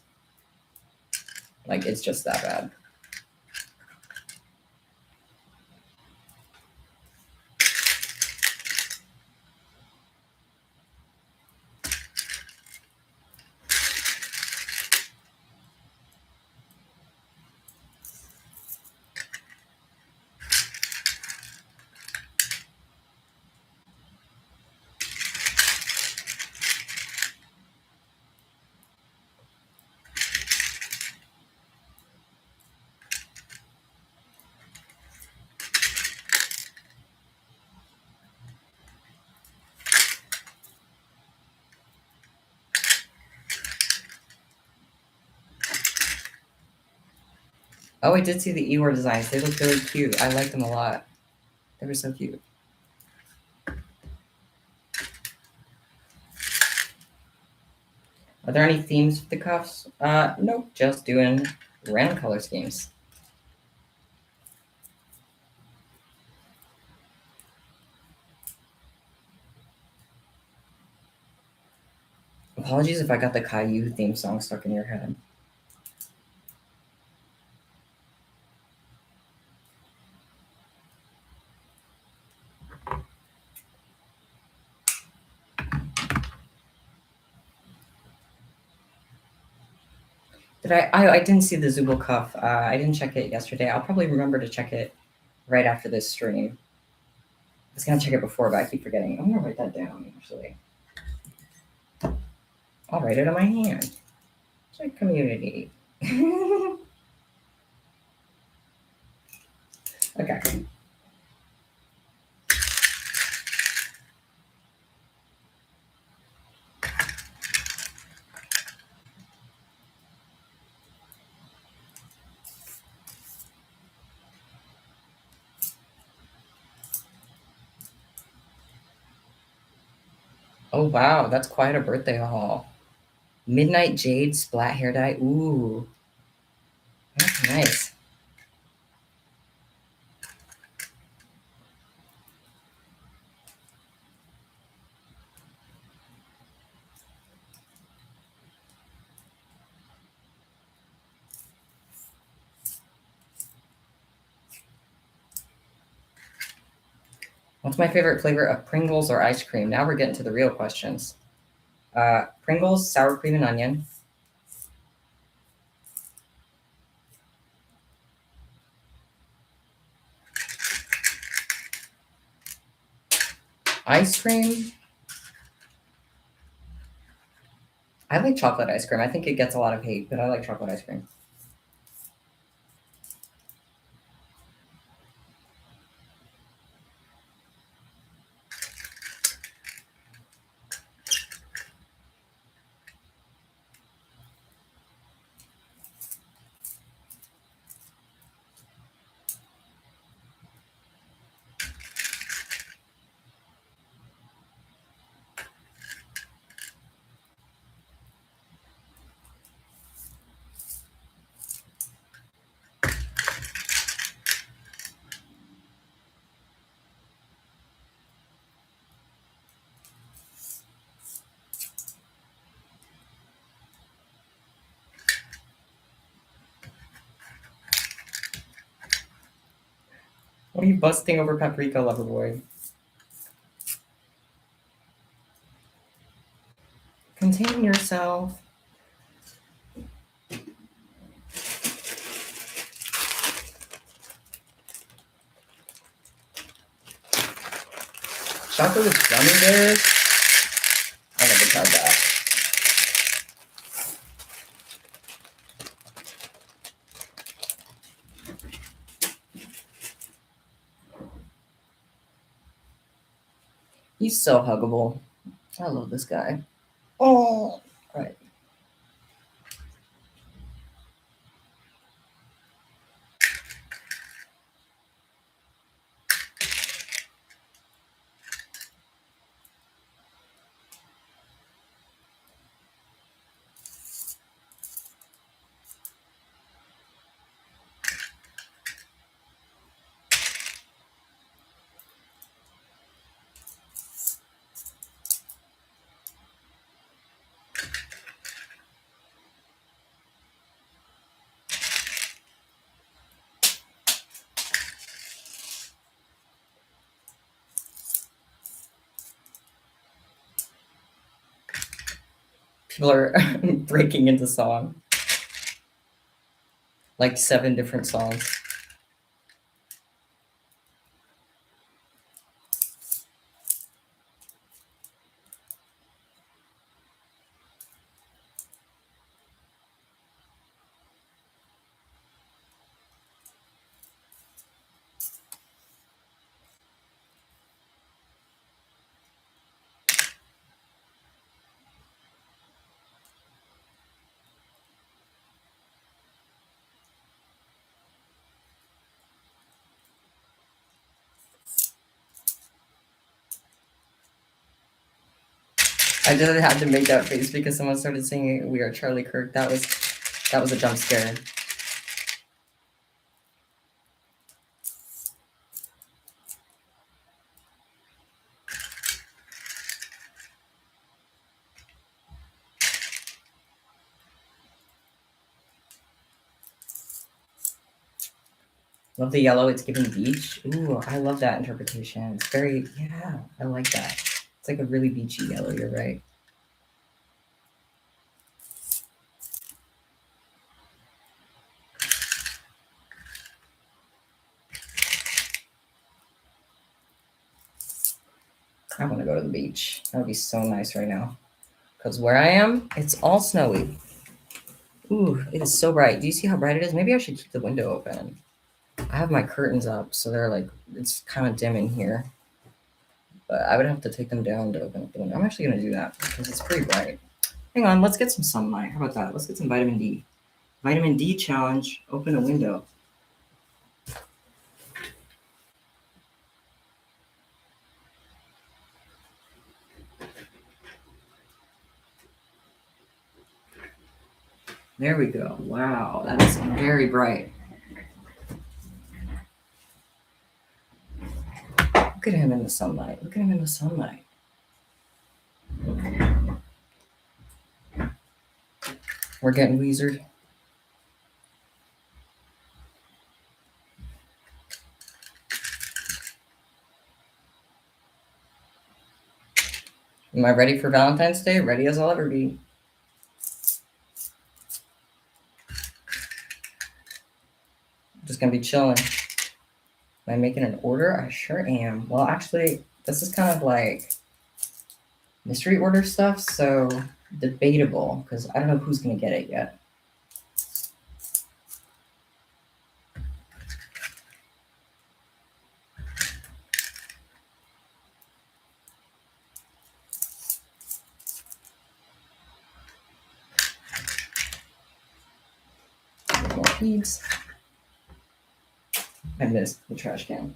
Like it's just that bad. Oh, I did see the Eeyore designs. They look really cute. I like them a lot. They were so cute. Are there any themes for the cuffs? Nope, just doing random color schemes. Apologies if I got the Caillou theme song stuck in your head. Did I didn't see the Zubul cuff. I didn't check it yesterday. I'll probably remember to check it right after this stream. I was gonna check it before, but I keep forgetting. I'm gonna write that down, actually. I'll write it on my hand. Check community. Okay. Oh wow, that's quite a birthday haul. Midnight Jade splat hair dye. Ooh, that's nice. What's my favorite flavor of Pringles or ice cream? Now we're getting to the real questions. Pringles, sour cream and onion. Ice cream. I like chocolate ice cream. I think it gets a lot of hate, but I like chocolate ice cream. What are you busting over paprika, lover boy? Contain yourself. Chocolate with gummy bears? I never tried that. He's so huggable. I love this guy. Oh, right. People are breaking into song. Like 7 different songs. I just had to make that face because someone started singing "We Are Charlie Kirk." That was a jump scare. Love the yellow. It's giving beach. Ooh, I love that interpretation. It's very, yeah, I like that. It's like a really beachy yellow. You're right. I want to go to the beach. That would be so nice right now. Because where I am, it's all snowy. Ooh, it is so bright. Do you see how bright it is? Maybe I should keep the window open. I have my curtains up, so they're like, it's kind of dim in here. But I would have to take them down to open up the window. I'm actually going to do that because it's pretty bright. Hang on, let's get some sunlight. How about that? Let's get some vitamin D. Vitamin D challenge. Open a window. There we go. Wow, that is very bright. Look at him in the sunlight. Look at him in the sunlight. We're getting weezered. Am I ready for Valentine's Day? Ready as I'll ever be. Just gonna be chilling. Am I making an order? I sure am. Well, actually, this is kind of like mystery order stuff, so debatable because I don't know who's gonna get it yet. More beads. I missed the trash can.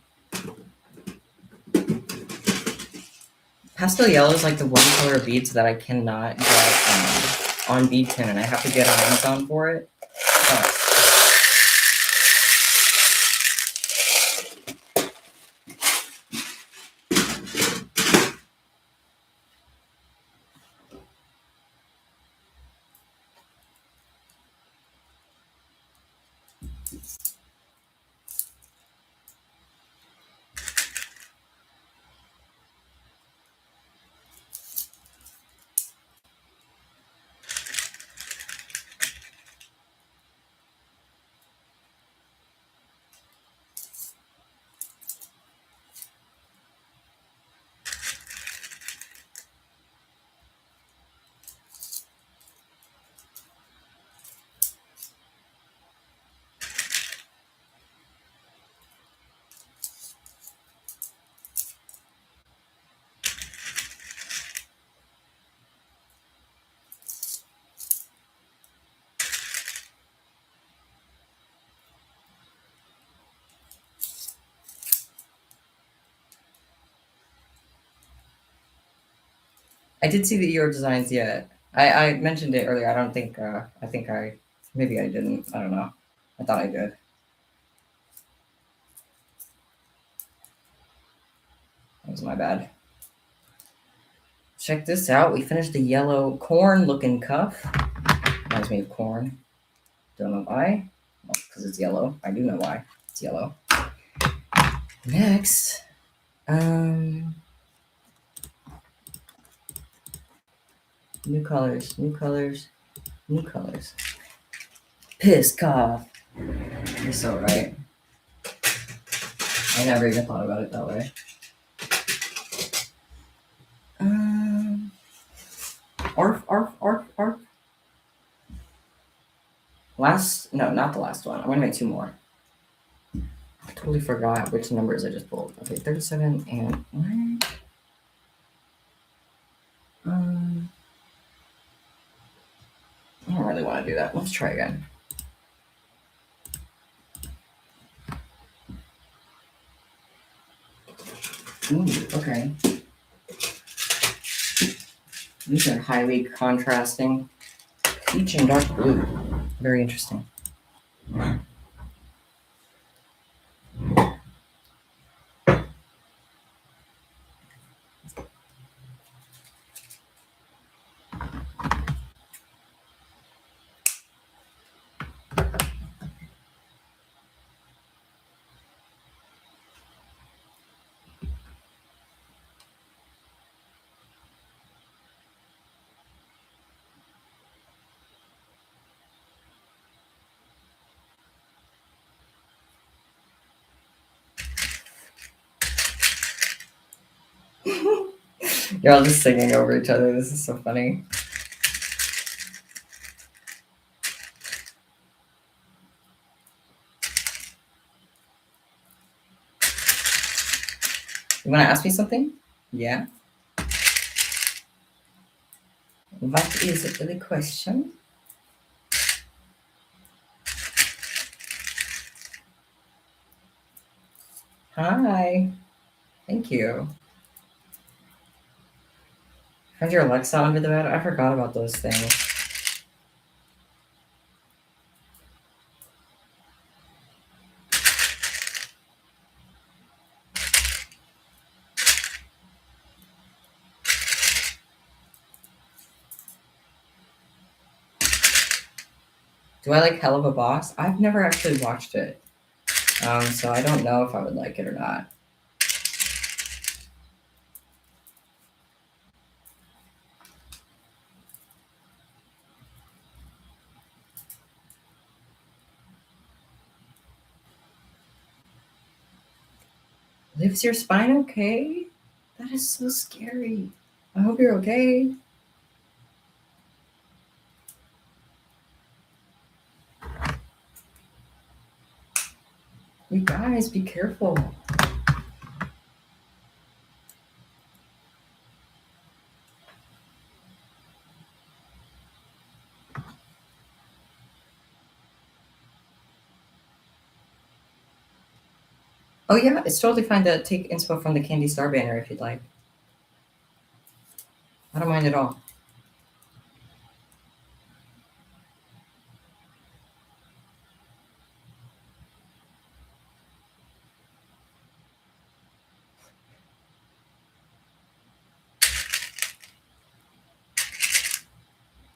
Pastel yellow is like the one color of beads that I cannot get on bead tin, and I have to get on Amazon for it. But I did see the your designs. Yeah, I mentioned it earlier. I don't think. I think I maybe I didn't. I don't know. I thought I did. That was my bad. Check this out. We finished the yellow corn looking cuff. Reminds me of corn. Don't know why. Well, because it's yellow. I do know why. It's yellow. Next, um, new colors, new colors, new colors. Pissed off. You're so right. I never even thought about it that way. Um, arf, arf, arf, arf. Last, no, not the last one. I'm gonna make two more. I totally forgot which numbers I just pulled. Okay, 37 and what? Um, I don't really want to do that. Let's try again. Ooh, okay. These are highly contrasting. Peach and dark blue. Very interesting. You're all just singing over each other. This is so funny. You want to ask me something? Yeah. What is the question? Hi. Thank you. Have your Alexa under the bed? I forgot about those things. Do I like Hell of a Boss? I've never actually watched it, so I don't know if I would like it or not. Lives your spine okay? That is so scary. I hope you're okay. You guys, be careful. Oh yeah, it's totally fine to take inspo from the Candy Star banner if you'd like. I don't mind at all.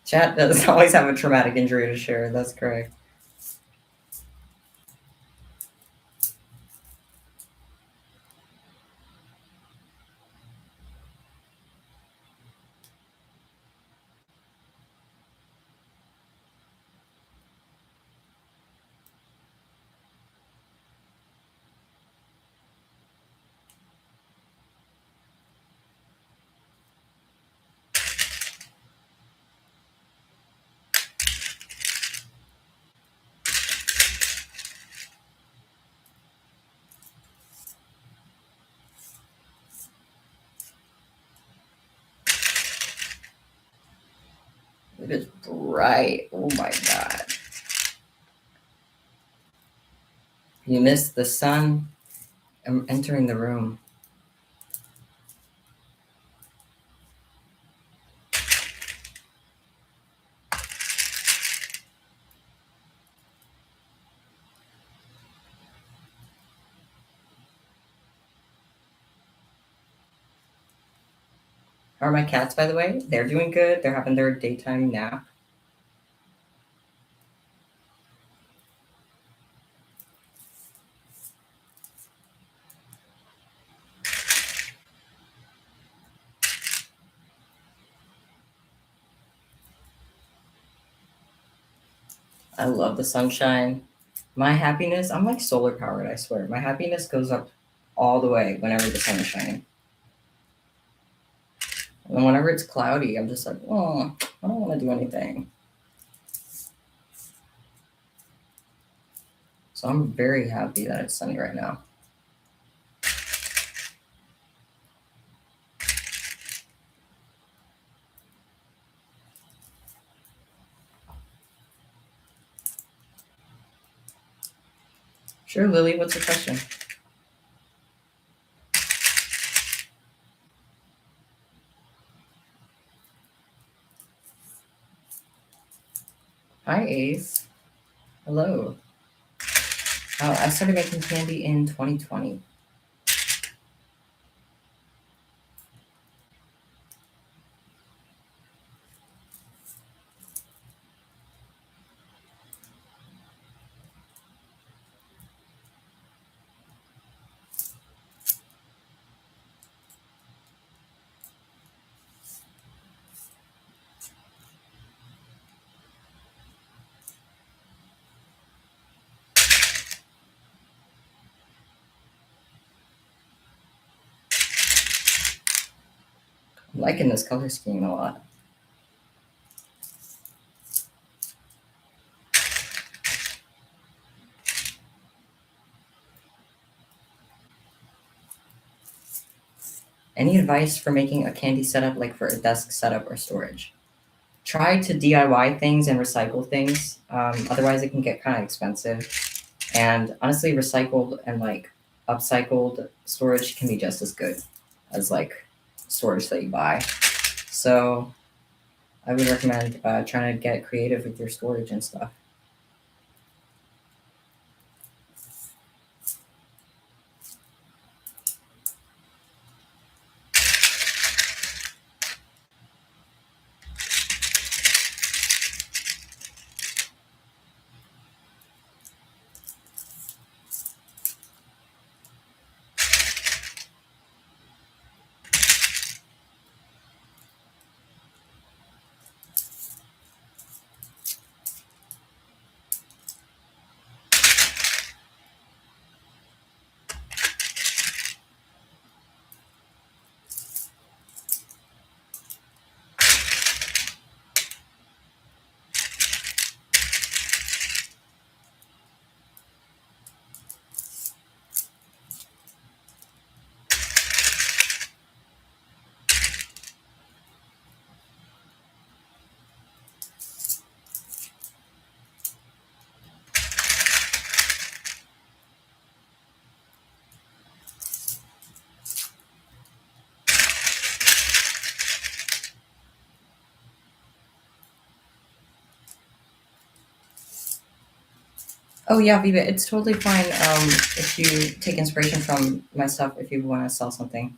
Chat does always have a traumatic injury to share. That's correct. It is bright. Oh my god. You missed the sun entering the room. Are my cats, by the way? They're doing good. They're having their daytime nap. I love the sunshine. My happiness, I'm like solar powered, I swear. My happiness goes up all the way whenever the sun is shining. And then whenever it's cloudy, I'm just like, oh, I don't want to do anything. So I'm very happy that it's sunny right now. Sure, Lily, what's your question? Hi, Ace. Hello. I started making candy in 2020. I'm liking this color scheme a lot. Any advice for making a candy setup, like for a desk setup or storage? Try to DIY things and recycle things. Otherwise, it can get kind of expensive. And honestly, recycled and like upcycled storage can be just as good as like storage that you buy. So I would recommend trying to get creative with your storage and stuff. Oh yeah, Viva, it's totally fine if you take inspiration from my stuff if you want to sell something.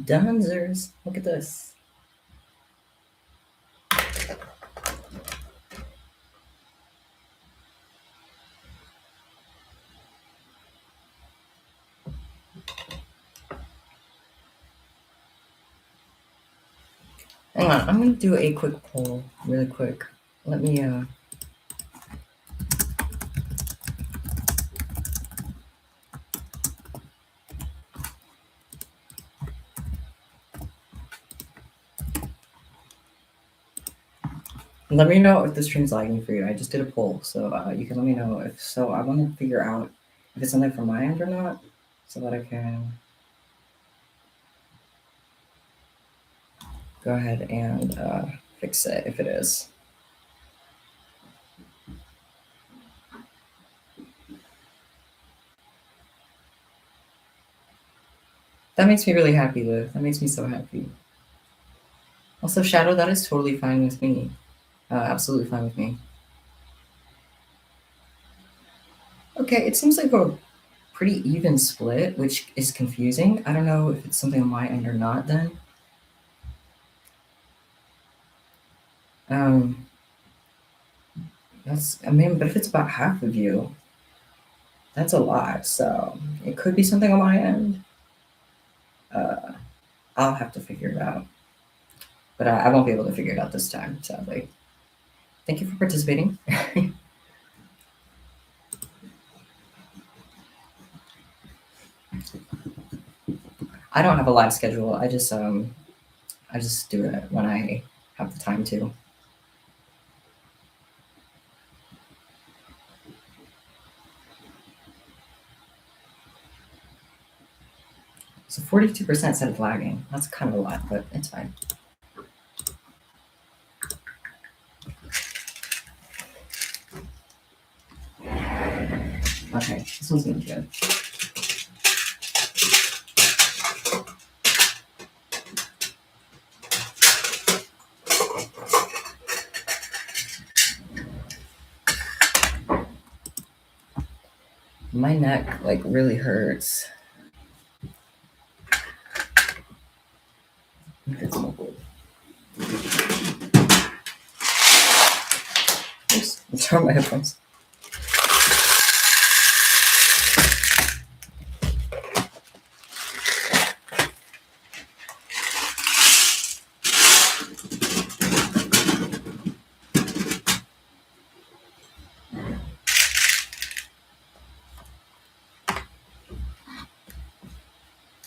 Dunzers. Look at this. Hang on, I'm gonna do a quick poll, really quick. Let me let me know if the stream's lagging for you. I just did a poll, so you can let me know if so. I want to figure out if it's something from my end or not, so that I can go ahead and fix it if it is. That makes me really happy, Liv. That makes me so happy. Also, Shadow, that is totally fine with me. Absolutely fine with me. Okay, it seems like a pretty even split, which is confusing. I don't know if it's something on my end or not then. I mean, but if it's about half of you, that's a lot. So it could be something on my end. I'll have to figure it out. But I won't be able to figure it out this time, sadly. Thank you for participating. I don't have a live schedule. I just do it when I have the time to. So 42% said it's lagging. That's kind of a lot, but it's fine. Okay, this one's gonna be good. My neck like really hurts. Oops, I'm throwing my headphones.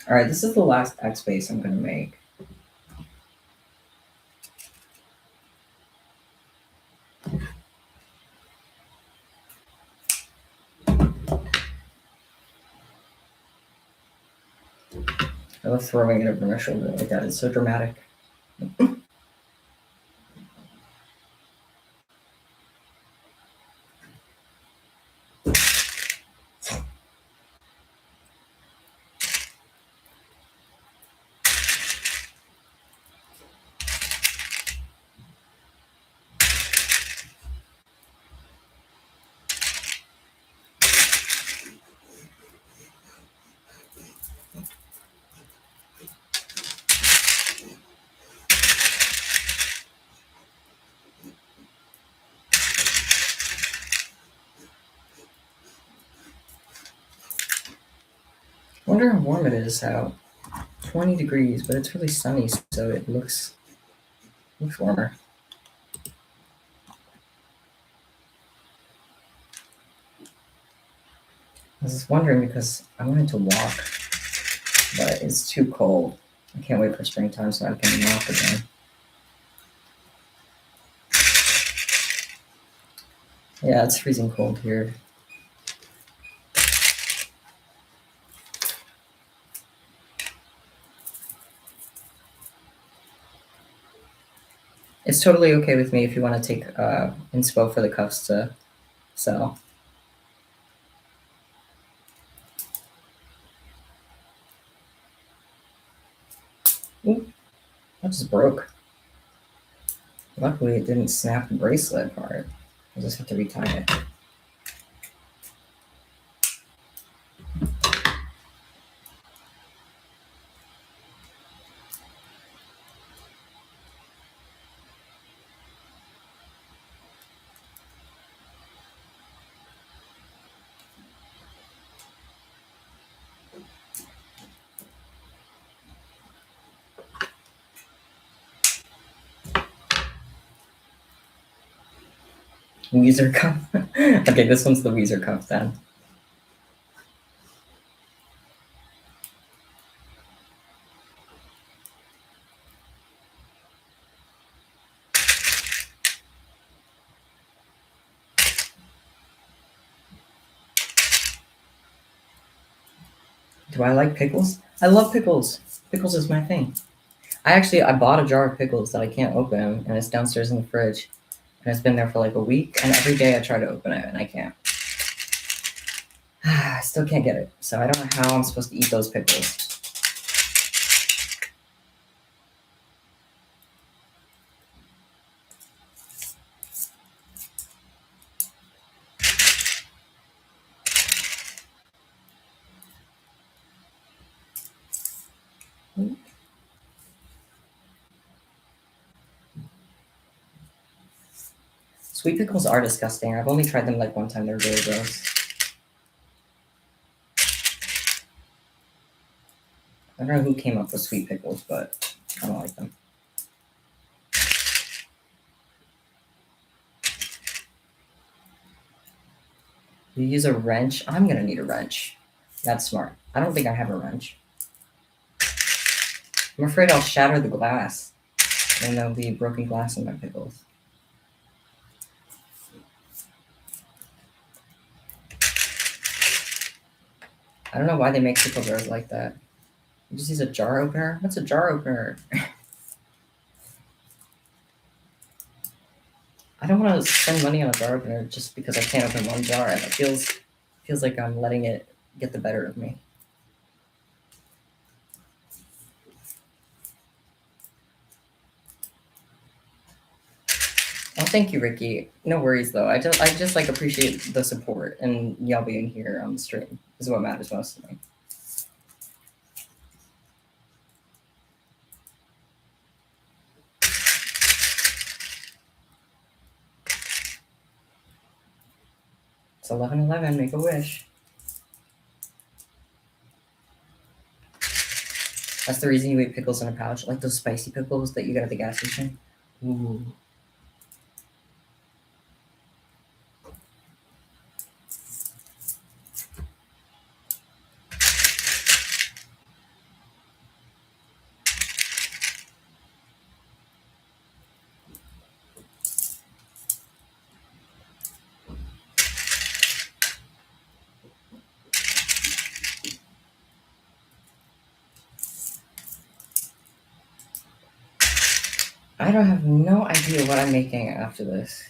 All right, this is the last X base I'm gonna make. I love throwing it over my shoulder like that. It's so dramatic. I wonder how warm it is out. 20 degrees, but it's really sunny, so it looks warmer. I was just wondering because I wanted to walk, but it's too cold. I can't wait for springtime so I can walk again. Yeah, it's freezing cold here. It's totally okay with me if you want to take inspo for the cuffs to sell. Ooh, that just broke. Luckily, it didn't snap the bracelet part. I just have to retie it. Weezer cup. Okay, this one's the Weezer cup then. Do I like pickles? I love pickles. Pickles is my thing. I bought a jar of pickles that I can't open, and it's downstairs in the fridge, and it's been there for like a week. And every day I try to open it, and I can't. I still can't get it, so I don't know how I'm supposed to eat those pickles. Sweet pickles are disgusting. I've only tried them like one time. They're really gross. I don't know who came up with sweet pickles, but I don't like them. You use a wrench? I'm gonna need a wrench. That's smart. I don't think I have a wrench. I'm afraid I'll shatter the glass, and there'll be broken glass in my pickles. I don't know why they make pickle jars like that. You just use a jar opener? What's a jar opener? I don't want to spend money on a jar opener just because I can't open one jar, and it feels like I'm letting it get the better of me. Oh, thank you, Ricky. No worries though. I just like appreciate the support and y'all being here on the stream is what matters most to me. It's 11:11. Make a wish. That's the reason you eat pickles in a pouch, like those spicy pickles that you get at the gas station. Ooh. I don't have no idea what I'm making after this.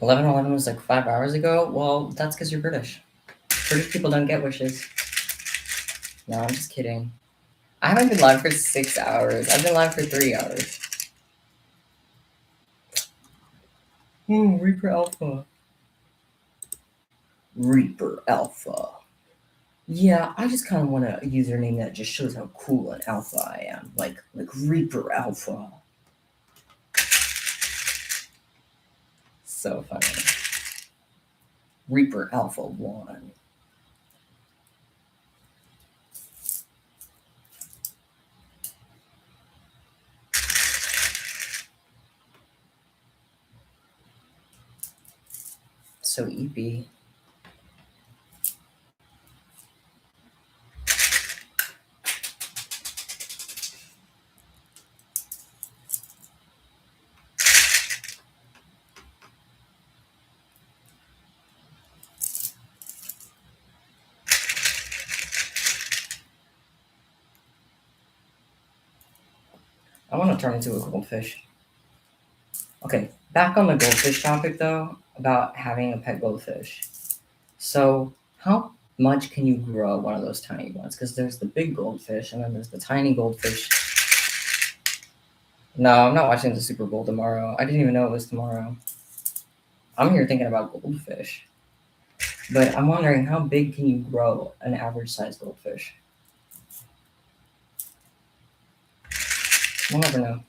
Eleven was like 5 hours ago. Well, that's because you're British. British people don't get wishes. No, I'm just kidding. I haven't been live for 6 hours. I've been live for 3 hours. Reaper Alpha. Reaper Alpha. Yeah, I just kind of want a username that just shows how cool an alpha I am. Like Reaper Alpha. So funny. Reaper Alpha 1. So EP. I want to turn into a goldfish. Okay, back on the goldfish topic though, about having a pet goldfish. So, how much can you grow one of those tiny ones? Because there's the big goldfish and then there's the tiny goldfish. No, I'm not watching the Super Bowl tomorrow. I didn't even know it was tomorrow. I'm here thinking about goldfish. But I'm wondering, how big can you grow an average sized goldfish? We'll never know.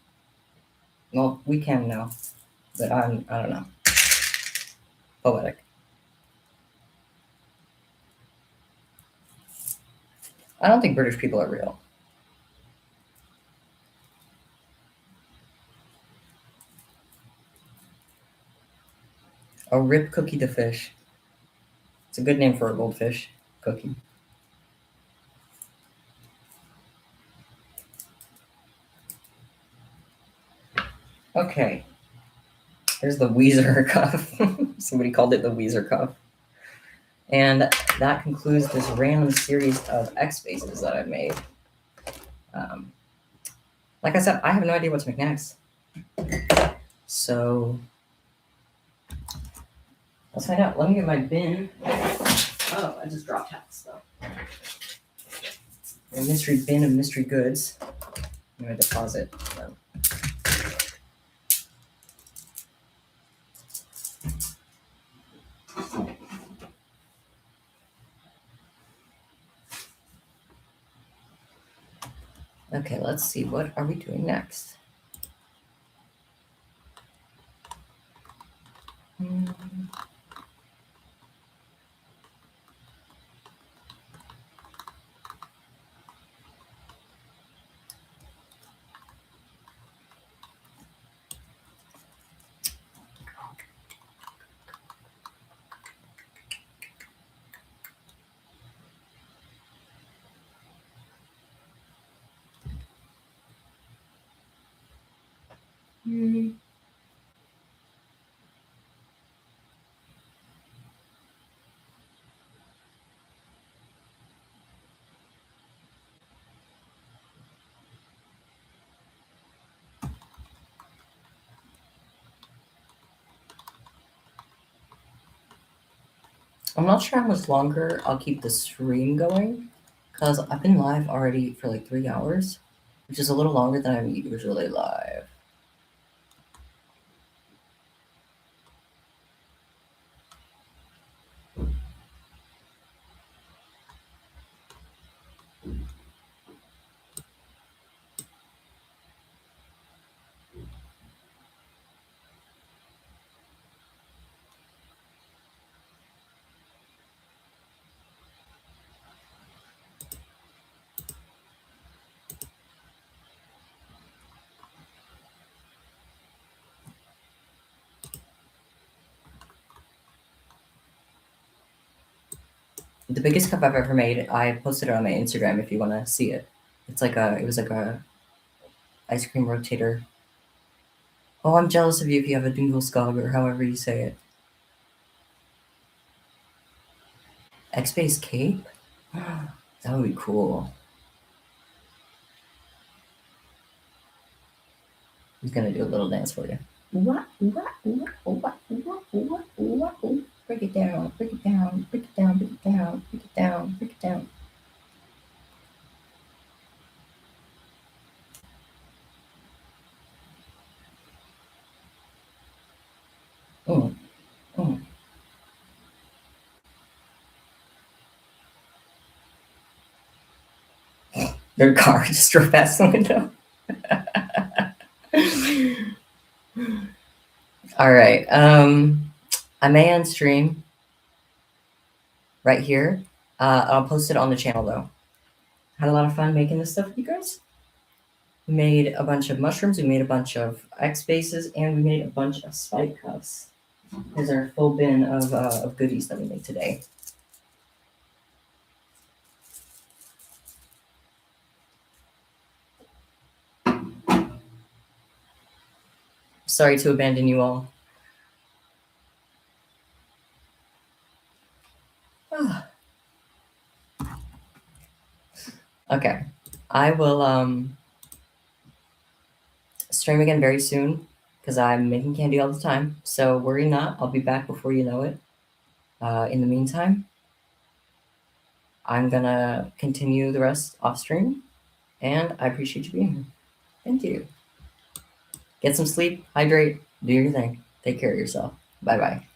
Well, we can know, but I don't know. Poetic. I don't think British people are real. A rip cookie the fish. It's a good name for a goldfish. Cookie. Okay. There's the Weezer cuff. Somebody called it the Weezer cuff. And that concludes this random series of X faces that I've made. Um, like I said, I have no idea what to make next. So let's find out. Let me get my bin. Oh, I just dropped hats though. A mystery bin of mystery goods. I'm gonna deposit them. Okay, let's see. What are we doing next? I'm not sure how much longer I'll keep the stream going because I've been live already for like 3 hours, which is a little longer than I'm usually live. The biggest cup I've ever made, I posted it on my Instagram if you want to see it. It was like a ice cream rotator. Oh, I'm jealous of you if you have a dingle skog or however you say it. X-Base cape? That would be cool. He's gonna do a little dance for you. Break it down, break it down, break it down, break it down, break it down, break it down. Mm, mm. Their car just drove past the window. All right. I may end stream right here. I'll post it on the channel though. Had a lot of fun making this stuff with you guys. We made a bunch of mushrooms, we made a bunch of X bases, and we made a bunch of spike cuffs. Here's our full bin of goodies that we made today. Sorry to abandon you all. Okay. I will stream again very soon because I'm making candy all the time. So worry not, I'll be back before you know it. In the meantime, I'm gonna continue the rest off stream, and I appreciate you being here. Thank you. Get some sleep, hydrate, do your thing. Take care of yourself. Bye bye.